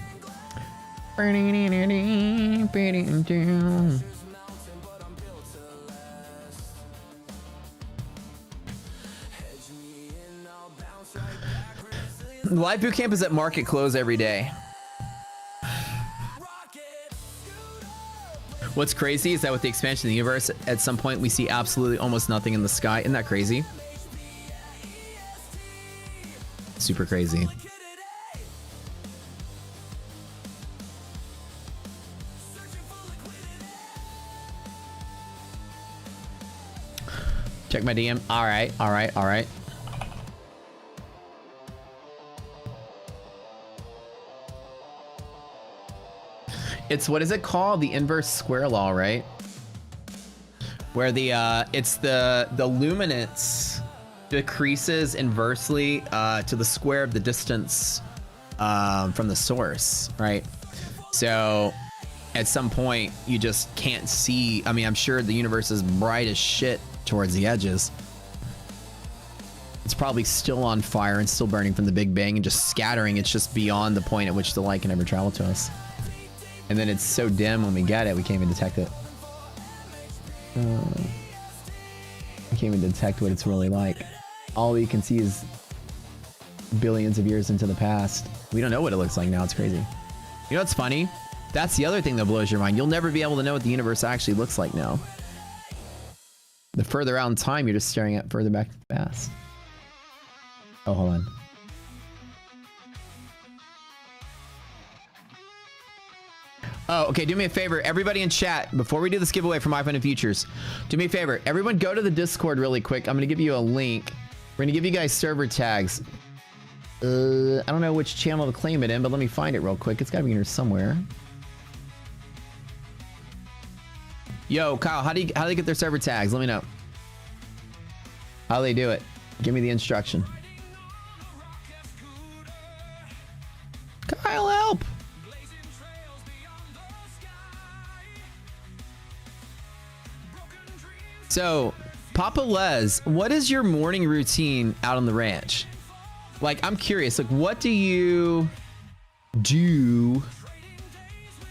Live boot camp is at market close every day. What's crazy is that with the expansion of the universe, at some point we see absolutely almost nothing in the sky. Isn't that crazy? Super crazy. Check my DM. All right, all right, all right. It's, what is it called? The inverse square law, right? Where the it's the luminance decreases inversely to the square of the distance from the source, right? So at some point you just can't see. I mean, I'm sure the universe is bright as shit towards the edges. It's probably still on fire and still burning from the Big Bang and just scattering. It's just beyond the point at which the light can ever travel to us. And then it's so dim when we get it, we can't even detect it. We can't even detect what it's really like. All we can see is billions of years into the past. We don't know what it looks like now. It's crazy. You know what's funny? That's the other thing that blows your mind. You'll never be able to know what the universe actually looks like now. The further out in time, you're just staring at further back to the past. Oh, hold on. Oh, okay, do me a favor. Everybody in chat, before we do this giveaway from iPhone and Futures, do me a favor. Everyone go to the Discord really quick. I'm going to give you a link. We're going to give you guys server tags. I don't know which channel to claim it in, but let me find it real quick. It's got to be in here somewhere. Yo, Kyle, how do they get their server tags? Let me know. How do they do it? Give me the instruction. Kyle, help! So, Papa Les, what is your morning routine out on the ranch? Like, I'm curious. Like, what do you do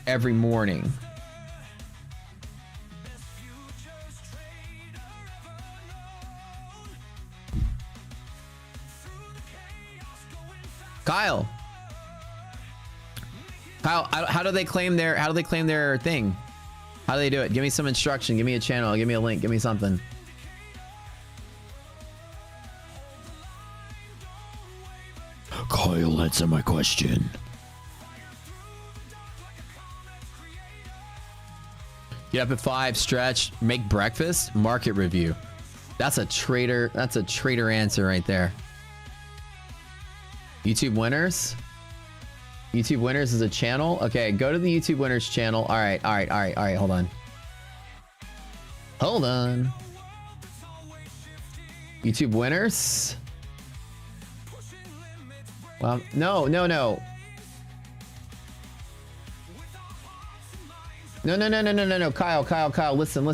every morning? Kyle, how do they claim their thing? How do they do it? Give me some instruction. Give me a channel. Give me a link. Give me something. Kyle, answer my question. Get up at 5, stretch, make breakfast, market review. That's a traitor answer right there. YouTube winners. YouTube winners is a channel. Okay, go to the YouTube winners channel. All right. Hold on. YouTube winners. Well, no. No, Kyle, listen.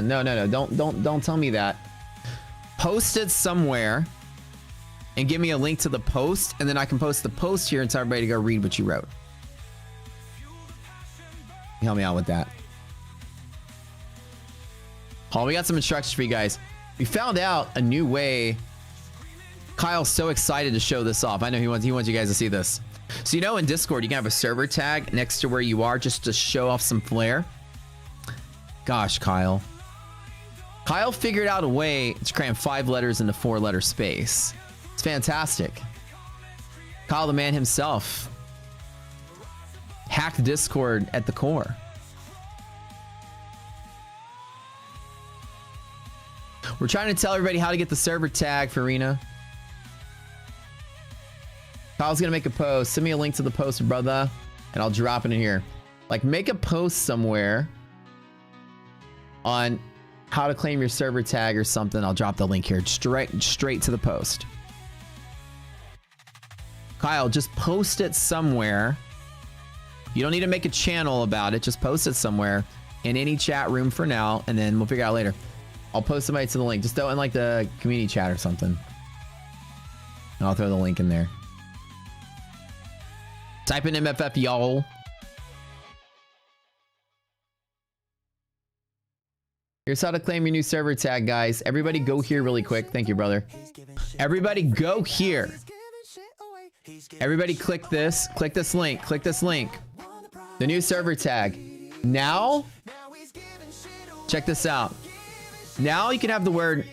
No. Don't tell me that. Post it somewhere and give me a link to the post, and then I can post the post here and tell everybody to go read what you wrote. Help me out with that. Oh, we got some instructions for you guys. We found out a new way. Kyle's so excited to show this off. I know he wants you guys to see this. So, you know, in Discord, you can have a server tag next to where you are just to show off some flair. Gosh, Kyle. Kyle figured out a way to cram 5 letters into 4-letter space. It's fantastic. Kyle, the man himself, hacked Discord at the core. We're trying to tell everybody how to get the server tag for Arena. Kyle's gonna make a post. Send me a link to the post, brother, and I'll drop it in here. Like, make a post somewhere on how to claim your server tag or something. I'll drop the link here straight to the post. Kyle, just post it somewhere. You don't need to make a channel about it. Just post it somewhere in any chat room for now, and then we'll figure it out later. I'll post somebody to the link. Just throw it in like the community chat or something. And I'll throw the link in there. Type in MFF, y'all. Here's how to claim your new server tag, guys. Everybody go here really quick. Thank you, brother. Everybody go here. Everybody click this. Click this link. Click this link. The new server tag. Now, check this out. Now you can have the word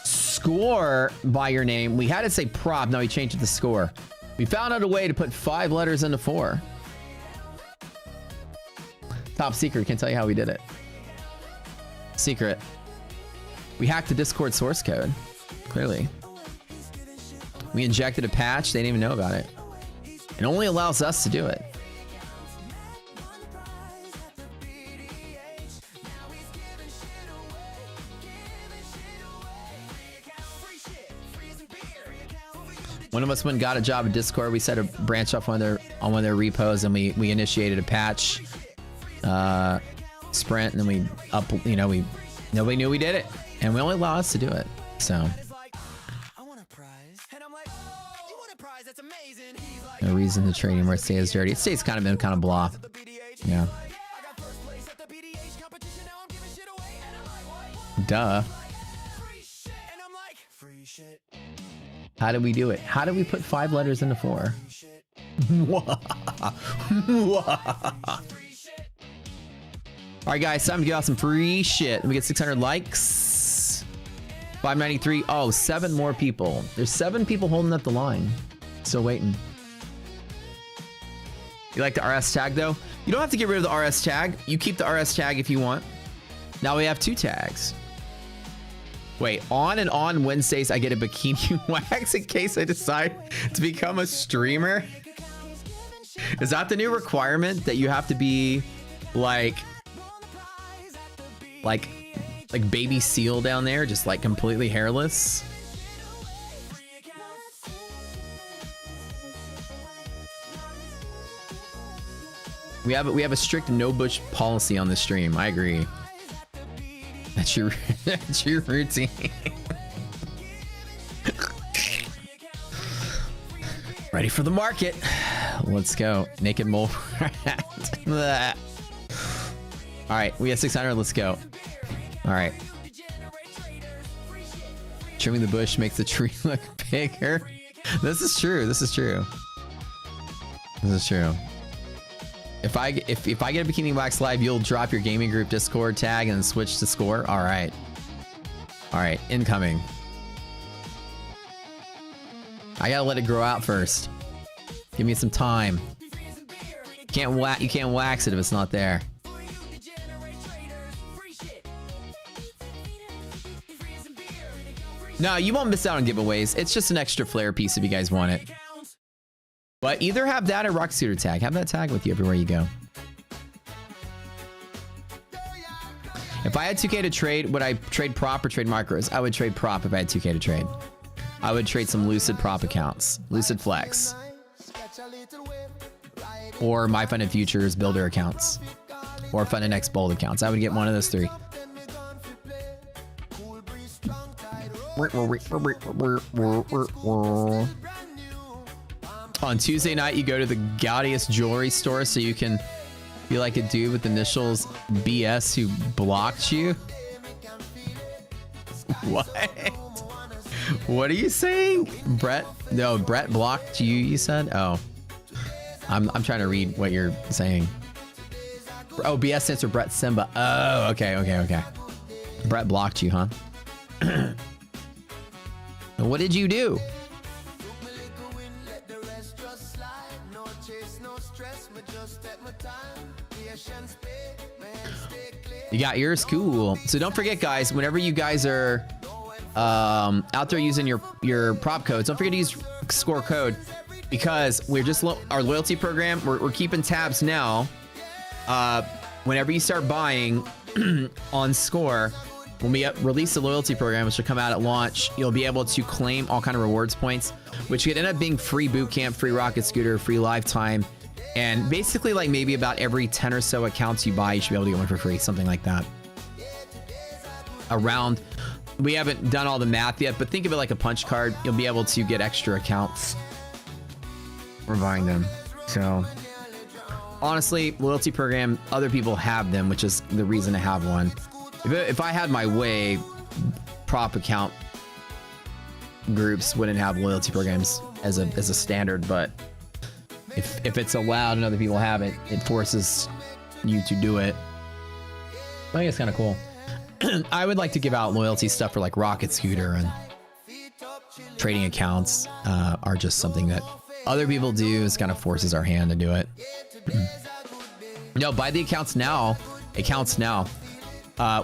score by your name. We had it say prop. Now we changed it to score. We found out a way to put 5 letters into 4. Top secret. Can't tell you how we did it. Secret. We hacked the Discord source code. Clearly. We injected a patch. They didn't even know about it. It only allows us to do it. One of us went and got a job at Discord. We set a branch off on one of their repos, and we initiated a patch sprint, and then we nobody knew we did it, and we only allow us to do it. So no reason to trade anymore. It stays dirty. It stays kind of blah. Yeah. Duh. How do we do it? How do we put 5 letters into 4? All right, guys, time to give out some free shit. Let me get 600 likes. 593. Oh, 7 more people. There's 7 people holding up the line. Still waiting. You like the RS tag, though? You don't have to get rid of the RS tag. You keep the RS tag if you want. Now we have 2 tags. Wait, on Wednesdays, I get a bikini wax in case I decide to become a streamer? Is that the new requirement, that you have to be, like, like baby seal down there, just like completely hairless. We have a strict no bush policy on this stream. I agree. That's your routine. Ready for the market. Let's go. Naked mole rat. All right, we have 600. Let's go. All right. Trimming the bush makes the tree look bigger. This is true. This is true. This is true. If I get a Bikini Wax live, you'll drop your gaming group Discord tag and switch to score. All right. All right. Incoming. I gotta let it grow out first. Give me some time. You can't wax it if it's not there. No, you won't miss out on giveaways. It's just an extra flair piece if you guys want it. But either have that or Rock Scooter tag. Have that tag with you everywhere you go. If I had 2K to trade, would I trade prop or trade micros? I would trade prop if I had 2K to trade. I would trade some Lucid prop accounts. Lucid Flex. Or My Fun and Futures builder accounts. Or Fun and X Bold accounts. I would get one of those three. On Tuesday night, you go to the gaudiest jewelry store so you can be like a dude with initials BS who blocked you. What? What are you saying? Brett? No, Brett blocked you, you said? Oh. I'm trying to read what you're saying. Oh, BS stands for Brett Simba. Oh, okay. Brett blocked you, huh? What did you do? You got yours? Cool. So don't forget, guys, whenever you guys are out there using your prop codes, don't forget to use score code, because we're just our loyalty program. We're keeping tabs now. Whenever you start buying on score, when we release the loyalty program, which will come out at launch, you'll be able to claim all kind of rewards points, which could end up being free boot camp, free rocket scooter, free lifetime, and basically like maybe about every 10 or so accounts you buy, you should be able to get one for free, something like that. We haven't done all the math yet, but think of it like a punch card. You'll be able to get extra accounts for buying them. So honestly, loyalty program, other people have them, which is the reason to have one. If I had my way, prop account groups wouldn't have loyalty programs as a standard, but if it's allowed and other people have it, it forces you to do it. I think it's kind of cool. I would like to give out loyalty stuff for like Rocket Scooter, and trading accounts are just something that other people do. It kind of forces our hand to do it. No, buy the accounts now.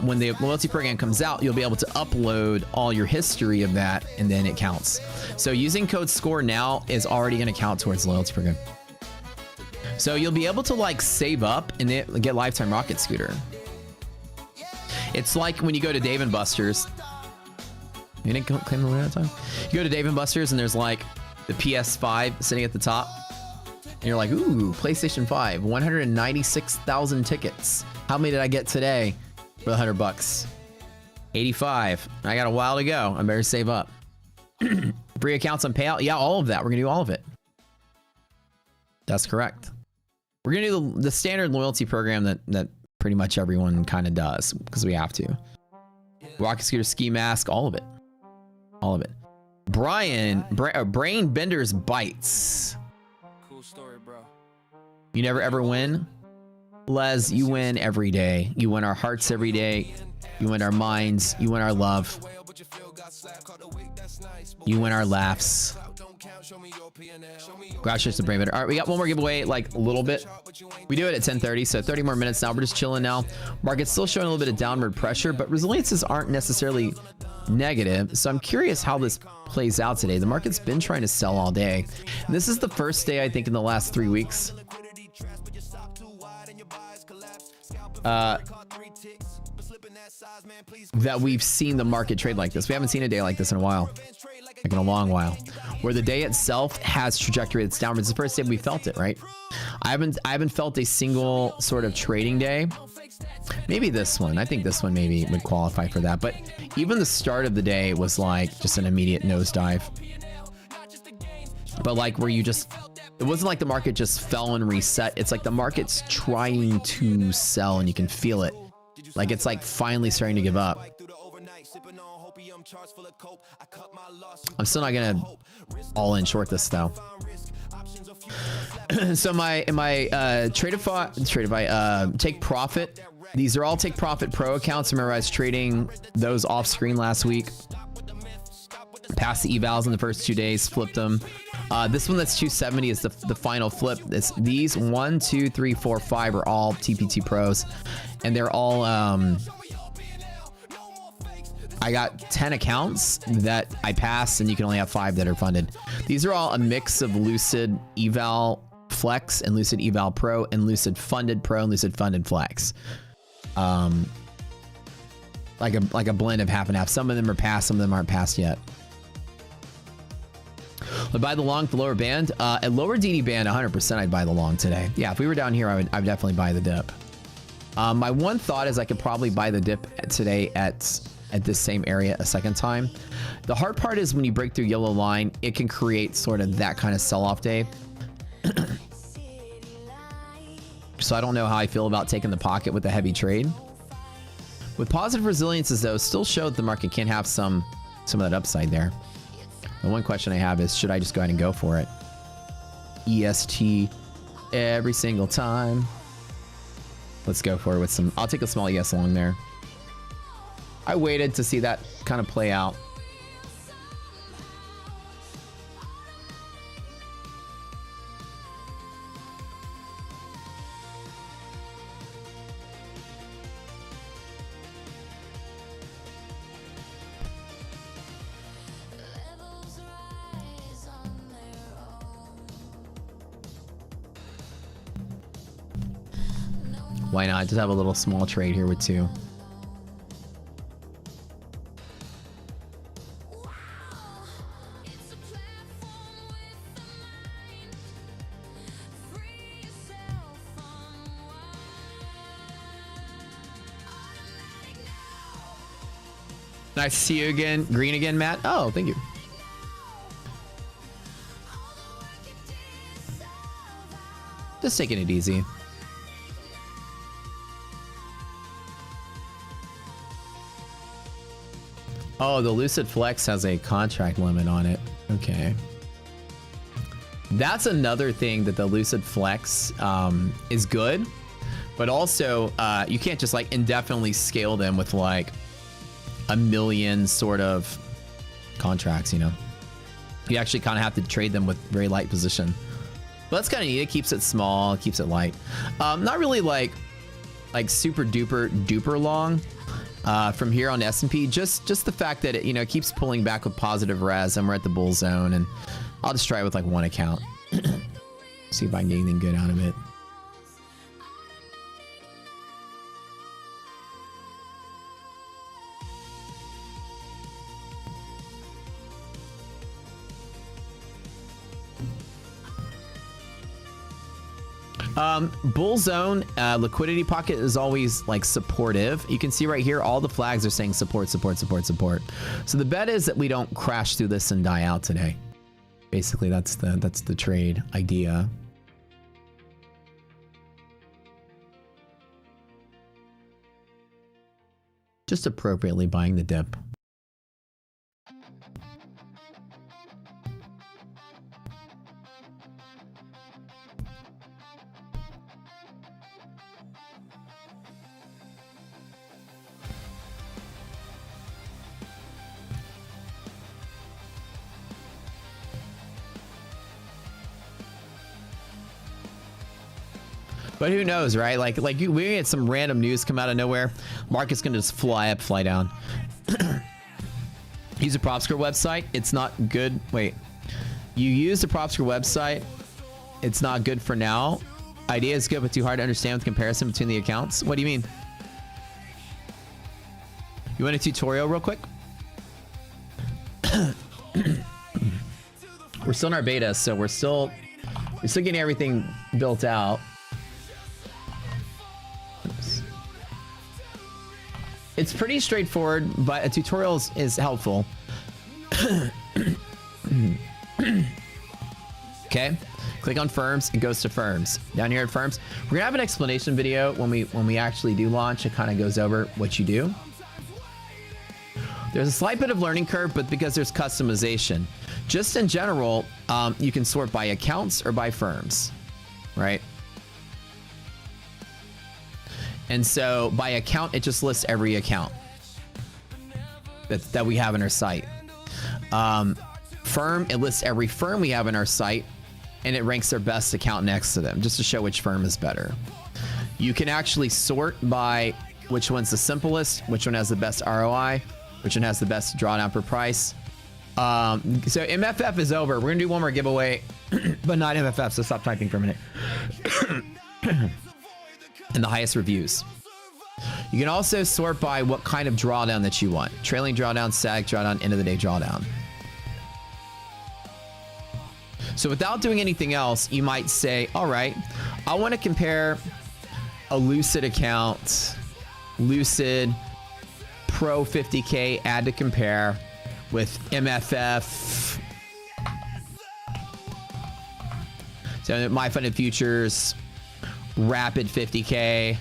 When the loyalty program comes out, you'll be able to upload all your history of that, and then it counts. So using code SCORE now is already going to count towards the loyalty program. So you'll be able to like save up and get lifetime Rocket Scooter. It's like when you go to Dave & Buster's. You didn't claim the winner that time? You go to Dave & Buster's and there's like the PS5 sitting at the top. And you're like, ooh, PlayStation 5, 196,000 tickets. How many did I get today for the $100? 85. I got a while to go. I better save up. Free accounts on payout. Yeah, all of that. We're gonna do all of it. That's correct. We're gonna do the standard loyalty program that pretty much everyone kind of does, because we have to. Rocket Scooter, ski mask, all of it. All of it. Brain Benders Bites. Cool story, bro. You never ever win? Les, you win every day. You win our hearts every day. You win our minds. You win our love. You win our laughs. Congratulations to Brain Bender. All right, we got one more giveaway, like a little bit. We do it at 10:30, so 30 more minutes now. We're just chilling now. Market's still showing a little bit of downward pressure, but resiliences aren't necessarily negative. So I'm curious how this plays out today. The market's been trying to sell all day. And this is the first day, I think, in the last 3 weeks. that we've seen the market trade like this. We haven't seen a day like this in a while, like in a long while, where the day itself has trajectory that's downwards. It's the first day we felt it, right? I haven't felt a single sort of trading day. Maybe this one. I think this one maybe would qualify for that. But even the start of the day was like just an immediate nosedive. But like where you just, it wasn't like the market just fell and reset. It's like the market's trying to sell and you can feel it. Like it's like finally starting to give up. I'm still not gonna all in short this though. So my Tradeify take profit. These are all take profit pro accounts. Remember I was trading those off screen last week. Passed the evals in the first 2 days, flipped them. This one that's 270 is the final flip. These 1, 2, 3, 4, 5 are all TPT pros, and they're all I got 10 accounts that I passed, and you can only have 5 that are funded. These are all a mix of Lucid Eval Flex and Lucid Eval Pro and Lucid Funded Pro and Lucid Funded Flex. Like a blend of half and half. Some of them are passed, some of them aren't passed yet. But buy the long, the lower band. At lower DD band, 100% I'd buy the long today. Yeah, if we were down here, I would definitely buy the dip. My one thought is I could probably buy the dip today at this same area a second time. The hard part is when you break through yellow line, it can create sort of that kind of sell-off day. So I don't know how I feel about taking the pocket with a heavy trade. With positive resiliences though, still show that the market can have some of that upside there. The one question I have is, should I just go ahead and go for it? EST every single time. Let's go for it with some, I'll take a small ES long there. I waited to see that kind of play out. Why not? Just have a little small trade here with 2. Nice to see you again. Green again, Matt. Oh, thank you. Just taking it easy. Oh, the Lucid Flex has a contract limit on it. Okay. That's another thing that the Lucid Flex is good, but also you can't just like indefinitely scale them with like a million sort of contracts, you know. You actually kind of have to trade them with very light position. But that's kind of neat. It keeps it small, keeps it light. Not really like super duper long. From here on S&P, just the fact that it, you know, keeps pulling back with positive res, and we're at the bull zone, and I'll just try it with like one account. See if I can get anything good out of it. Bull zone liquidity pocket is always like supportive. You can see right here all the flags are saying support, support, support, support. So the bet is that we don't crash through this and die out today. Basically that's the trade idea. Just appropriately buying the dip. But who knows, right? Like we had some random news come out of nowhere. Market's gonna just fly up, fly down. Use a PropScore website. It's not good. Wait, you use the PropScore website. It's not good for now. Idea is good, but too hard to understand with comparison between the accounts. What do you mean? You want a tutorial real quick? We're still in our beta, so we're still getting everything built out. Oops. It's pretty straightforward, but a tutorial is helpful. Okay, click on firms. It goes to firms. Down here at firms, we're gonna have an explanation video when we actually do launch. It kind of goes over what you do. There's a slight bit of learning curve, but because there's customization, just in general, you can sort by accounts or by firms, right? And so by account, it just lists every account that we have in our site. Firm, it lists every firm we have in our site, and it ranks their best account next to them, just to show which firm is better. You can actually sort by which one's the simplest, which one has the best ROI, which one has the best drawdown per price. So MFF is over. We're gonna do one more giveaway, but not MFF, so stop typing for a minute. And the highest reviews. You can also sort by what kind of drawdown that you want. Trailing drawdown, static drawdown, end of the day drawdown. So without doing anything else, you might say, all right, I want to compare a Lucid account, Lucid Pro 50K, add to compare with MFF. So My Funded Futures, Rapid 50K,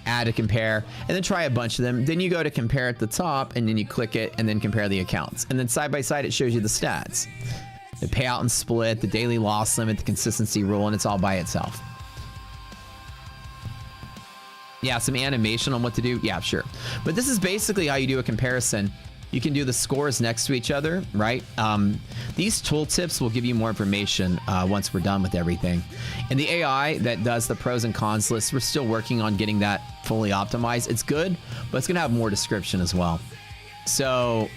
add to compare, and then try a bunch of them. Then you go to compare at the top, and then you click it, and then compare the accounts. And then side by side, it shows you the stats. The payout and split, the daily loss limit, the consistency rule, and it's all by itself. Yeah, some animation on what to do. Yeah, sure. But this is basically how you do a comparison. You can do the scores next to each other, right? These tooltips will give you more information once we're done with everything. And the AI that does the pros and cons list, we're still working on getting that fully optimized. It's good, but it's gonna have more description as well. So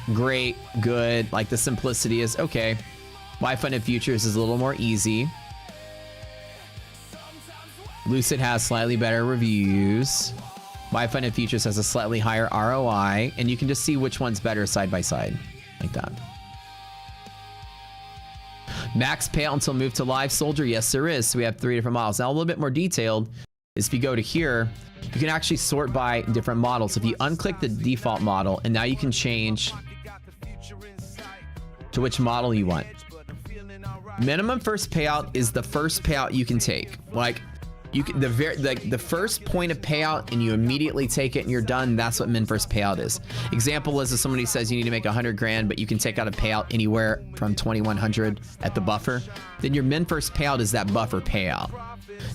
great, good, like the simplicity is okay. My Funded Futures is a little more easy. Lucid has slightly better reviews. My Funded Futures has a slightly higher ROI, and you can just see which one's better side by side, like that. Max payout until move to live soldier. Yes, there is. So we have 3 different models. Now a little bit more detailed is if you go to here, you can actually sort by different models. If you unclick the default model, and now you can change to which model you want. Minimum first payout is the first payout you can take. Like you can, the first point of payout, and you immediately take it and you're done. That's what min first payout is. Example is if somebody says you need to make 100 grand, but you can take out a payout anywhere from 2100 at the buffer, then your min first payout is that buffer payout.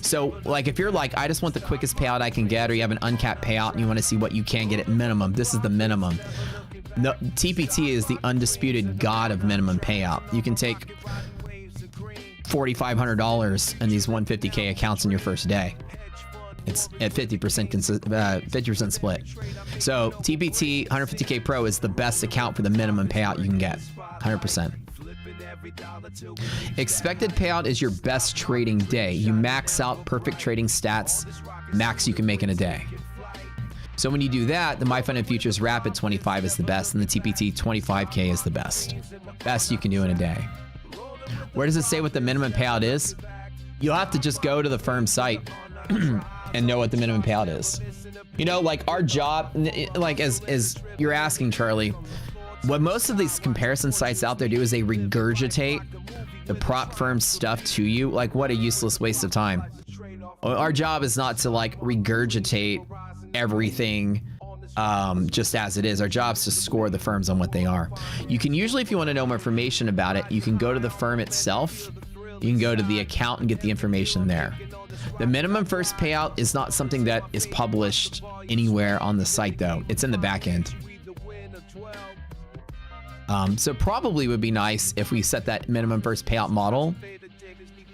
So like if you're like, I just want the quickest payout I can get, or you have an uncapped payout and you want to see what you can get at minimum, this is the minimum. No, TPT is the undisputed god of minimum payout. You can take $4,500 in these 150K accounts in your first day. It's at 50% split. So TPT 150K Pro is the best account for the minimum payout you can get, 100%. Expected payout is your best trading day. You max out perfect trading stats, max you can make in a day. So when you do that, the My Funded Futures Rapid 25 is the best, and the TPT 25K is the best. Best you can do in a day. Where does it say what the minimum payout is? You'll have to just go to the firm site and know what the minimum payout is. You know, like our job, like as you're asking, Charlie, what most of these comparison sites out there do is they regurgitate the prop firm stuff to you. Like, what a useless waste of time. Our job is not to like regurgitate everything just as it is. Our job is to score the firms on what they are. You can usually, if you want to know more information about it, you can go to the firm itself. You can go to the account and get the information there. The minimum first payout is not something that is published anywhere on the site though. It's in the back end. So probably would be nice if we set that minimum first payout model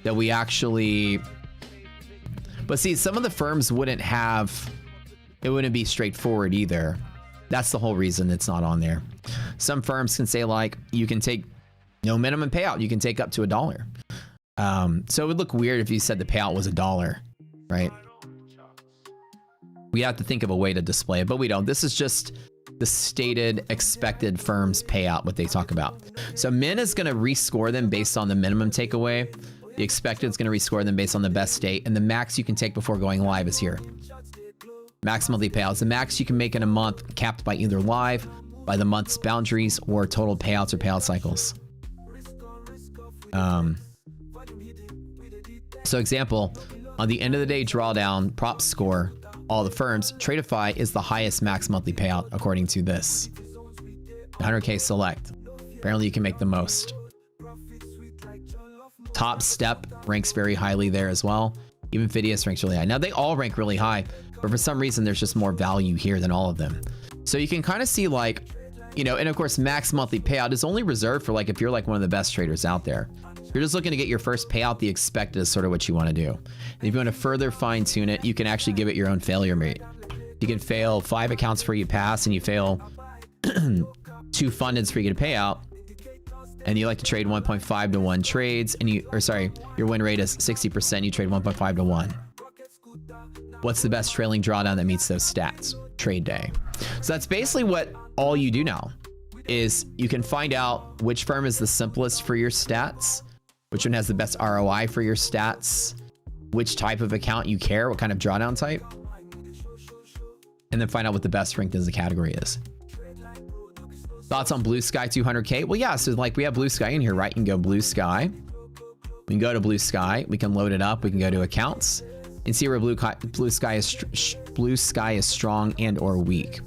that we actually, but see, some of the firms wouldn't have, it wouldn't be straightforward either. That's the whole reason it's not on there. Some firms can say like, you can take no minimum payout. You can take up to $1. So it would look weird if you said the payout was $1, right? We have to think of a way to display it, but we don't. This is just the stated expected firm's payout, what they talk about. So min is going to rescore them based on the minimum takeaway. The expected is going to rescore them based on the best state. And the max you can take before going live is here. Max monthly payouts. The max you can make in a month capped by either live, by the month's boundaries, or total payouts or payout cycles. So example, on the end of the day drawdown prop score, all the firms, Tradeify is the highest max monthly payout according to this. 100K select. Apparently you can make the most. Top Step ranks very highly there as well. Even Phidias ranks really high. Now they all rank really high, but for some reason there's just more value here than all of them. So you can kind of see like, you know, and of course max monthly payout is only reserved for like if you're like one of the best traders out there. If you're just looking to get your first payout, the expected is sort of what you want to do. And if you want to further fine tune it, you can actually give it your own failure rate. You can fail 5 accounts before you pass, and you fail 2 fundeds for you to get a payout, and you like to trade 1.5 to 1 trades, and your win rate is 60%, you trade 1.5 to 1. What's the best trailing drawdown that meets those stats? Trade day. So that's basically what all you do now is you can find out which firm is the simplest for your stats, which one has the best ROI for your stats, which type of account you care, what kind of drawdown type, and then find out what the best ranked as the category is. Thoughts on Blue Sky 200K? Well, yeah, so like we have Blue Sky in here, right? You can go Blue Sky. We can go to Blue Sky. We can load it up. We can go to accounts and see where Blue Sky is strong and or weak.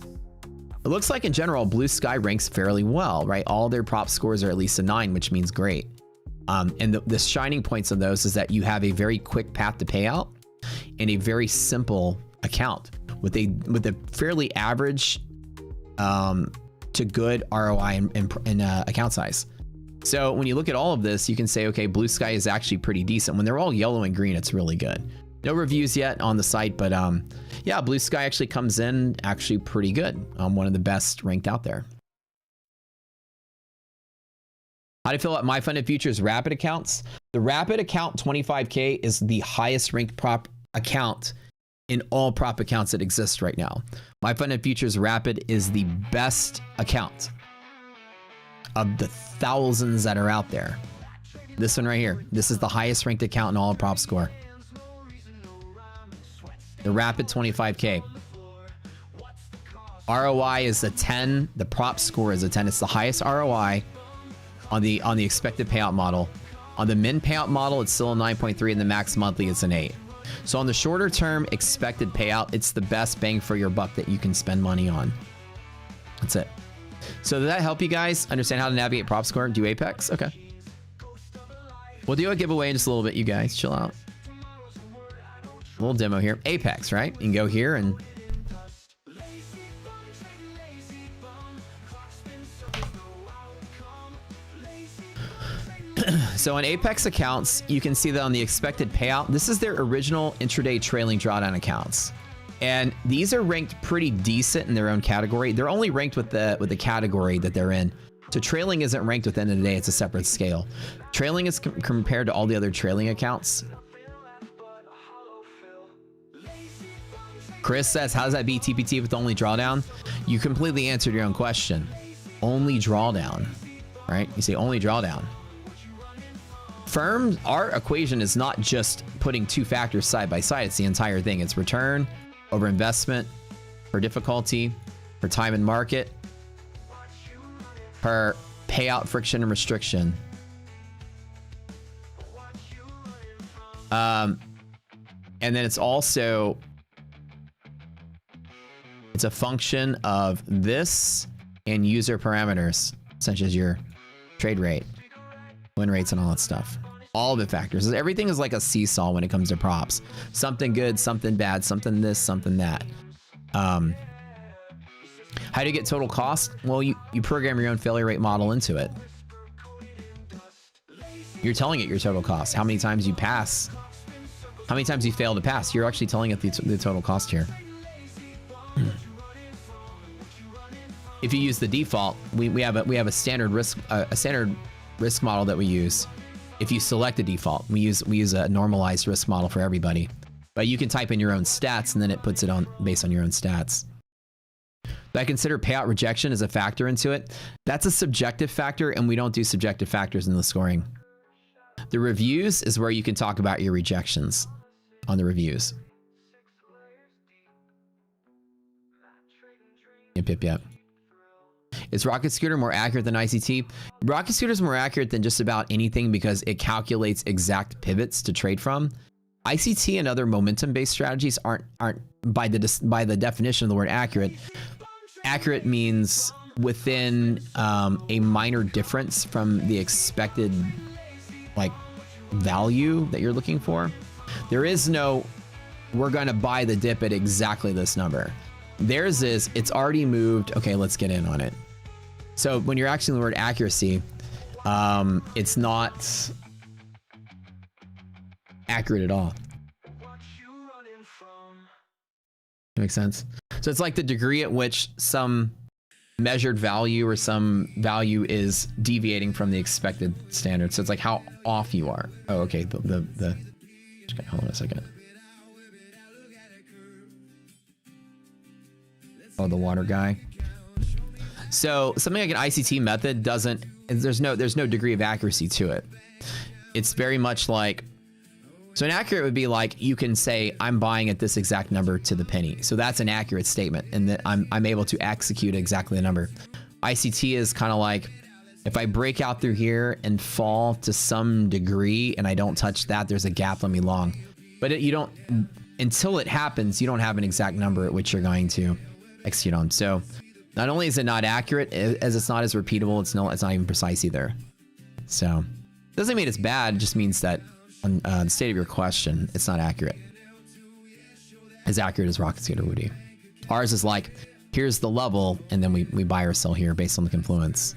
It looks like in general, Blue Sky ranks fairly well, right? All their prop scores are at least a 9, which means great. And the shining points of those is that you have a very quick path to payout and a very simple account with a fairly average to good ROI and account size. So when you look at all of this, you can say, okay, Blue Sky is actually pretty decent. When they're all yellow and green, it's really good. No reviews yet on the site, but yeah, Blue Sky actually comes in actually pretty good. One of the best ranked out there. How do you feel about My Funded Futures Rapid accounts? The Rapid account 25K is the highest ranked prop account in all prop accounts that exist right now. My Funded Futures Rapid is the best account of the thousands that are out there. This one right here. This is the highest ranked account in all of prop score. The Rapid 25K. ROI is a 10. The prop score is a 10. It's the highest ROI on the expected payout model. On the min payout model, it's still a 9.3, and the max monthly is an 8. So on the shorter term expected payout, it's the best bang for your buck that you can spend money on. That's it. So did that help you guys understand how to navigate prop score and do Apex? Okay. We'll do a giveaway in just a little bit, you guys. Chill out. A little demo here. Apex, right? You can go here and... So on Apex accounts, you can see that on the expected payout, this is their original intraday trailing drawdown accounts. And these are ranked pretty decent in their own category. They're only ranked with the category that they're in. So trailing isn't ranked within the day, it's a separate scale. Trailing is compared to all the other trailing accounts. Chris says, how does that beat TPT with only drawdown? You completely answered your own question. Only drawdown, right? You say only drawdown. Firm, our equation is not just putting two factors side by side. It's the entire thing. It's return over investment, per difficulty, per time and market, per payout friction and restriction. And then it's also, it's a function of this and user parameters, such as your trade rate, win rates, and all that stuff. All of the factors. Everything is like a seesaw when it comes to props. Something good, something bad, something this, something that. How do you get total cost? Well, you program your own failure rate model into it. You're telling it your total cost. How many times you pass. How many times you fail to pass. You're actually telling it the total cost here. If you use the default, we have a standard risk model that we use. If you select a default, we use a normalized risk model for everybody. But you can type in your own stats and then it puts it on based on your own stats. Do I consider payout rejection as a factor into it? That's a subjective factor, and we don't do subjective factors in the scoring. The reviews is where you can talk about your rejections on the reviews. Yep. Is Rocket Scooter more accurate than ICT? Rocket Scooter is more accurate than just about anything because it calculates exact pivots to trade from. ICT and other momentum-based strategies aren't by the definition of the word accurate. Accurate means within a minor difference from the expected like value that you're looking for. There is no, we're going to buy the dip at exactly this number. Theirs is, it's already moved. Okay, let's get in on it. So when you're actually the word accuracy, it's not accurate at all. Makes sense. So it's like the degree at which some measured value or some value is deviating from the expected standard. So it's like how off you are. Oh, okay. Okay, hold on a second. Oh, the water guy. So something like an ICT method doesn't, there's no degree of accuracy to it. It's very much like, so an accurate would be like, you can say, I'm buying at this exact number to the penny. So that's an accurate statement. And that I'm able to execute exactly the number. ICT is kind of like, if I break out through here and fall to some degree and I don't touch that, there's a gap, let me long. But you don't, until it happens, you don't have an exact number at which you're going to execute on. So not only is it not accurate, as it's not as repeatable, it's not even precise either. So doesn't mean it's bad, it just means that on the state of your question, it's not accurate. As accurate as Rocket Scooter would be. Ours is like, here's the level, and then we buy or sell here based on the confluence.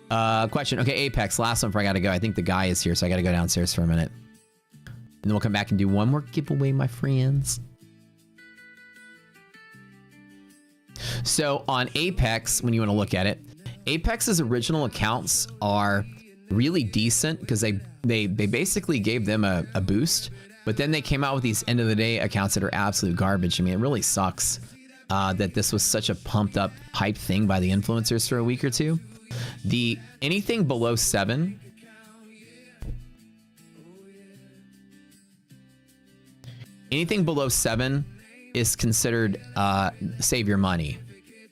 Question. Okay, Apex, last one before I gotta go. I think the guy is here, so I gotta go downstairs for a minute. And then we'll come back and do one more giveaway, my friends. So on Apex, when you want to look at it, Apex's original accounts are really decent because they basically gave them a boost, but then they came out with these end of the day accounts that are absolute garbage. I mean, it really sucks that this was such a pumped up hype thing by the influencers for a week or two. Anything below 7 is considered save your money.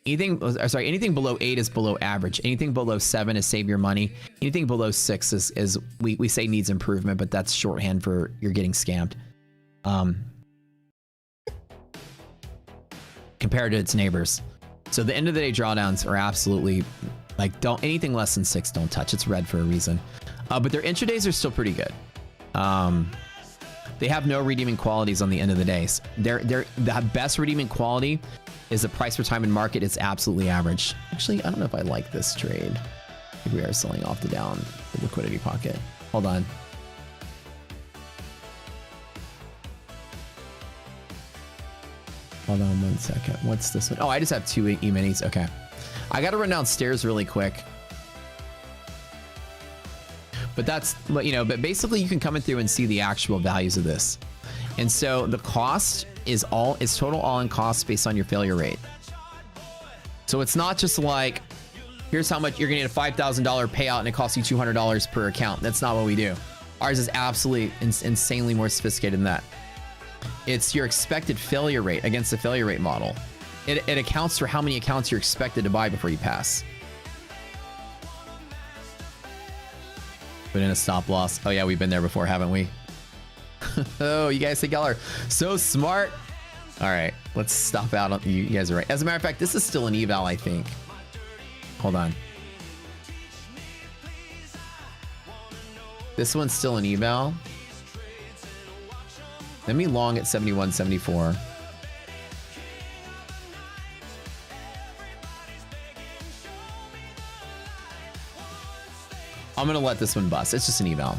Anything below 8 is below average. Anything below 7 is save your money. Anything below 6 is we say needs improvement, but that's shorthand for you're getting scammed. Compared to its neighbors. So the end of the day drawdowns are absolutely like, anything less than 6, don't touch. It's red for a reason. But their intradays are still pretty good. They have no redeeming qualities on the end of the days. The best redeeming quality is the price per time in market. It's absolutely average. Actually, I don't know if I like this trade. I think we are selling off the liquidity pocket. Hold on. Hold on 1 second. What's this one? Oh, I just have 2 E-minis. Okay. I got to run downstairs really quick. But that's, but basically you can come in through and see the actual values of this. And so the cost is total all-in cost based on your failure rate. So it's not just like, here's how much you're gonna get a $5,000 payout and it costs you $200 per account. That's not what we do. Ours is absolutely insanely more sophisticated than that. It's your expected failure rate against the failure rate model. It accounts for how many accounts you're expected to buy before you pass. Put in a stop loss. Oh yeah, we've been there before, haven't we? Oh, you guys think y'all are so smart. All right, let's stop out on you guys are right. As a matter of fact, this is still an eval, I think. Hold on. This one's still an eval. Let me long at 71.74. I'm gonna let this one bust. It's just an eval.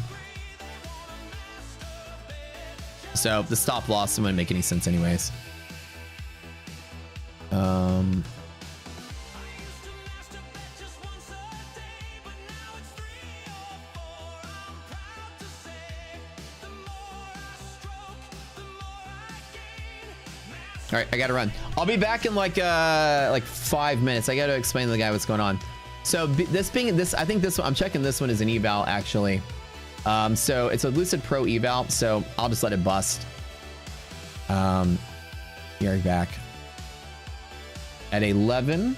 So the stop loss wouldn't make any sense anyways. All right, I gotta run. I'll be back in like 5 minutes. I gotta explain to the guy what's going on. So I think this one, I'm checking this one is an eval actually. So it's a Lucid Pro eval, so I'll just let it bust. Be back at 11:35.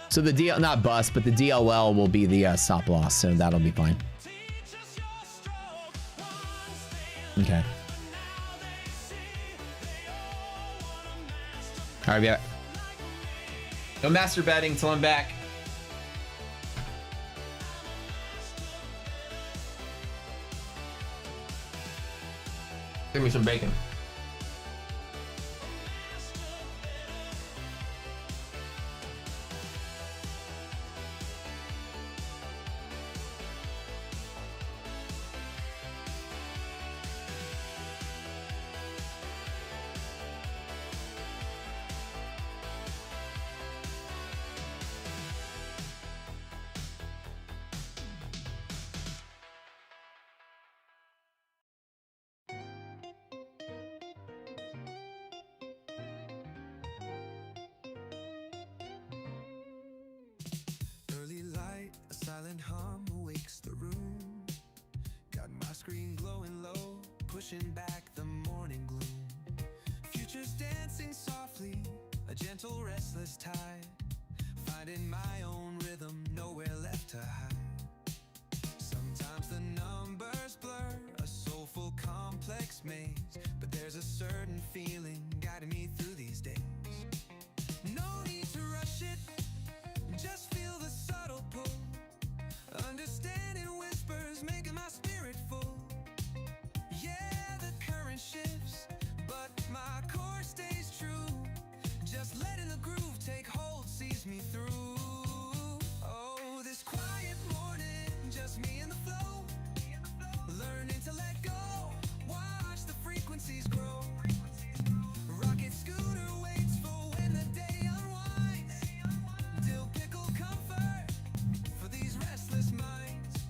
So the DL, not bust, but the DLL will be the stop loss, so that'll be fine. Okay. All right, yeah. No master betting till I'm back. Give me some bacon. Early light, a silent hum awakes the room. Got my screen glowing low, pushing back the morning gloom. Futures dancing softly, a gentle restless tide. Finding my own rhythm, nowhere left to hide. Sometimes the numbers blur, a soulful complex maze. But there's a certain feeling guiding me through these days. No need to rush it, just feel the subtle pull. Understanding whispers, making my spirit full. Yeah, the current shifts, but my core stays true. Just letting the groove take hold sees me through. Oh, this quiet morning, just me and the flow. Learning to let go, watch the frequencies grow. Rocket scooter waits for when the day unwinds. Dill pickle comfort for these restless minds.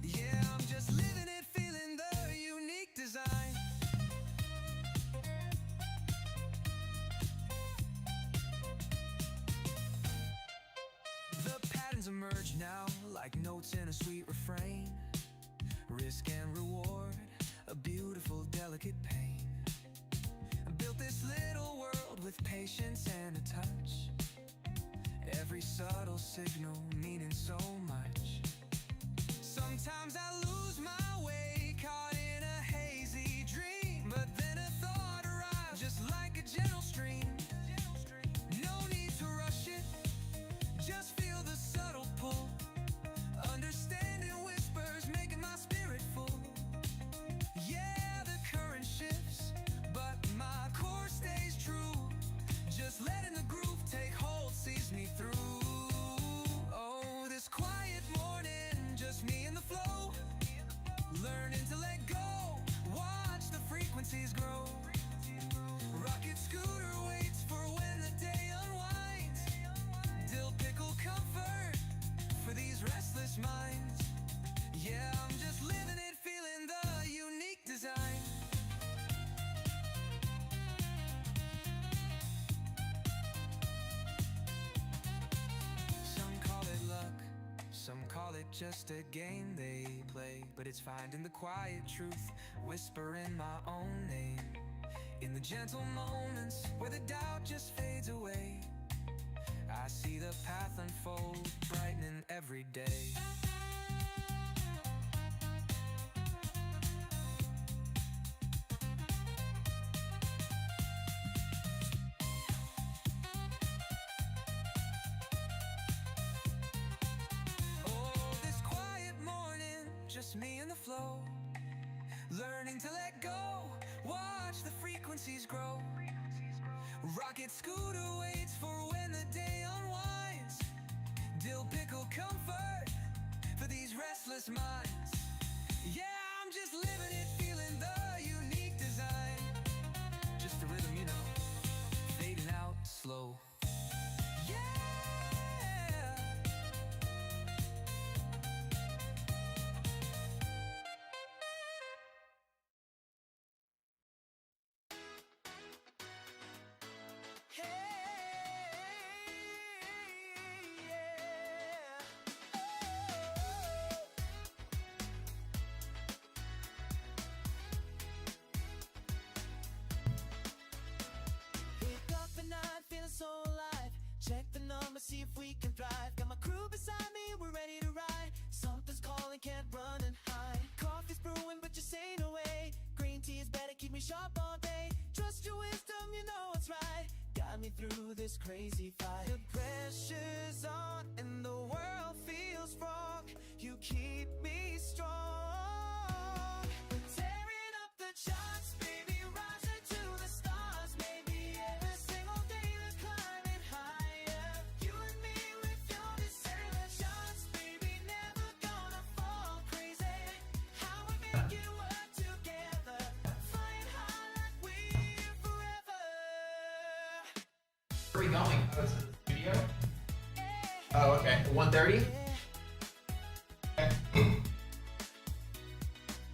Yeah, I'm just living it, feeling the unique design. The patterns emerge now like notes in a sweet refrain. Risk and reward, a beautiful delicate pain. I built this little world with patience and a touch. Every subtle signal meaning so much. Sometimes I lose my way, caught in a hazy dream. But then a thought arrives, just like a gentle stream. No need to rush it, just feel the subtle pull. Understanding whispers, making my spirit full. Yeah, the current shifts, but my core stays true. Just letting the groove take hold sees me through. Oh, this quiet morning, just me and the flow. Learning to let go, watch the frequencies grow. Rocket scooter waits for when the day unwinds. Dill pickle comfort for these restless minds. Yeah, I'm just living it, feeling the unique design. Some call it luck, some call it just a game they play. But it's finding the quiet truth, whispering my own name. In the gentle moments where the doubt just fades away, I see the path unfold, brightening every day. Oh, this quiet morning, just me and the flow. Learning to let go, watch the frequencies grow. Rocket scooter waits for when the day unwinds. Dill pickle comfort for these restless minds. Yeah, I'm just living it, feeling the unique design. Just a rhythm, you know, fading out slow. shop all day. Trust your wisdom, you know it's right. Got me through this crazy fight. The pressure's on and the world feels wrong. You keep me strong. We're tearing up the charts, baby, rising to the stars. Maybe every single day we're climbing higher. You and me, we fuel this the charts, baby, never gonna fall crazy. How we make it work together, flying high like we're forever. Where are we going? Oh, it's to the studio? Oh, okay. 1:30?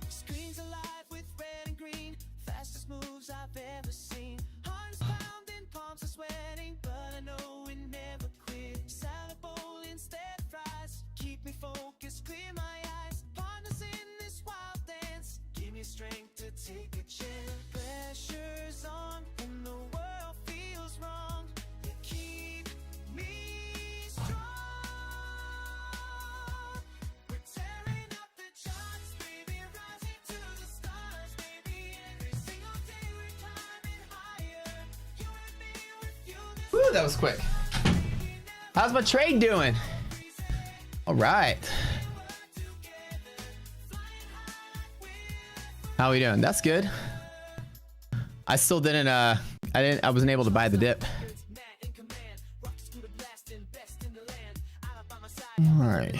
Screens alive with red and green, fastest moves I've ever seen. Hearts pounding, palms are sweating, but I know we never quit. Salad bowl instead fries, keep me focused, clear my eyes. Partners in this wild dance, give me strength to take a chance. Pressure's on and the world feels wrong. You keep me strong. We're tearing up the charts, baby, rising to the stars, baby. Every single day we're climbing higher. You and me, we're fueling. Woo, that was quick. How's my trade doing? All right. How we doing? That's good. I still didn't I wasn't able to buy the dip. All right.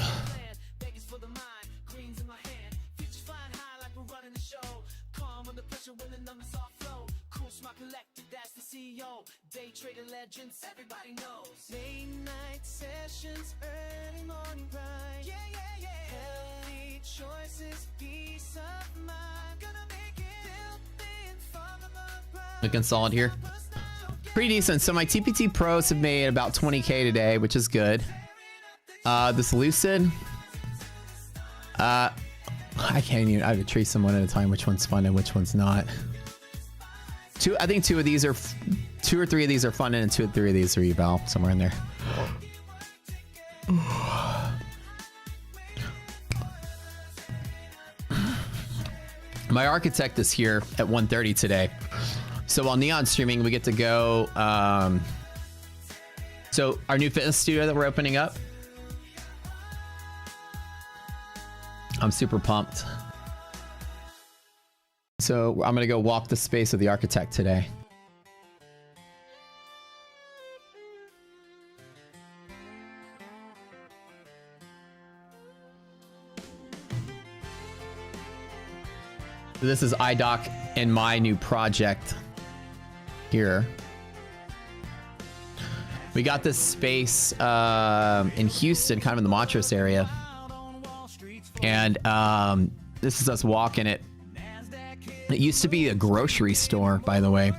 Day trader legends, everybody knows. Late night sessions, early morning grind. Yeah, yeah, yeah. Healthy choices, peace of mind. Gonna make it built from the mud. Looking solid here. Pretty decent. So my TPT pros have made about 20K today, which is good. This Lucid, I can't even, I have to trace them one at a time which one's fun and which one's not. I think two or three of these are fun and 2 or 3 of these are eval, somewhere in there. My architect is here at 1:30 today. So while Neon's streaming, we get to go. So our new fitness studio that we're opening up, I'm super pumped. So I'm gonna go walk the space of the architect today. This is iDoc and my new project here. We got this space in Houston, kind of in the Montrose area. And this is us walking it. It used to be a grocery store, by the way.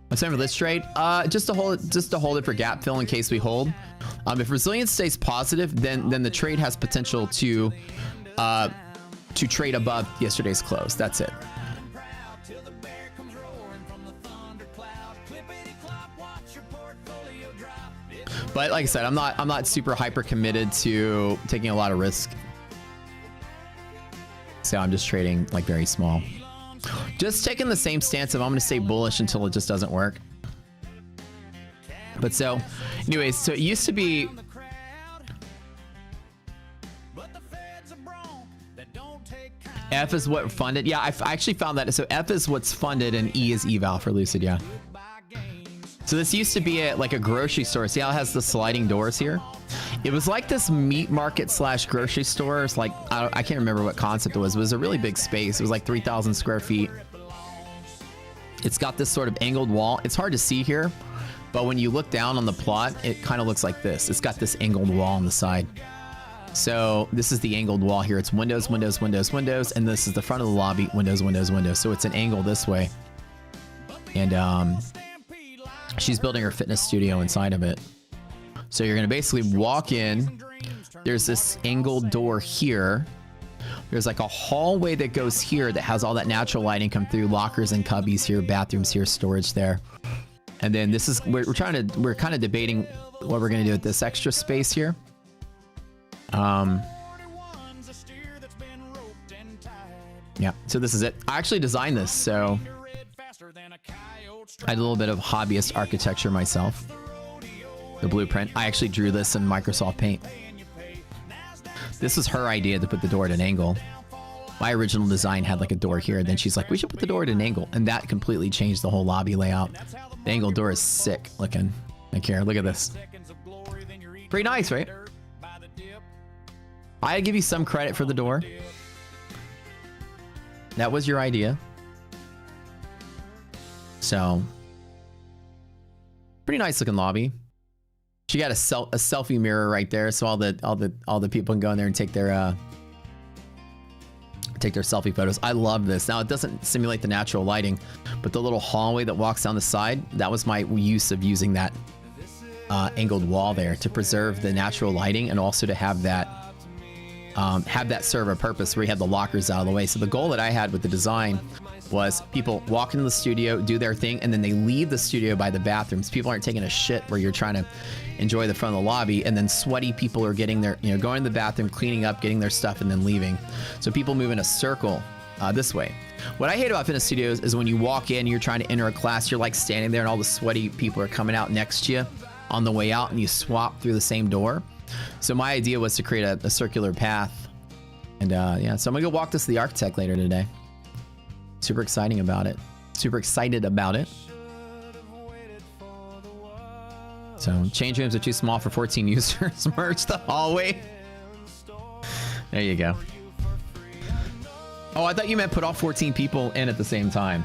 What's time for this trade? Just to hold it for gap fill in case we hold. If resilience stays positive, then the trade has potential to trade above yesterday's close. That's it. But like I said, I'm not super hyper committed to taking a lot of risk. So I'm just trading like very small. Just taking the same stance of I'm going to stay bullish until it just doesn't work. But so anyways, so it used to be F is what funded. Yeah, I actually found that. So F is what's funded and E is eval for Lucid. Yeah. So this used to be like a grocery store. See how it has the sliding doors here? It was like this meat market slash grocery store. It's like, I can't remember what concept it was. It was a really big space. It was like 3,000 square feet. It's got this sort of angled wall. It's hard to see here, but when you look down on the plot, it kind of looks like this. It's got this angled wall on the side. So this is the angled wall here. It's windows, windows, windows, windows, and this is the front of the lobby, windows, windows, windows. So it's an angle this way. And she's building her fitness studio inside of it. So you're gonna basically walk in. There's this angled door here. There's like a hallway that goes here that has all that natural lighting come through, lockers and cubbies here, bathrooms here, storage there. And then this is, we're kind of debating what we're gonna do with this extra space here. Yeah, so this is it. I actually designed this, so I had a little bit of hobbyist architecture myself. The blueprint. I actually drew this in Microsoft Paint. This was her idea to put the door at an angle. My original design had like a door here, then she's like, we should put the door at an angle, and that completely changed the whole lobby layout. The angled door is sick looking. Like here, look at this. Pretty nice, right? I give you some credit for the door. That was your idea. So, pretty nice looking lobby. She got a selfie mirror right there, so all the people can go in there and take their selfie photos. I love this. Now it doesn't simulate the natural lighting, but the little hallway that walks down the side, that was my use of using that angled wall there to preserve the natural lighting and also to have that serve a purpose where you had the lockers out of the way. So the goal that I had with the design was people walk into the studio, do their thing, and then they leave the studio by the bathrooms. People aren't taking a shit where you're trying to enjoy the front of the lobby, and then sweaty people are getting their, going to the bathroom, cleaning up, getting their stuff, and then leaving. So people move in a circle this way. What I hate about fitness studios is when you walk in, you're trying to enter a class, you're like standing there and all the sweaty people are coming out next to you on the way out, and you swap through the same door. So my idea was to create a circular path. And yeah, so I'm gonna go walk this to the architect later today. Super exciting about it. Super excited about it. So change rooms are too small for 14 users. Merge the hallway. There you go. Oh, I thought you meant put all 14 people in at the same time.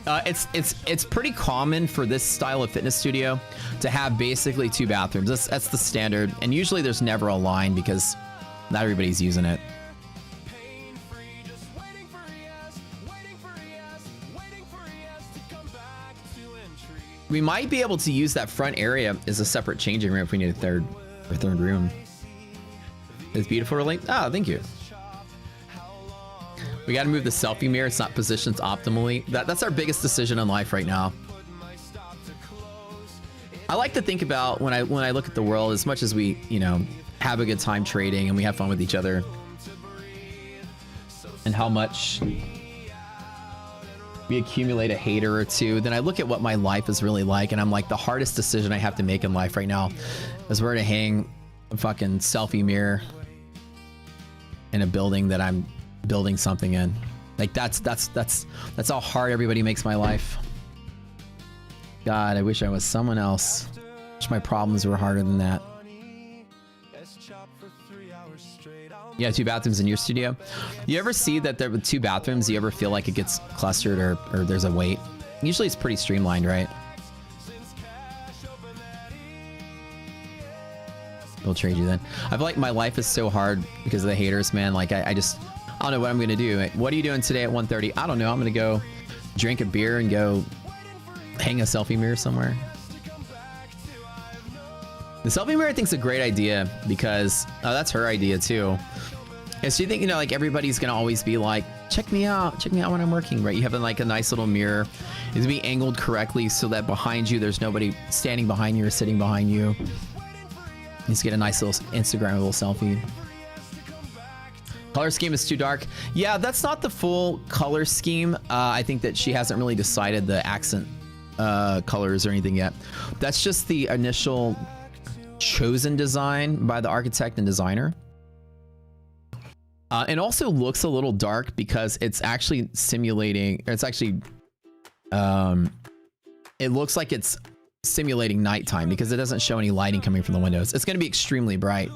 It's pretty common for this style of fitness studio to have basically 2 bathrooms. That's the standard, and usually there's never a line because not everybody's using it. We might be able to use that front area as a separate changing room if we need a third room. It's beautiful, really. Oh, thank you. We got to move the selfie mirror. It's not positioned optimally. That's our biggest decision in life right now. I like to think about when I look at the world, as much as we, have a good time trading and we have fun with each other, and how much we accumulate a hater or two, then I look at what my life is really like, and I'm like, the hardest decision I have to make in life right now is where to hang a fucking selfie mirror in a building that I'm building something in. Like that's how hard everybody makes my life. God, I wish I was someone else. Wish my problems were harder than that. Yeah, 2 bathrooms in your studio. You ever see that there with 2 bathrooms, you ever feel like it gets clustered or there's a wait? Usually it's pretty streamlined, right? We'll trade you then. I feel like my life is so hard because of the haters, man. Like I don't know what I'm gonna do. What are you doing today at 1:30? I don't know. I'm gonna go drink a beer and go hang a selfie mirror somewhere. The selfie mirror I think is a great idea because that's her idea too. And so you think, like everybody's gonna always be like, check me out when I'm working, right? You have like a nice little mirror. It's gonna be angled correctly so that behind you there's nobody standing behind you or sitting behind you. You just get a nice little Instagrammable selfie. Color scheme is too dark. Yeah, that's not the full color scheme. I think that she hasn't really decided the accent colors or anything yet. That's just the initial chosen design by the architect and designer. It also looks a little dark because it's actually simulating, it's actually, it looks like it's simulating nighttime because it doesn't show any lighting coming from the windows. It's going to be extremely bright,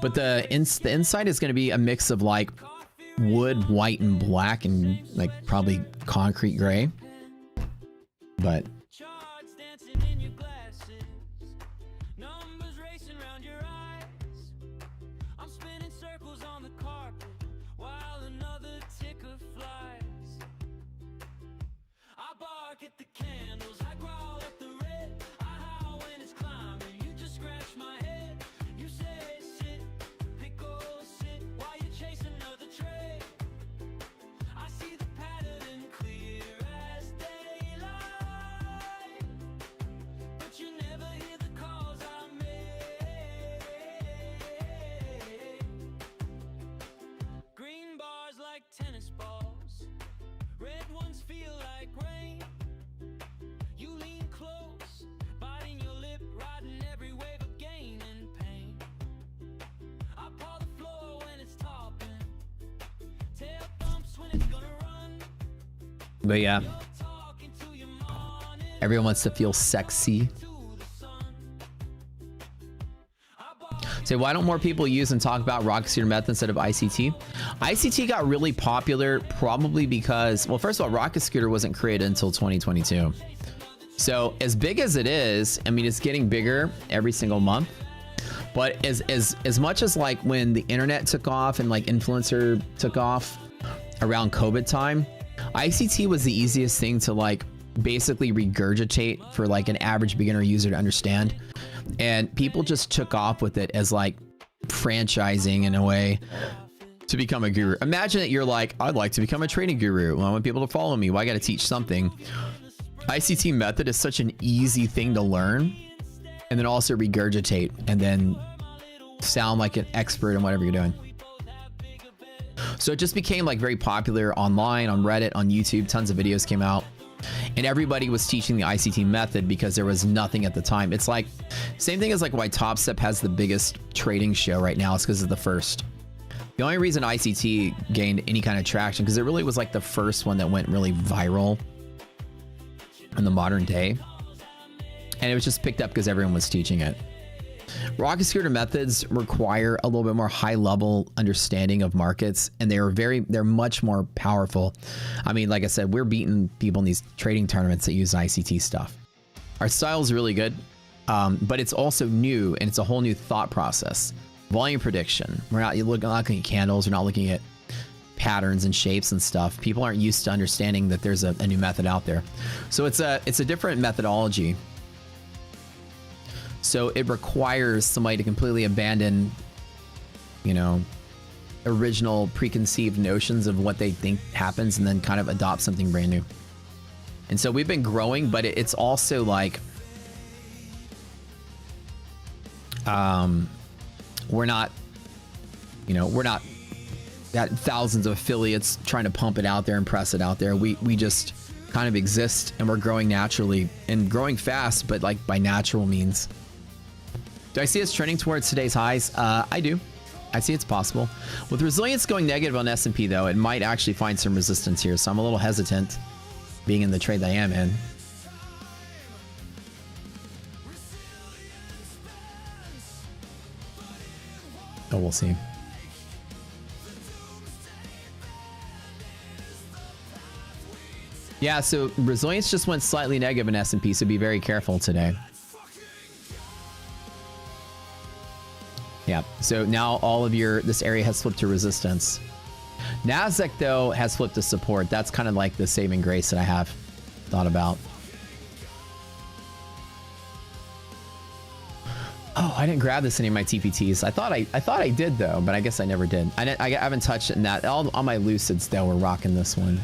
but the inside is going to be a mix of like wood, white, and black, and like probably concrete gray. But tennis balls But yeah, everyone wants to feel sexy. So why don't more people use and talk about rocket scooter method instead of ICT? ICT got really popular probably because, well, first of all, rocket scooter wasn't created until 2022. So as big as it is, I mean, it's getting bigger every single month. But as much as like when the internet took off and like influencer took off around COVID time, ICT was the easiest thing to like basically regurgitate for like an average beginner user to understand. And people just took off with it as like franchising in a way to become a guru. Imagine that you're like, I'd like to become a trading guru. Well, I want people to follow me. Well, I got to teach something. ICT method is such an easy thing to learn and then also regurgitate and then sound like an expert in whatever you're doing. So it just became like very popular online, on Reddit, on YouTube. Tons of videos came out and everybody was teaching the ICT method because there was nothing at the time. It's like same thing as like why Top Step has the biggest trading show right now. It's because of the first. The only reason ICT gained any kind of traction because it really was like the first one that went really viral in the modern day. And it was just picked up because everyone was teaching it. Rocket scooter methods require a little bit more high level understanding of markets and they're much more powerful. I mean, like I said, we're beating people in these trading tournaments that use ICT stuff. Our style is really good, but it's also new and it's a whole new thought process. Volume prediction. We're not looking at candles. We're not looking at patterns and shapes and stuff. People aren't used to understanding that there's a new method out there. So it's a different methodology. So it requires somebody to completely abandon, you know, original preconceived notions of what they think happens and then kind of adopt something brand new. And so we've been growing, but it's also like, we're not got thousands of affiliates trying to pump it out there and press it out there. We just kind of exist and we're growing naturally and growing fast, but like by natural means. Do I see us trending towards today's highs? I do. I see it's possible. With resilience going negative on S&P though, it might actually find some resistance here. So I'm a little hesitant being in the trade that I am in. Oh, we'll see. Yeah, so resilience just went slightly negative in S&P, so be very careful today. Yeah, so now all of this area has flipped to resistance. NASDAQ though has flipped to support. That's kind of like the saving grace that I have thought about. Oh, I didn't grab this in any of my TPTs. I thought I did though, but I guess I never did. I haven't touched it in that. All my Lucids though were rocking this one.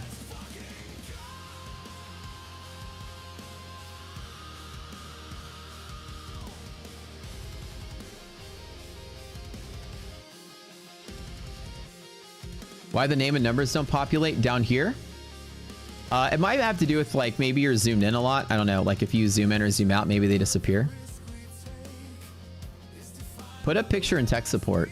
Why the name and numbers don't populate down here? It might have to do with like maybe you're zoomed in a lot. I don't know. Like if you zoom in or zoom out, maybe they disappear. Put up picture and text support.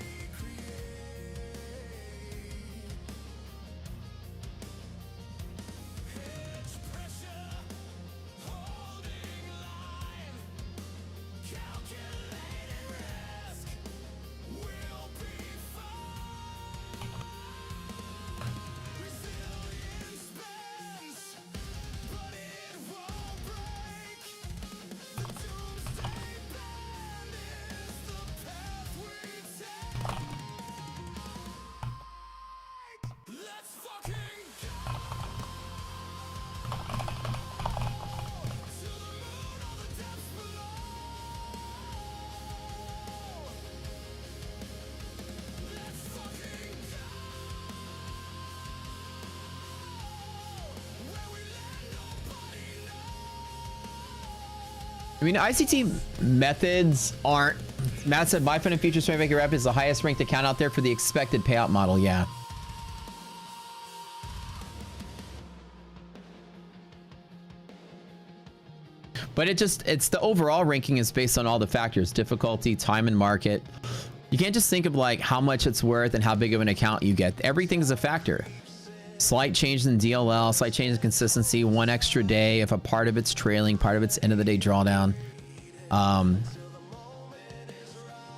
I mean, ICT methods aren't... Matt said, my fund and futures trade maker rep is the highest ranked account out there for the expected payout model. Yeah. But it's the overall ranking is based on all the factors, difficulty, time and market. You can't just think of like how much it's worth and how big of an account you get. Everything is a factor. Slight change in DLL, slight change in consistency, 1 extra day if a part of it's trailing, part of it's end of the day drawdown.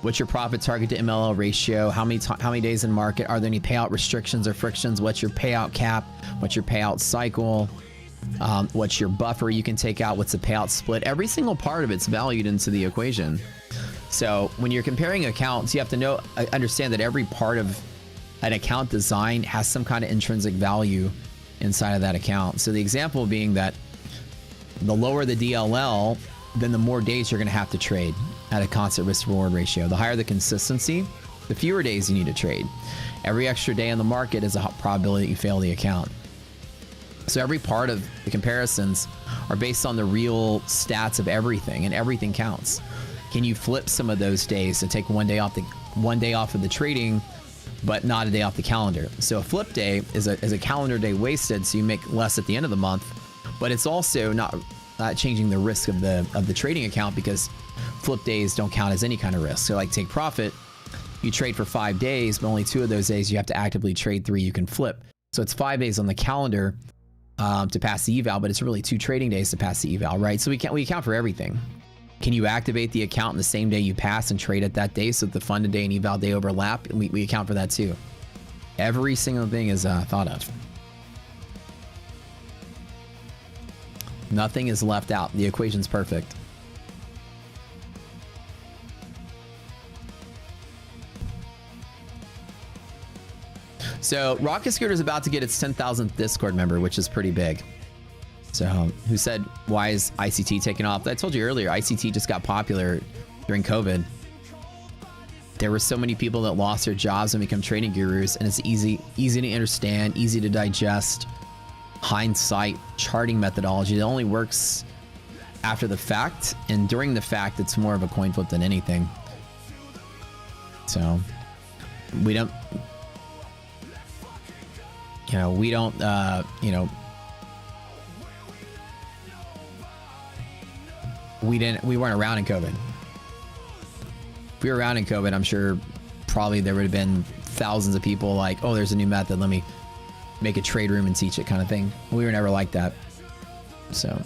What's your profit target to MLL ratio? How many days in market? Are there any payout restrictions or frictions? What's your payout cap? What's your payout cycle? What's your buffer you can take out? What's the payout split? Every single part of it's valued into the equation. So when you're comparing accounts, you have to understand that every part of an account design has some kind of intrinsic value inside of that account. So the example being that the lower the DLL, then the more days you're going to have to trade at a constant risk reward ratio. The higher the consistency, the fewer days you need to trade. Every extra day in the market is a probability that you fail the account. So every part of the comparisons are based on the real stats of everything, and everything counts. Can you flip some of those days to take one day off of the trading, but not a day off the calendar? So a flip day is a calendar day wasted, so you make less at the end of the month, but it's also not changing the risk of the trading account, because flip days don't count as any kind of risk. So like take profit, you trade for 5 days, but only 2 of those days you have to actively trade, 3 you can flip. So it's 5 days on the calendar to pass the eval, but it's really 2 trading days to pass the eval, right? So we account for everything. Can you activate the account in the same day you pass and trade it that day so that the funded day and eval day overlap? And we account for that too. Every single thing is thought of. Nothing is left out. The equation's perfect. So Rocket Scooter is about to get its 10,000th Discord member, which is pretty big. So who said, why is ICT taking off? I told you earlier, ICT just got popular during COVID. There were so many people that lost their jobs and become trading gurus, and it's easy to understand, easy to digest, hindsight charting methodology that only works after the fact, and during the fact it's more of a coin flip than anything. So we don't we weren't around in COVID. If we were around in COVID, I'm sure probably there would have been thousands of people like, oh, there's a new method, let me make a trade room and teach it, kind of thing. We were never like that. So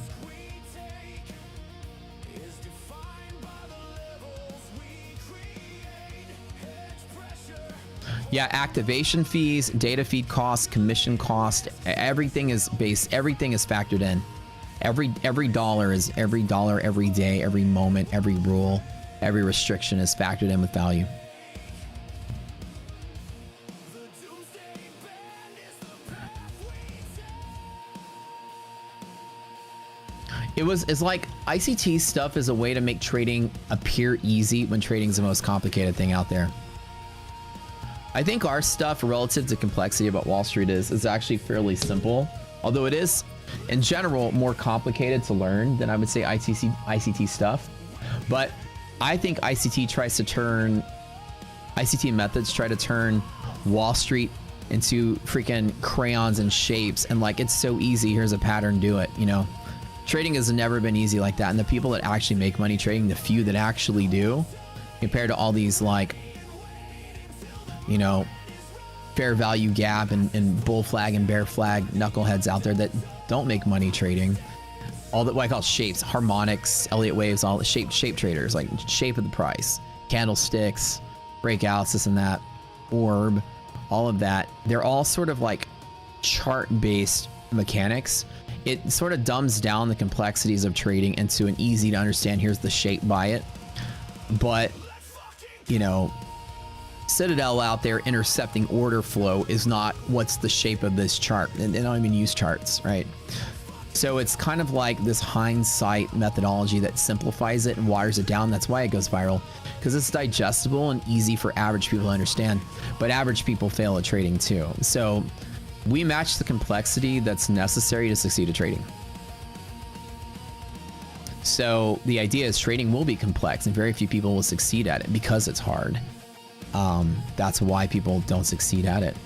yeah, activation fees, data feed costs, commission cost, everything is factored in. Every dollar, every day, every moment, every rule, every restriction is factored in with value. It's like ICT stuff is a way to make trading appear easy when trading is the most complicated thing out there. I think our stuff relative to complexity of what Wall Street is actually fairly simple, although it is in general more complicated to learn than I would say ICT stuff. But I think ICT methods try to turn Wall Street into freaking crayons and shapes, and like, it's so easy, here's a pattern, do it, you know. Trading has never been easy like that, and the people that actually make money trading, the few that actually do, compared to all these like, you know, fair value gap and bull flag and bear flag knuckleheads out there that don't make money trading. All that, what I call shapes, harmonics, Elliott waves, all the shape traders, like shape of the price, candlesticks, breakouts, this and that, orb, all of that. They're all sort of like chart-based mechanics. It sort of dumbs down the complexities of trading into an easy to understand, here's the shape by it. But, you know, Citadel out there intercepting order flow is not what's the shape of this chart, and they don't even use charts, right? So it's kind of like this hindsight methodology that simplifies it and waters it down. That's why it goes viral, because it's digestible and easy for average people to understand, but average people fail at trading too. So we match the complexity that's necessary to succeed at trading. So the idea is trading will be complex and very few people will succeed at it because it's hard. That's why people don't succeed at it.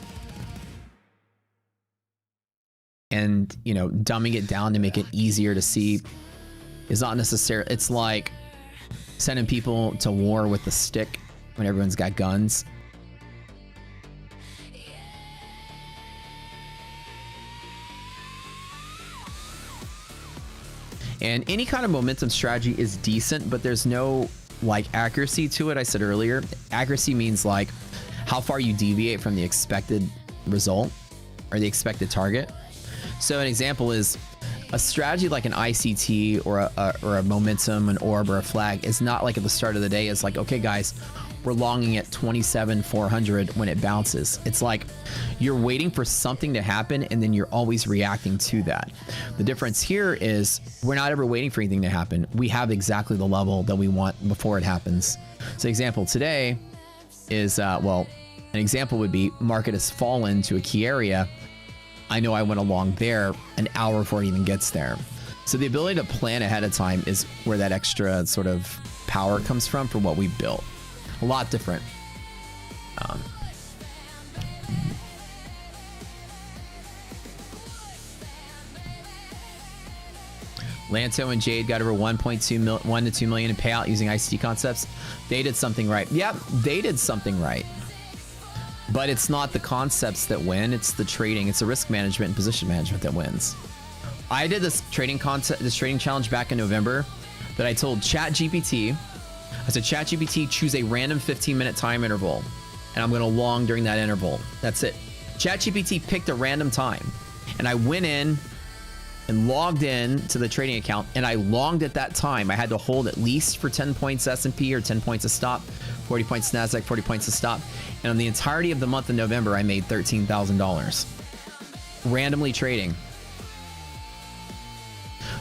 And, you know, dumbing it down to make it easier to see is not necessarily, it's like sending people to war with a stick when everyone's got guns. And any kind of momentum strategy is decent, but there's no like accuracy to it. I said earlier, accuracy means like how far you deviate from the expected result or the expected target. So an example is a strategy like an ICT or a momentum, an orb, or a flag is not like at the start of the day. It's like, okay, guys, we're longing at 27,400 when it bounces. It's like you're waiting for something to happen and then you're always reacting to that. The difference here is we're not ever waiting for anything to happen. We have exactly the level that we want before it happens. So example today is, well, an example would be market has fallen to a key area. I know I went along there an hour before it even gets there. So the ability to plan ahead of time is where that extra sort of power comes from for what we built. A lot different. Lanto and Jade got over 1 to 2 million in payout using ICT concepts. They did something right. Yep, they did something right. But it's not the concepts that win, it's the trading, it's the risk management and position management that wins. I did this trading challenge back in November that I told ChatGPT, I said, ChatGPT, choose a random 15-minute time interval, and I'm gonna long during that interval. That's it. ChatGPT picked a random time, and I went in and logged in to the trading account, and I longed at that time. I had to hold at least for 10 points S&P or 10 points a stop, 40 points NASDAQ, 40 points a stop. And on the entirety of the month of November, I made $13,000 randomly trading.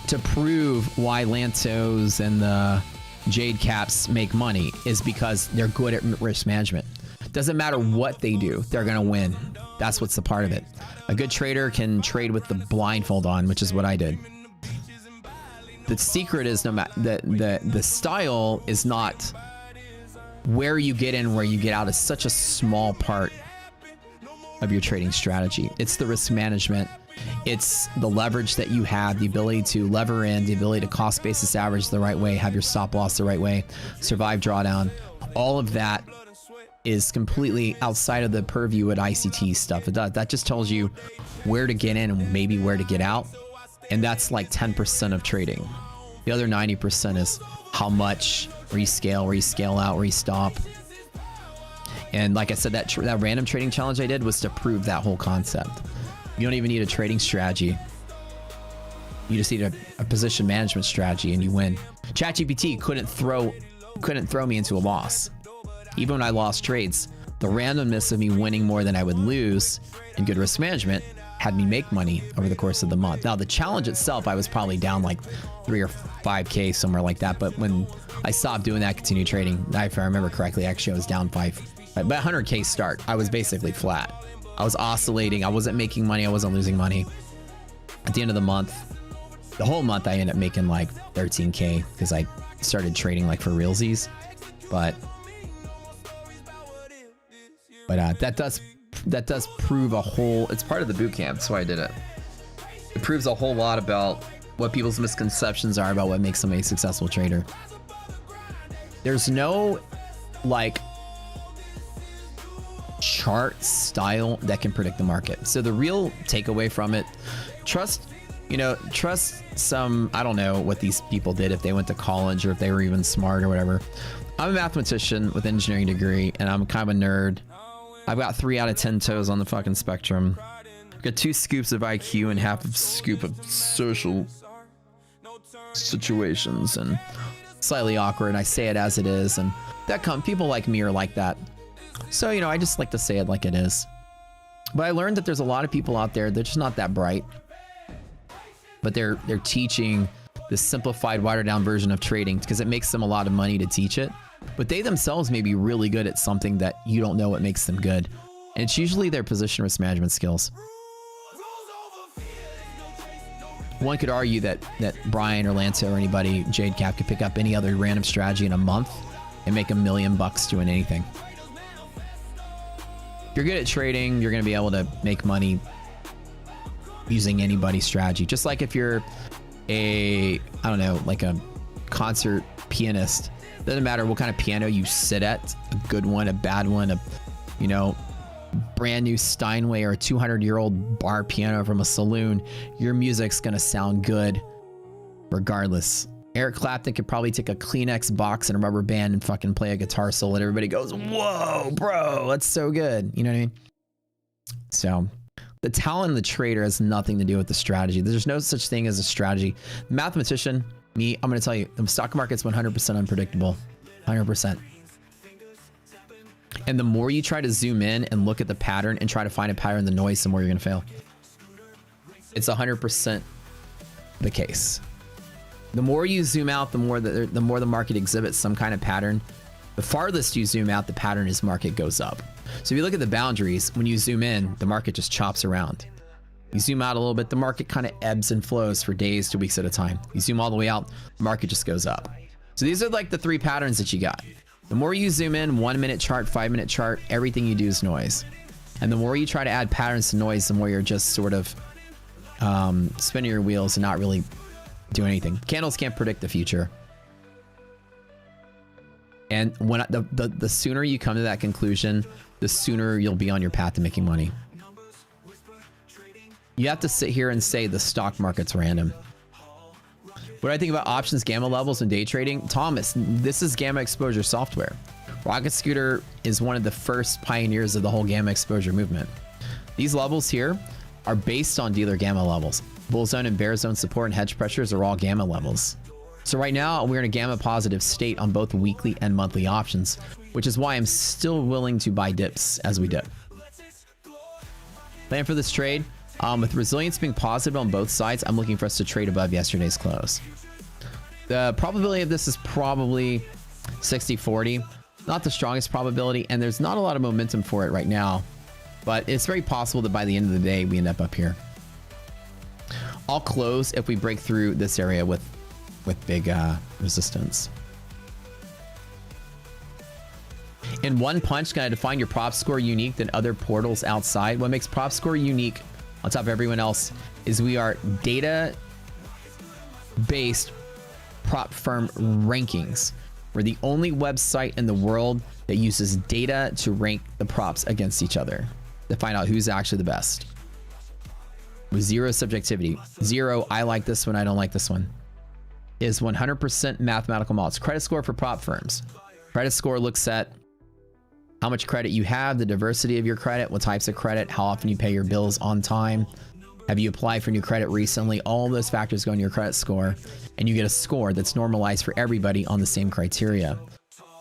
To prove why Lantos and the Jade Caps make money is because they're good at risk management. Doesn't matter what they do, they're gonna win. That's what's the part of it. A good trader can trade with the blindfold on, which is what I did. The secret is no matter the style is not where you get in, where you get out is such a small part of your trading strategy. It's the risk management. It's the leverage that you have, the ability to lever in, the ability to cost basis average the right way, have your stop loss the right way, survive drawdown. All of that is completely outside of the purview at ICT stuff. It does. That just tells you where to get in and maybe where to get out. And that's like 10% of trading. The other 90% is how much, where you scale out, where you stop. And like I said, that random trading challenge I did was to prove that whole concept. You don't even need a trading strategy. You just need a position management strategy and you win. ChatGPT couldn't throw me into a loss. Even when I lost trades, the randomness of me winning more than I would lose and good risk management had me make money over the course of the month. Now the challenge itself, I was probably down like 3 or 5K, somewhere like that. But when I stopped doing that, continued trading, if I remember correctly, actually I was down 5. But 100K start, I was basically flat. I was oscillating. I wasn't making money. I wasn't losing money. At the end of the month, the whole month, I ended up making like 13K because I started trading like for realsies. But that does prove a whole, it's part of the boot camp, that's why I did it. It proves a whole lot about what people's misconceptions are about what makes somebody a successful trader. There's no like chart style that can predict the market. So the real takeaway from it, trust some, I don't know what these people did, if they went to college or if they were even smart or whatever. I'm a mathematician with an engineering degree and I'm kind of a nerd. I've got 3 out of 10 toes on the fucking spectrum. I've got 2 scoops of IQ and half a scoop of social situations and slightly awkward. And I say it as it is. And people like me are like that. So, I just like to say it like it is. But I learned that there's a lot of people out there, they're just not that bright. But they're teaching this simplified, watered down version of trading because it makes them a lot of money to teach it. But they themselves may be really good at something that you don't know what makes them good. And it's usually their position risk management skills. One could argue that Brian or Lanto or anybody, Jade Cap, could pick up any other random strategy in a month and make $1 million doing anything. If you're good at trading, you're going to be able to make money using anybody's strategy. Just like if you're like a concert pianist, doesn't matter what kind of piano you sit at, a good one, a bad one, brand new Steinway or a 200-year-old bar piano from a saloon, your music's gonna sound good regardless. Eric Clapton could probably take a Kleenex box and a rubber band and fucking play a guitar solo and everybody goes, whoa, bro, that's so good. You know what I mean? So the talent of the trader has nothing to do with the strategy. There's no such thing as a strategy. The mathematician, me, I'm going to tell you, the stock market's 100% unpredictable. 100%. And the more you try to zoom in and look at the pattern and try to find a pattern in the noise, the more you're going to fail. It's 100% the case. The more you zoom out, the more the market exhibits some kind of pattern. The farthest you zoom out, the pattern is market goes up. So if you look at the boundaries, when you zoom in, the market just chops around. You zoom out a little bit, the market kind of ebbs and flows for days to weeks at a time. You zoom all the way out, the market just goes up. So these are like the 3 patterns that you got. The more you zoom in, 1 minute chart, 5 minute chart, everything you do is noise. And the more you try to add patterns to noise, the more you're just sort of spinning your wheels and not really doing anything. Candles can't predict the future. And when the sooner you come to that conclusion, the sooner you'll be on your path to making money. You have to sit here and say the stock market's random. What do I think about options, gamma levels, and day trading? Thomas, this is gamma exposure software. Rocket Scooter is one of the first pioneers of the whole gamma exposure movement. These levels here are based on dealer gamma levels. Bull zone and bear zone support and hedge pressures are all gamma levels. So right now we're in a gamma positive state on both weekly and monthly options, which is why I'm still willing to buy dips as we dip. Plan for this trade. With resilience being positive on both sides, I'm looking for us to trade above yesterday's close. The probability of this is probably 60-40. Not the strongest probability, and there's not a lot of momentum for it right now. But it's very possible that by the end of the day, we end up here. I'll close if we break through this area with big resistance. In one punch, can I define your prop score unique than other portals outside? What makes prop score unique on top of everyone else is we are data-based prop firm rankings. We're the only website in the world that uses data to rank the props against each other to find out who's actually the best. With zero subjectivity. Zero, I like this one, I don't like this one. Is 100% mathematical models. Credit score for prop firms. Credit score looks at how much credit you have, the diversity of your credit, what types of credit, how often you pay your bills on time. Have you applied for new credit recently? All those factors go into your credit score, and you get a score that's normalized for everybody on the same criteria.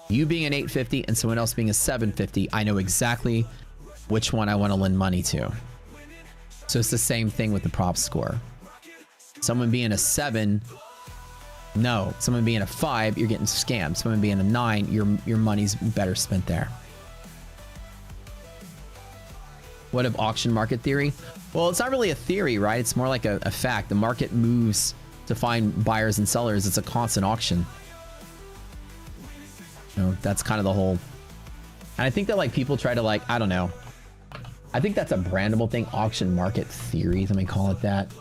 You being an 850 and someone else being a 750, I know exactly which one I want to lend money to. So it's the same thing with the prop score. Someone being a 7, no. Someone being a 5, you're getting scammed. Someone being a 9, your money's better spent there. What of auction market theory? Well, it's not really a theory, right? It's more like a fact. The market moves to find buyers and sellers. It's a constant auction. You know, that's kind of the whole. And I think that like people try to like, I don't know. I think that's a brandable thing. Auction market theory, let me call it that.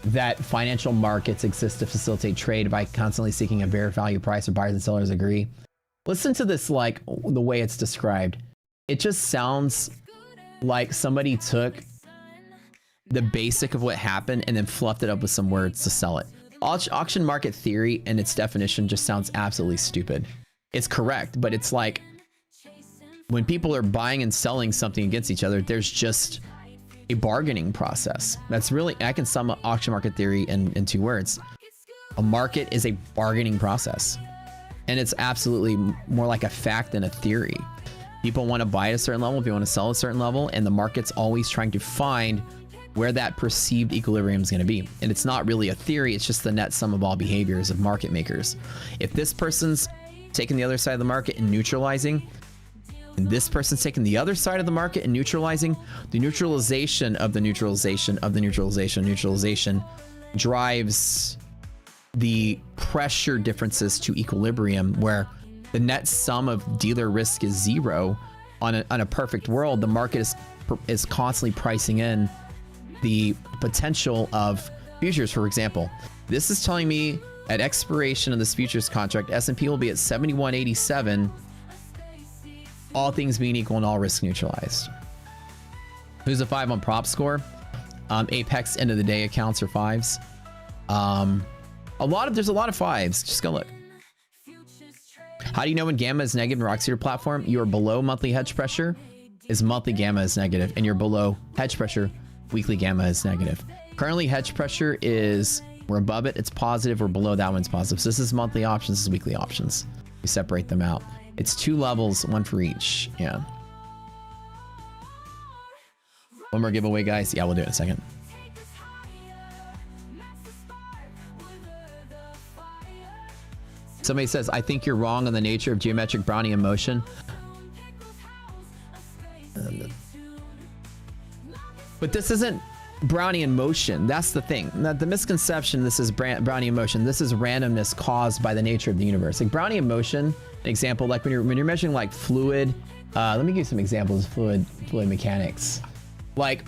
That financial markets exist to facilitate trade by constantly seeking a bare value price where buyers and sellers agree. Listen to this, like the way it's described. It just sounds like somebody took the basic of what happened and then fluffed it up with some words to sell it. Auction market theory and its definition just sounds absolutely stupid. It's correct, but it's like when people are buying and selling something against each other, there's just a bargaining process. That's really, I can sum up auction market theory in 2 words. A market is a bargaining process. And it's absolutely more like a fact than a theory. People want to buy at a certain level, people want to sell at a certain level, and the market's always trying to find where that perceived equilibrium is going to be. And it's not really a theory, it's just the net sum of all behaviors of market makers. If this person's taking the other side of the market and neutralizing, and this person's taking the other side of the market and neutralizing, the neutralization of the neutralization of the neutralization drives the pressure differences to equilibrium, where the net sum of dealer risk is 0. On a perfect world, the market is constantly pricing in the potential of futures. For example, this is telling me at expiration of this futures contract, S&P will be at 71.87, all things being equal and all risk neutralized. Who's a 5 on prop score? Apex end of the day accounts are 5s. There's a lot of 5s. Just go look. How do you know when gamma is negative in Rockseater platform? You are below monthly hedge pressure, is monthly gamma is negative, and you're below hedge pressure, weekly gamma is negative. Currently hedge pressure is, we're above it, it's positive, we're below that one's positive. So this is monthly options, this is weekly options. We separate them out. It's 2 levels, 1 for each. Yeah. One more giveaway, guys. Yeah, we'll do it in a second. Somebody says, I think you're wrong on the nature of geometric Brownian motion. But this isn't Brownian motion. That's the thing. The misconception, this is Brownian motion. This is randomness caused by the nature of the universe. Like Brownian motion, an example, like when you're measuring like fluid, let me give you some examples of fluid mechanics. Like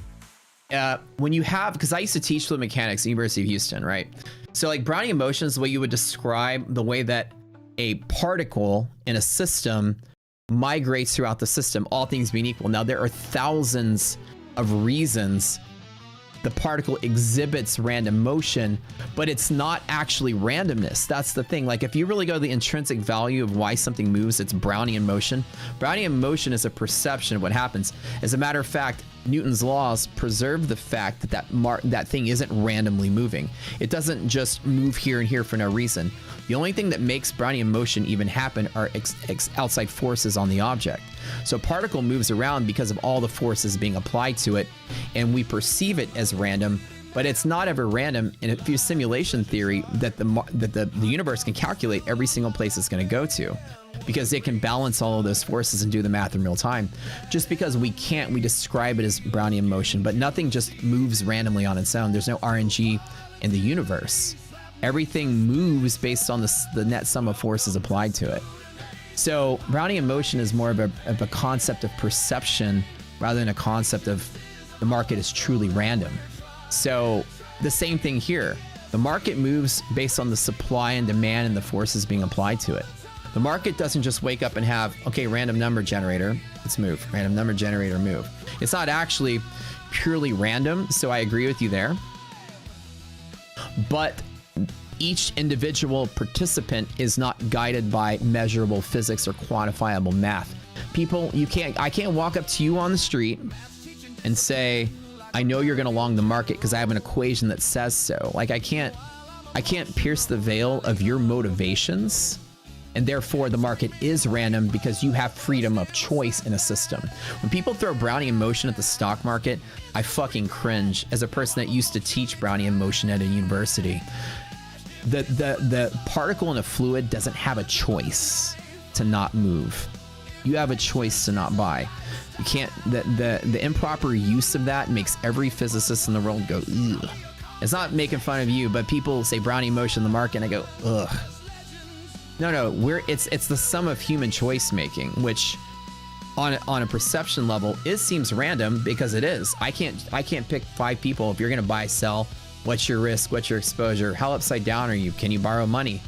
when you have, because I used to teach fluid mechanics at the University of Houston, right? So like Brownian motion is the way you would describe the way that a particle in a system migrates throughout the system, all things being equal. Now there are thousands of reasons the particle exhibits random motion, but it's not actually randomness. That's the thing. Like if you really go to the intrinsic value of why something moves, it's Brownian motion. Brownian motion is a perception of what happens. As a matter of fact, Newton's laws preserve the fact that that thing isn't randomly moving. It doesn't just move here and here for no reason. The only thing that makes Brownian motion even happen are outside forces on the object. So a particle moves around because of all the forces being applied to it, and we perceive it as random, but it's not ever random in a simulation theory that the universe can calculate every single place it's going to go to, because it can balance all of those forces and do the math in real time. Just because we can't, we describe it as Brownian motion, but nothing just moves randomly on its own. There's no RNG in the universe. Everything moves based on the net sum of forces applied to it. So Brownian motion is more of a concept of perception rather than a concept of the market is truly random. So the same thing here. The market moves based on the supply and demand and the forces being applied to it. The market doesn't just wake up and have, okay, random number generator, let's move. Random number generator, move. It's not actually purely random, so I agree with you there. But each individual participant is not guided by measurable physics or quantifiable math. People, I can't walk up to you on the street and say, I know you're gonna long the market because I have an equation that says so. Like I can't pierce the veil of your motivations, and therefore the market is random because you have freedom of choice in a system. When people throw Brownian motion at the stock market, I fucking cringe as a person that used to teach Brownian motion at a university. The particle in a fluid doesn't have a choice to not move. You have a choice to not buy. You can't, the improper use of that makes every physicist in the world go, ugh. It's not making fun of you, but people say Brownian motion in the market and I go, ugh. No, it's the sum of human choice making, which on a perception level, it seems random because it is. I can't pick 5 people. If you're gonna buy, sell, what's your risk, what's your exposure, how upside down are you, can you borrow money?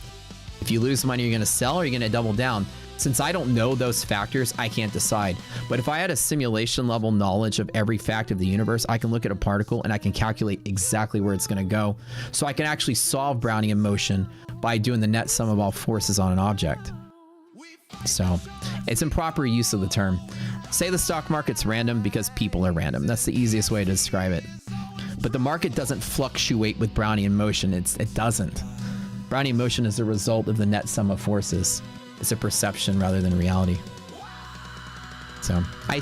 If you lose money, you're gonna sell or you're gonna double down. Since I don't know those factors, I can't decide. But if I had a simulation level knowledge of every fact of the universe, I can look at a particle and I can calculate exactly where it's gonna go. So I can actually solve Brownian motion by doing the net sum of all forces on an object. So it's improper use of the term. Say the stock market's random because people are random. That's the easiest way to describe it. But the market doesn't fluctuate with Brownian motion. It doesn't. Brownian motion is a result of the net sum of forces. It's a perception rather than reality. So I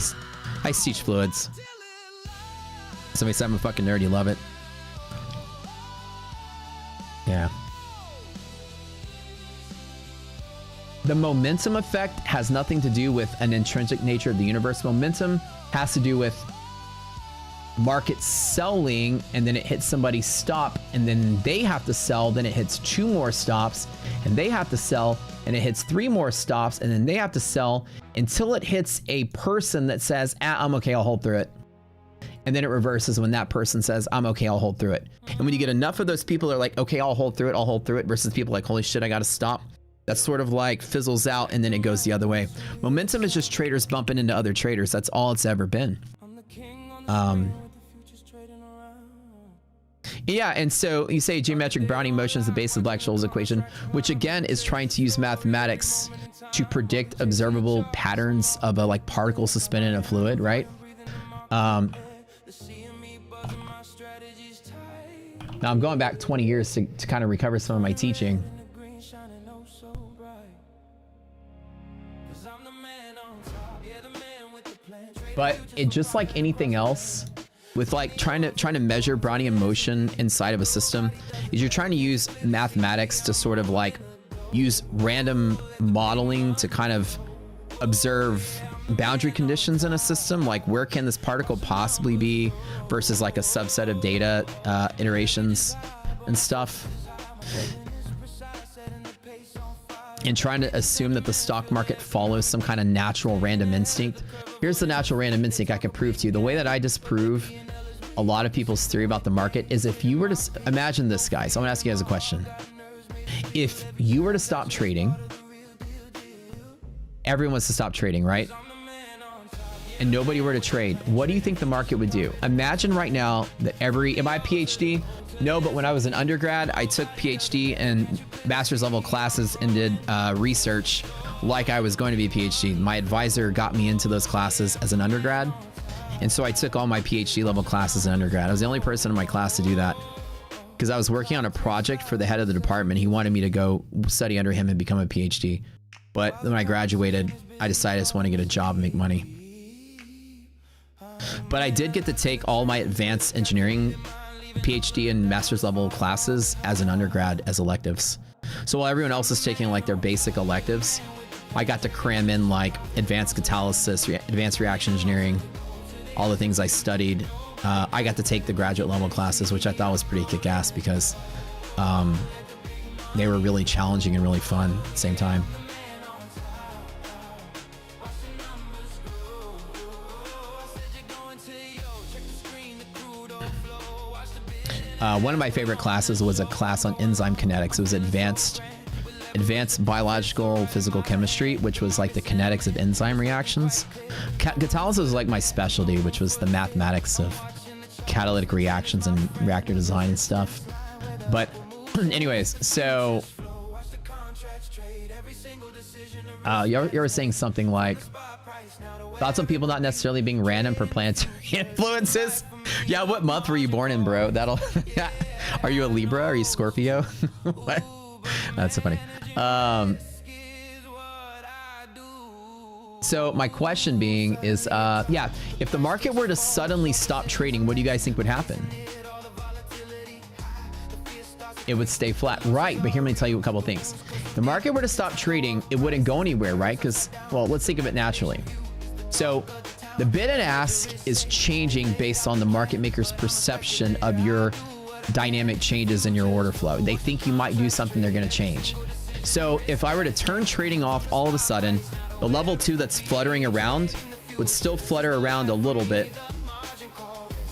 teach fluids. Somebody said I'm a fucking nerd. You love it. Yeah. The momentum effect has nothing to do with an intrinsic nature of the universe. Momentum has to do with market selling, and then it hits somebody's stop, and then they have to sell, then it hits 2 more stops, and they have to sell, and it hits 3 more stops, and then they have to sell until it hits a person that says, I'm okay, I'll hold through it. And then it reverses when that person says, I'm okay, I'll hold through it. And when you get enough of those people that are like, okay, I'll hold through it, versus people like, holy shit, I gotta stop. That sort of like fizzles out and then it goes the other way. Momentum is just traders bumping into other traders. That's all it's ever been. Yeah, and so you say geometric Brownian motion is the base of Black-Scholes equation, which again is trying to use mathematics to predict observable patterns of a like particle suspended in a fluid, right? Now I'm going back 20 years to kind of recover some of my teaching. But it just like anything else, with like trying to measure Brownian motion inside of a system, is you're trying to use mathematics to sort of like use random modeling to kind of observe boundary conditions in a system, like where can this particle possibly be versus like a subset of data iterations and stuff, and trying to assume that the stock market follows some kind of natural random instinct. Here's the natural random instinct I can prove to you. The way that I disprove a lot of people's theory about the market is if you were to imagine this, guys. I'm gonna ask you guys a question. If you were to stop trading, everyone wants to stop trading, right? And nobody were to trade, what do you think the market would do? Imagine right now that am I a PhD? No, but when I was an undergrad, I took PhD and master's level classes and did research like I was going to be a PhD. My advisor got me into those classes as an undergrad. And so I took all my PhD level classes in undergrad. I was the only person in my class to do that because I was working on a project for the head of the department. He wanted me to go study under him and become a PhD. But when I graduated, I decided I just want to get a job and make money. But I did get to take all my advanced engineering PhD and master's level classes as an undergrad as electives. So while everyone else is taking like their basic electives, I got to cram in like advanced catalysis, advanced reaction engineering, all the things I studied. I got to take the graduate level classes, which I thought was pretty kick-ass because they were really challenging and really fun at the same time. One of my favorite classes was a class on enzyme kinetics. It was advanced biological physical chemistry, which was like the kinetics of enzyme reactions. Catalysis was like my specialty, which was the mathematics of catalytic reactions and reactor design and stuff. But anyways, so you were saying something like thoughts on people not necessarily being random per planetary influences. Yeah, what month were you born in, bro? That'll. Are you a Libra? Are you Scorpio? What? That's so funny. So my question being is, yeah, if the market were to suddenly stop trading, what do you guys think would happen? It would stay flat, right? But here, let me tell you a couple things. If the market were to stop trading, it wouldn't go anywhere, right? Because, well, let's think of it naturally. So the bid and ask is changing based on the market maker's perception of your dynamic changes in your order flow. They think you might do something, they're going to change. So if I were to turn trading off all of a sudden, the level 2 that's fluttering around would still flutter around a little bit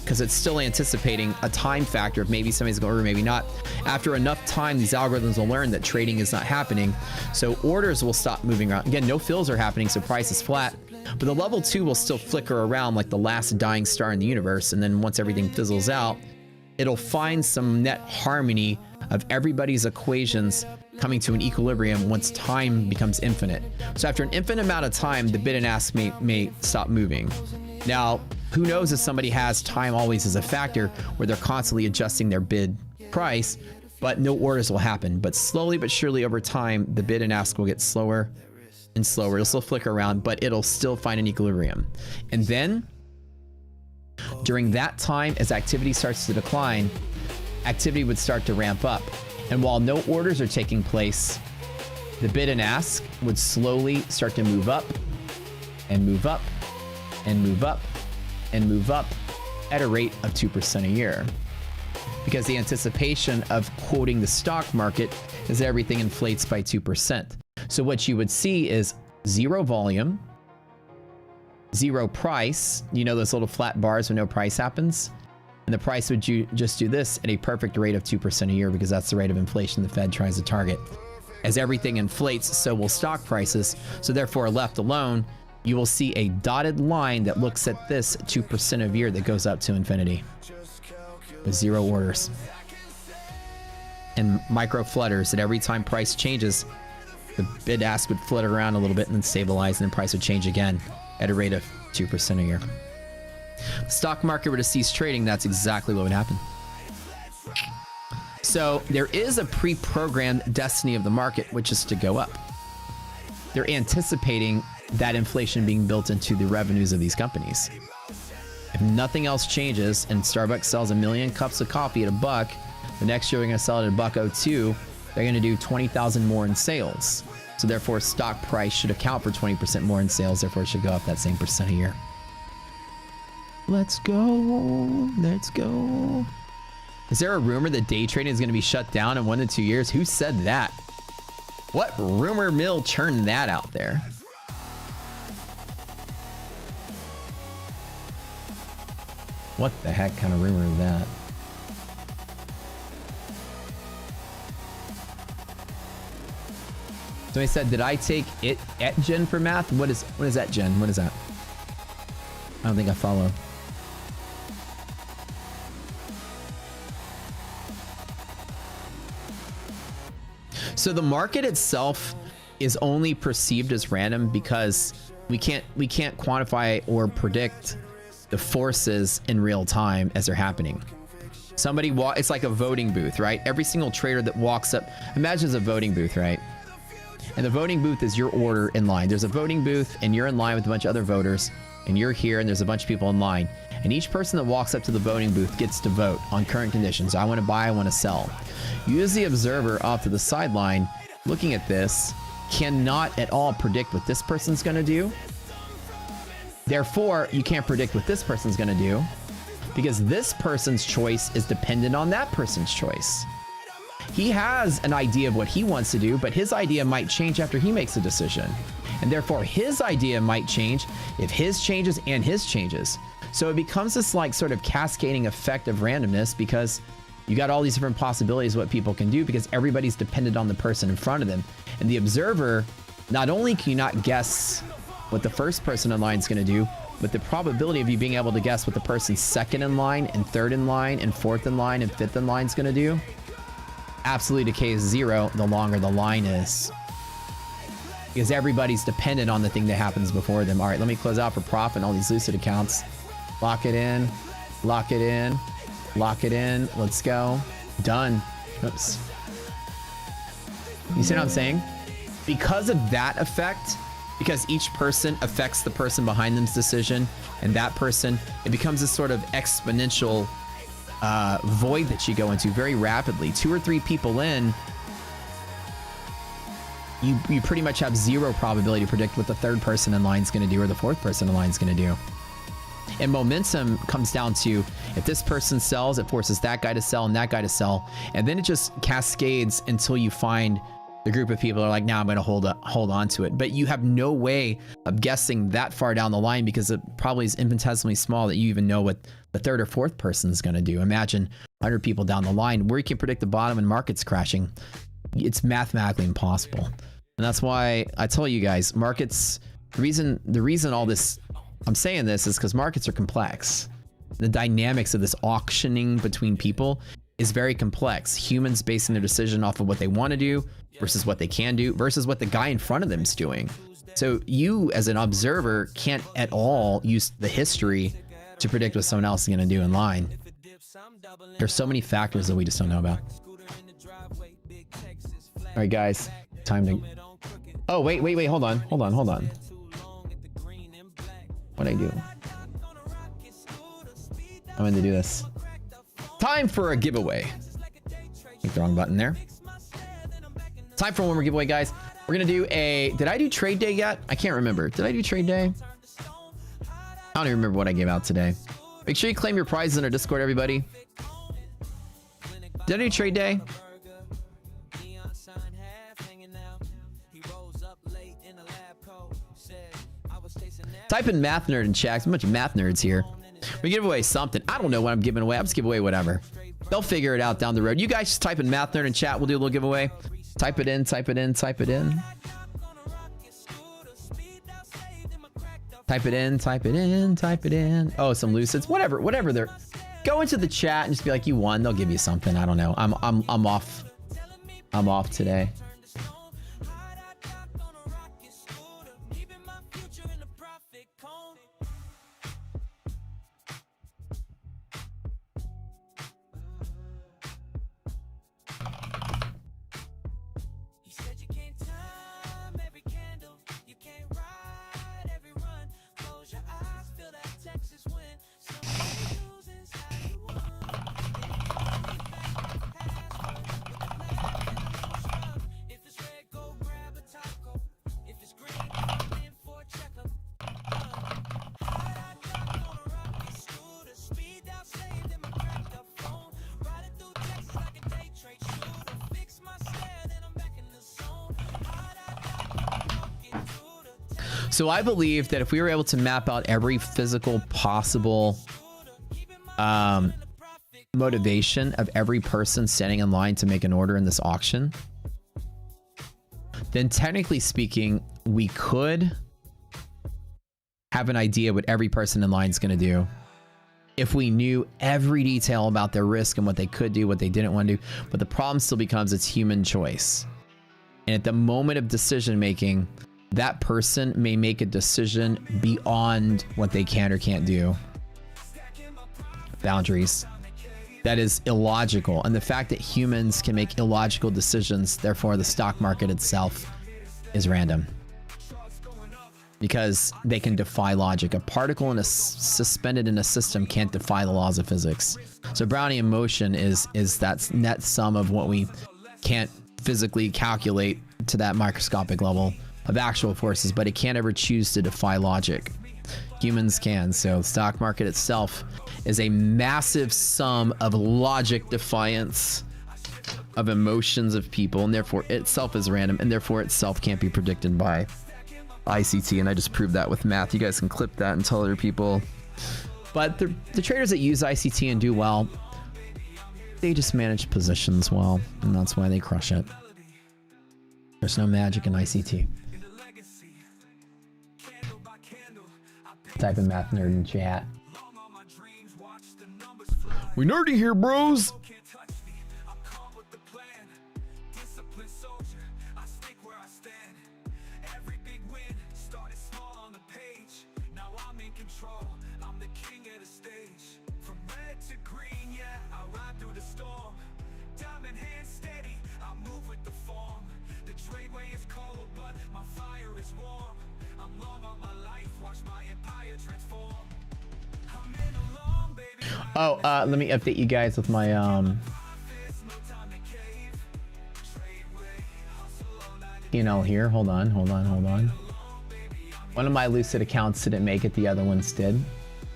because it's still anticipating a time factor of maybe somebody's going or maybe not. After enough time, these algorithms will learn that trading is not happening. So orders will stop moving around. Again, no fills are happening, so price is flat. But the level 2 will still flicker around like the last dying star in the universe. And then once everything fizzles out, it'll find some net harmony of everybody's equations coming to an equilibrium once time becomes infinite. So after an infinite amount of time, the bid and ask may stop moving. Now, who knows if somebody has time always as a factor where they're constantly adjusting their bid price, but no orders will happen. But slowly but surely over time, the bid and ask will get slower and slower. It'll still flicker around, but it'll still find an equilibrium. And then during that time, as activity starts to decline, activity would start to ramp up. And while no orders are taking place, the bid and ask would slowly start to move up and move up and move up and move up at a rate of 2% a year. Because the anticipation of quoting the stock market is that everything inflates by 2%. So what you would see is zero volume, zero price. You know those little flat bars when no price happens? And the price would just do this at a perfect rate of 2% a year because that's the rate of inflation the Fed tries to target. As everything inflates, so will stock prices. So therefore, left alone, you will see a dotted line that looks at this 2% a year that goes up to infinity with zero orders. and micro flutters that every time price changes, the bid ask would flutter around a little bit and then stabilize, and then price would change again at a rate of 2% a year. The stock market were to cease trading, that's exactly what would happen. So there is a pre-programmed destiny of the market, which is to go up. They're anticipating that inflation being built into the revenues of these companies. If nothing else changes and Starbucks sells 1 million cups of coffee at $1, the next year we're going to sell it at $1.02, they're going to do 20,000 more in sales. So therefore stock price should account for 20% more in sales, therefore it should go up that same percent a year. Let's go. Let's go. Is there a rumor that day trading is going to be shut down in 1 to 2 years? Who said that? What rumor mill churned that out there? What the heck kind of rumor is that? Somebody said, did I take it at Gen for math? What is that, Gen? What is that? I don't think I follow. So the market itself is only perceived as random because we can't quantify or predict the forces in real time as they're happening. It's like a voting booth, right? Every single trader that walks up, imagine it's a voting booth, right? And the voting booth is your order in line. There's a voting booth and you're in line with a bunch of other voters and you're here and there's a bunch of people in line. And each person that walks up to the voting booth gets to vote on current conditions. I want to buy, I want to sell. You as the observer off to the sideline looking at this cannot at all predict what this person's going to do. Therefore, you can't predict what this person's going to do because this person's choice is dependent on that person's choice. He has an idea of what he wants to do, but his idea might change after he makes a decision. And therefore, his idea might change if his changes and his changes. So it becomes this like sort of cascading effect of randomness because you got all these different possibilities of what people can do because everybody's dependent on the person in front of them. And the observer, not only can you not guess what the first person in line is going to do, but the probability of you being able to guess what the person second in line and third in line and fourth in line and fifth in line is going to do absolutely decays zero the longer the line is. Because everybody's dependent on the thing that happens before them. All right, let me close out for profit and all these Lucid accounts. Lock it in, lock it in, lock it in. Let's go. Done. Oops. You see what I'm saying? Because of that effect, because each person affects the person behind them's decision and that person, it becomes this sort of exponential void that you go into very rapidly. 2 or 3 people in, you pretty much have zero probability to predict what the third person in line is going to do or the fourth person in line is going to do. And momentum comes down to if this person sells, it forces that guy to sell and that guy to sell. And then it just cascades until you find the group of people are like, now I'm going to hold on to it. But you have no way of guessing that far down the line because it probably is infinitesimally small that you even know what the third or fourth person is going to do. Imagine 100 people down the line where you can predict the bottom and markets crashing. It's mathematically impossible. And that's why I tell you guys, markets, the reason all this, I'm saying this is because markets are complex. The dynamics of this auctioning between people is very complex. Humans basing their decision off of what they want to do versus what they can do versus what the guy in front of them is doing. So you as an observer can't at all use the history to predict what someone else is going to do in line. There's so many factors that we just don't know about. All right, guys, time to... Oh, wait, hold on. What'd I do? I'm going to do this. Time for a giveaway. Click the wrong button there. Time for one more giveaway, guys. We're going to do a... Did I do trade day yet? I can't remember. Did I do trade day? I don't even remember what I gave out today. Make sure you claim your prizes in our Discord, everybody. Did I do trade day? Type in math nerd in chat. A bunch of math nerds here. We give away something. I don't know what I'm giving away. I'm just giving away whatever. They'll figure it out down the road. You guys just type in math nerd in chat. We'll do a little giveaway. Type it in, type it in, type it in. Type it in, type it in, type it in. Oh, some Lucids. Whatever they're... Go into the chat and just be like, you won. They'll give you something. I don't know. I'm off I'm off today. So I believe that if we were able to map out every physical possible motivation of every person standing in line to make an order in this auction, then technically speaking, we could have an idea what every person in line is going to do if we knew every detail about their risk and what they could do, what they didn't want to do. But the problem still becomes it's human choice. And at the moment of decision making, that person may make a decision beyond what they can or can't do. Boundaries. That is illogical. And the fact that humans can make illogical decisions, therefore the stock market itself is random. Because they can defy logic. A particle suspended in a system can't defy the laws of physics. So Brownian motion is that net sum of what we can't physically calculate to that microscopic level of actual forces, but it can't ever choose to defy logic. Humans can. So the stock market itself is a massive sum of logic defiance of emotions of people, and therefore itself is random, and therefore itself can't be predicted by ICT. And I just proved that with math. You guys can clip that and tell other people. But the traders that use ICT and do well, they just manage positions well, and that's why they crush it. There's no magic in ICT. Type in math nerd in chat. We nerdy here, bros. Oh, let me update you guys with my P&L here. Hold on. One of my Lucid accounts didn't make it, the other ones did.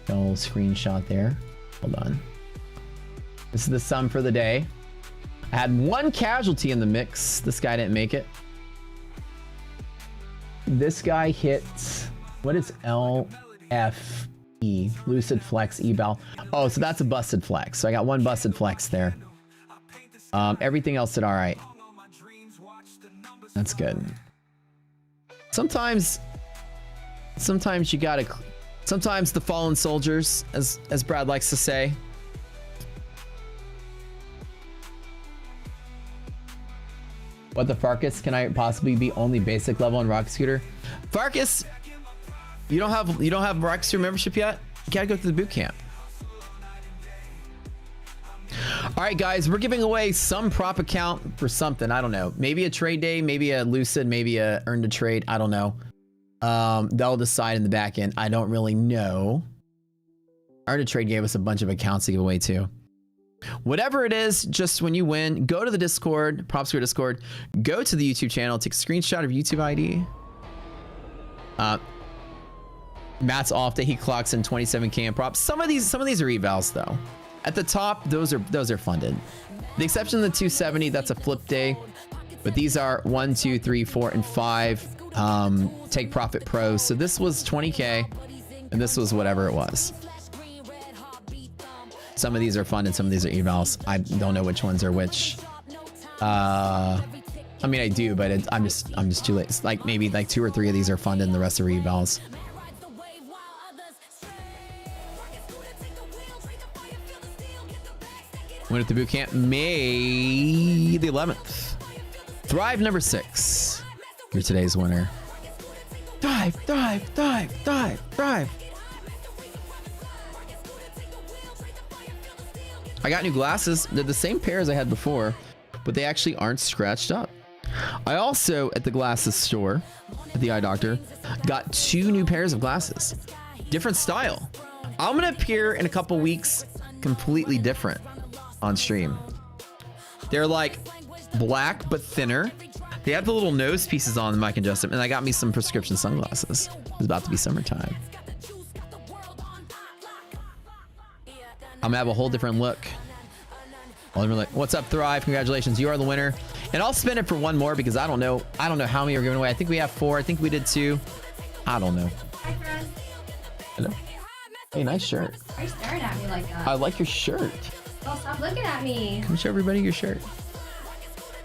Got a little screenshot there. Hold on. This is the sum for the day. I had one casualty in the mix. This guy didn't make it. This guy hit, what is LF? Lucid Flex eval. Oh, so that's a busted flex. So I got one busted flex there. Everything else did all right. That's good. Sometimes you gotta. Sometimes the fallen soldiers, as Brad likes to say. What the Farkas? Can I possibly be only basic level on Rocket Scooter? Farkas, you don't have Rocket Scooter membership yet? You gotta go to the boot camp. All right, guys, we're giving away some prop account for something. I don't know. Maybe a trade day, maybe a Lucid, maybe a earn to trade. I don't know. They'll decide in the back end. I don't really know. Earn to trade gave us a bunch of accounts to give away too. Whatever it is, just when you win, go to the Discord, PropScore Discord, go to the YouTube channel, take a screenshot of YouTube ID. Matt's off that he clocks in 27K in props. Some of these are evals though. At the top, those are funded. The exception of the 270, that's a flip day. But these are 1, 2, 3, 4, and 5 take profit pros. So this was 20K, and this was whatever it was. Some of these are funded, some of these are evals. I don't know which ones are which. I mean, I do, but I'm just too late. It's like maybe like 2 or 3 of these are funded, and the rest are evals. Went at the boot camp May the 11th. Thrive number 6. You're today's winner. Thrive, thrive, thrive, thrive, thrive. I got new glasses. They're the same pair as I had before, but they actually aren't scratched up. I also, at the glasses store, at the eye doctor, got 2 new pairs of glasses. Different style. I'm gonna appear in a couple weeks completely different on stream. They're like black but thinner. They have the little nose pieces on them I can adjust them, and I got me some prescription sunglasses. It's about to be summertime. I'm gonna have a whole different look. What's up, Thrive? Congratulations, you are the winner. And I'll spin it for one more because I don't know how many we're giving away. I think we have 4. I think we did 2. I don't know. Hi, friend. Hello. Hey, nice shirt. Why are you staring at me like that? I like your shirt. Oh, stop looking at me. Come show everybody your shirt.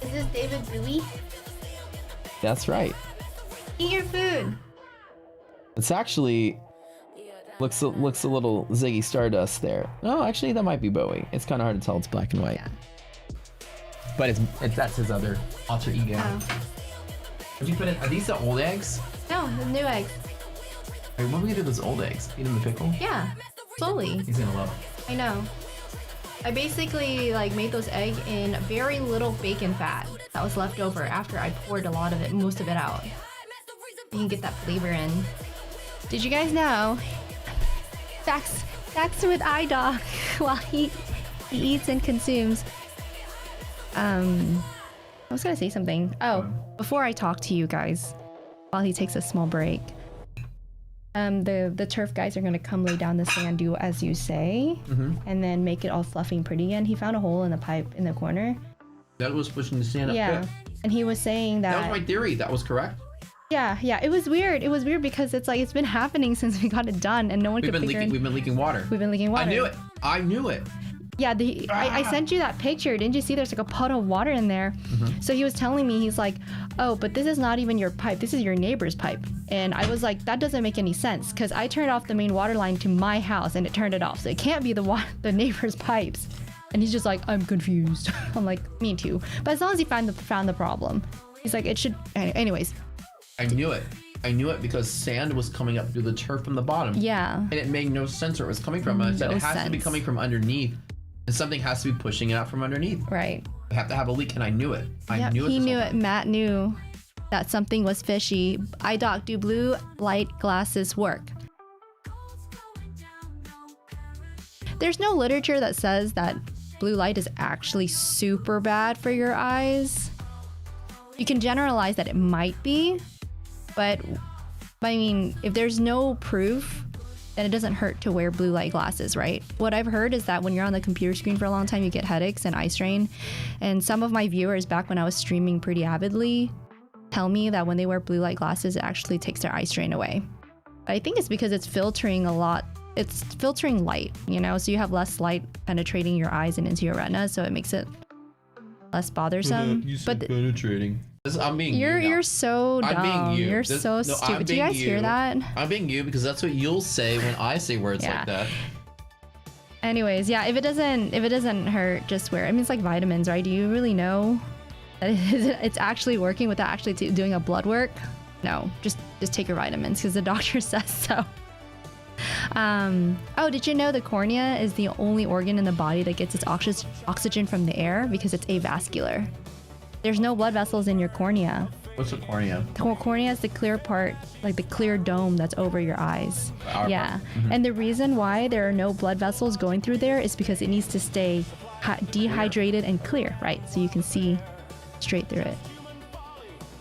Is this David Bowie? That's right. Eat your food. It's actually looks a little Ziggy Stardust there. No, actually that might be Bowie. It's kind of hard to tell. It's black and white. Yeah. But that's his other alter ego. Oh. Would you put in? Are these the old eggs? No, the new eggs. Wait, what do we do with those old eggs? Eat them in the pickle? Yeah, slowly. He's gonna love it. I know. I basically like made those eggs in very little bacon fat that was left over after I poured most of it out. You can get that flavor in. Did you guys know? Facts with iDoc while he eats and consumes. I was gonna say something. Oh, before I talk to you guys, while he takes a small break. The turf guys are gonna come lay down the sand, do as you say, and then make it all fluffy and pretty again. He found a hole in the pipe in the corner. That was pushing the sand up. Yeah, and he was saying that. That was my theory. That was correct. Yeah. It was weird. It was weird because it's like it's been happening since we got it done, and no one could figure it. We've been leaking water. We've been leaking water. I knew it. Yeah, I sent you that picture. Didn't you see there's like a puddle of water in there? So he was telling me, he's like, oh, but this is not even your pipe. This is your neighbor's pipe. And I was like, that doesn't make any sense because I turned off the main water line to my house and it turned it off. So it can't be the neighbor's pipes. And he's just like, I'm confused. I'm like, me too. But as long as he found the problem, he's like, it should. Anyways. I knew it. I knew it because sand was coming up through the turf from the bottom. Yeah. And it made no sense where it was coming from. I said it has to be coming from underneath. And something has to be pushing it out from underneath. Right. I have to have a leak, and I knew it. He knew it. Matt knew that something was fishy. iDoc, do blue light glasses work? There's no literature that says that blue light is actually super bad for your eyes. You can generalize that it might be, but I mean, if there's no proof, then it doesn't hurt to wear blue light glasses, right? What I've heard is that when you're on the computer screen for a long time, you get headaches and eye strain. And some of my viewers back when I was streaming pretty avidly tell me that when they wear blue light glasses, it actually takes their eye strain away. But I think it's because it's filtering a lot. It's filtering light, you know? So you have less light penetrating your eyes and into your retina, so it makes it less bothersome. You said penetrating. I'm being You're so dumb. I'm being you. You're so stupid. Do you guys hear that? I'm being you because that's what you'll say when I say words like that. Anyways, yeah, if it doesn't hurt, just wear it. I mean, it's like vitamins, right? Do you really know that it's actually working without actually doing a blood work? No, just take your vitamins because the doctor says so. Oh, did you know the cornea is the only organ in the body that gets its oxygen from the air because it's avascular? There's no blood vessels in your cornea. What's a cornea? Cornea is the clear part, like the clear dome that's over your eyes. Yeah. And the reason why there are no blood vessels going through there is because it needs to stay dehydrated and clear, right? So you can see straight through it.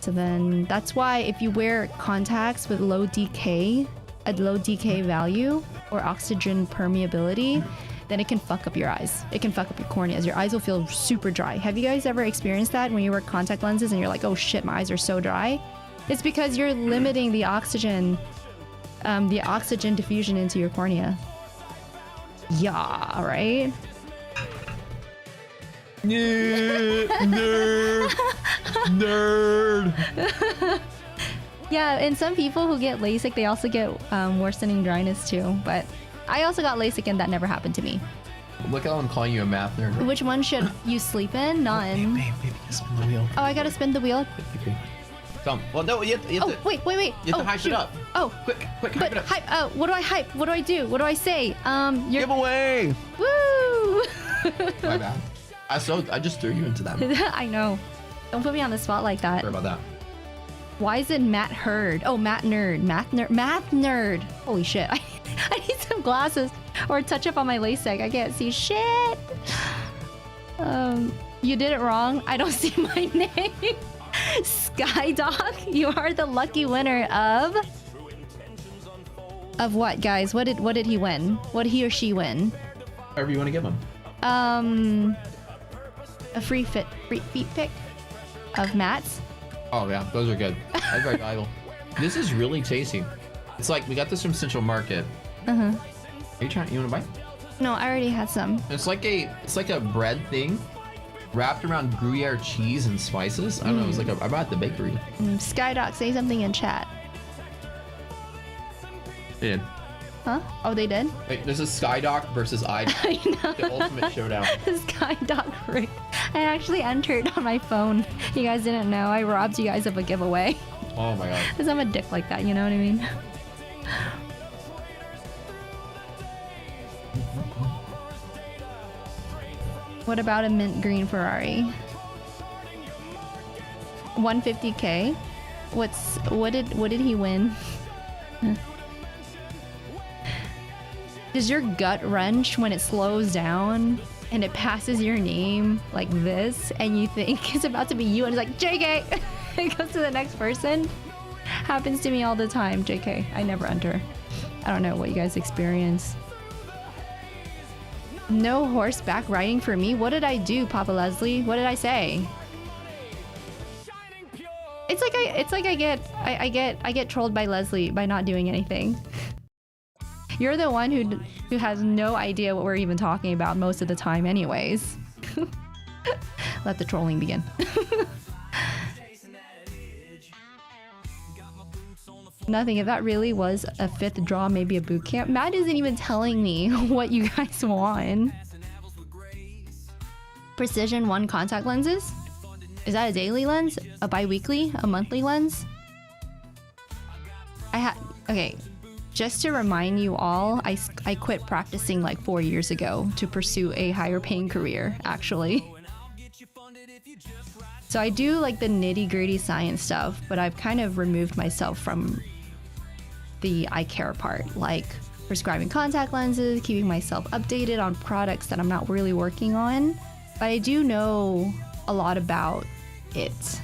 So then that's why if you wear contacts with low decay value or oxygen permeability, then it can fuck up your eyes. It can fuck up your corneas. Your eyes will feel super dry. Have you guys ever experienced that when you wear contact lenses and you're like, oh shit, my eyes are so dry? It's because you're limiting the oxygen diffusion into your cornea. Yeah, right? Nerd. Yeah, and some people who get LASIK, they also get worsening dryness too. But I also got LASIK and that never happened to me. Look how I'm calling you a math nerd. Which one should you sleep in? None. Babe, spin the wheel. Oh, I gotta spin the wheel. Okay. Come. Well, no, you have to. Oh, wait. You have to hype shoot. it up. Oh, Quick, but hype it up. hype. What do I hype? What do I do? What do I say? You're Giveaway. woo. My bad. I just threw you into that. I know. Don't put me on the spot like that. Sorry about that. Why is it Matt Hurd? Oh, Matt Nerd. Math nerd. Holy shit. I need some glasses or a touch up on my LASIK. I can't see shit. You did it wrong. I don't see my name. Skydog, you are the lucky winner of what, guys? What did he win? What did he or she win? Whatever you want to give him. A free feet pick of Matt's. Oh yeah, those are good. That's very valuable. This is really tasty. It's like we got this from Central Market. Are you trying? You want to bite? No, I already had some. It's like a bread thing, wrapped around Gruyere cheese and spices. I don't know. It was like I bought it at the bakery. Skydog, say something in chat. They did. Huh? Oh, they did? Wait, this is Skydock versus I. I know. The ultimate showdown. Skydog Rick. I actually entered on my phone. You guys didn't know. I robbed you guys of a giveaway. Oh my god. Because I'm a dick like that, you know what I mean? What about a mint green Ferrari? 150K? What did he win? Does your gut wrench when it slows down and it passes your name like this and you think it's about to be you and it's like JK? It goes to the next person? Happens to me all the time. JK, I never enter. I don't know what you guys experience. No horseback riding for me. What did I do, Papa Leslie? What did I say? It's like I get trolled by Leslie by not doing anything. You're the one who has no idea what we're even talking about most of the time anyways. Let the trolling begin. Nothing. If that really was a 5th draw, maybe a boot camp. Matt isn't even telling me what you guys want. Precision 1 contact lenses? Is that a daily lens? A bi-weekly? A monthly lens? Okay. Just to remind you all, I quit practicing like 4 years ago to pursue a higher paying career, actually. So I do like the nitty-gritty science stuff, but I've kind of removed myself from the eye care part, like prescribing contact lenses, keeping myself updated on products that I'm not really working on. But I do know a lot about it.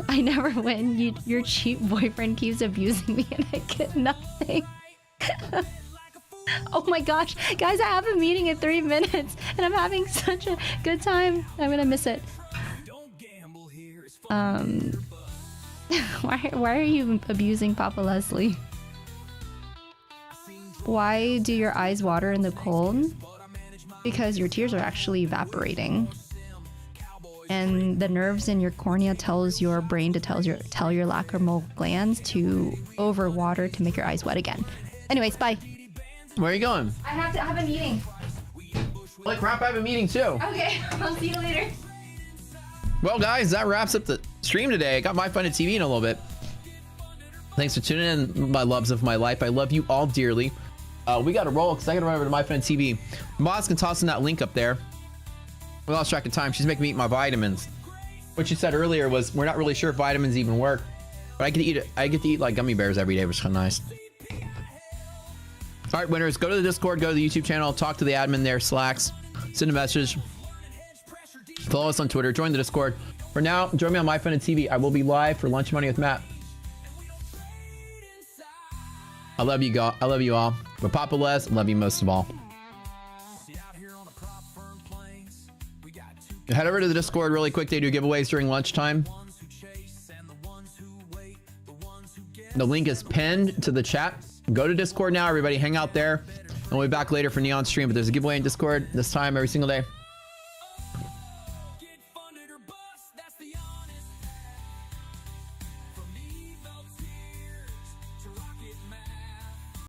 I never win. Your cheap boyfriend keeps abusing me and I get nothing. Oh my gosh. Guys, I have a meeting in 3 minutes and I'm having such a good time. I'm gonna miss it. Why are you abusing Papa Leslie? Why do your eyes water in the cold? Because your tears are actually evaporating. And the nerves in your cornea tells your brain to tell your lacrimal glands to overwater to make your eyes wet again. Anyways, bye. Where are you going? I have to have a meeting. Holy crap, I have a meeting too. Okay, I'll see you later. Well, guys, that wraps up the stream today. I got my fun at TV in a little bit. Thanks for tuning in, my loves of my life. I love you all dearly. We got to roll because I got to run over to my fun TV. Moz can toss in that link up there. We lost track of time. She's making me eat my vitamins. What she said earlier was we're not really sure if vitamins even work, but I get to eat like gummy bears every day, which is kind of nice. All right, winners, go to the Discord, go to the YouTube channel, talk to the admin there, Slacks, send a message, follow us on Twitter, join the Discord. For now, join me on My Fun and TV. I will be live for Lunch Money with Matt. I love you, I love you all. But Papa Les, I love you most of all. Head over to the Discord really quick. They do giveaways during lunchtime. The link is pinned to the chat. Go to Discord now, everybody. Hang out there. And we'll be back later for Neon Stream. But there's a giveaway in Discord this time every single day.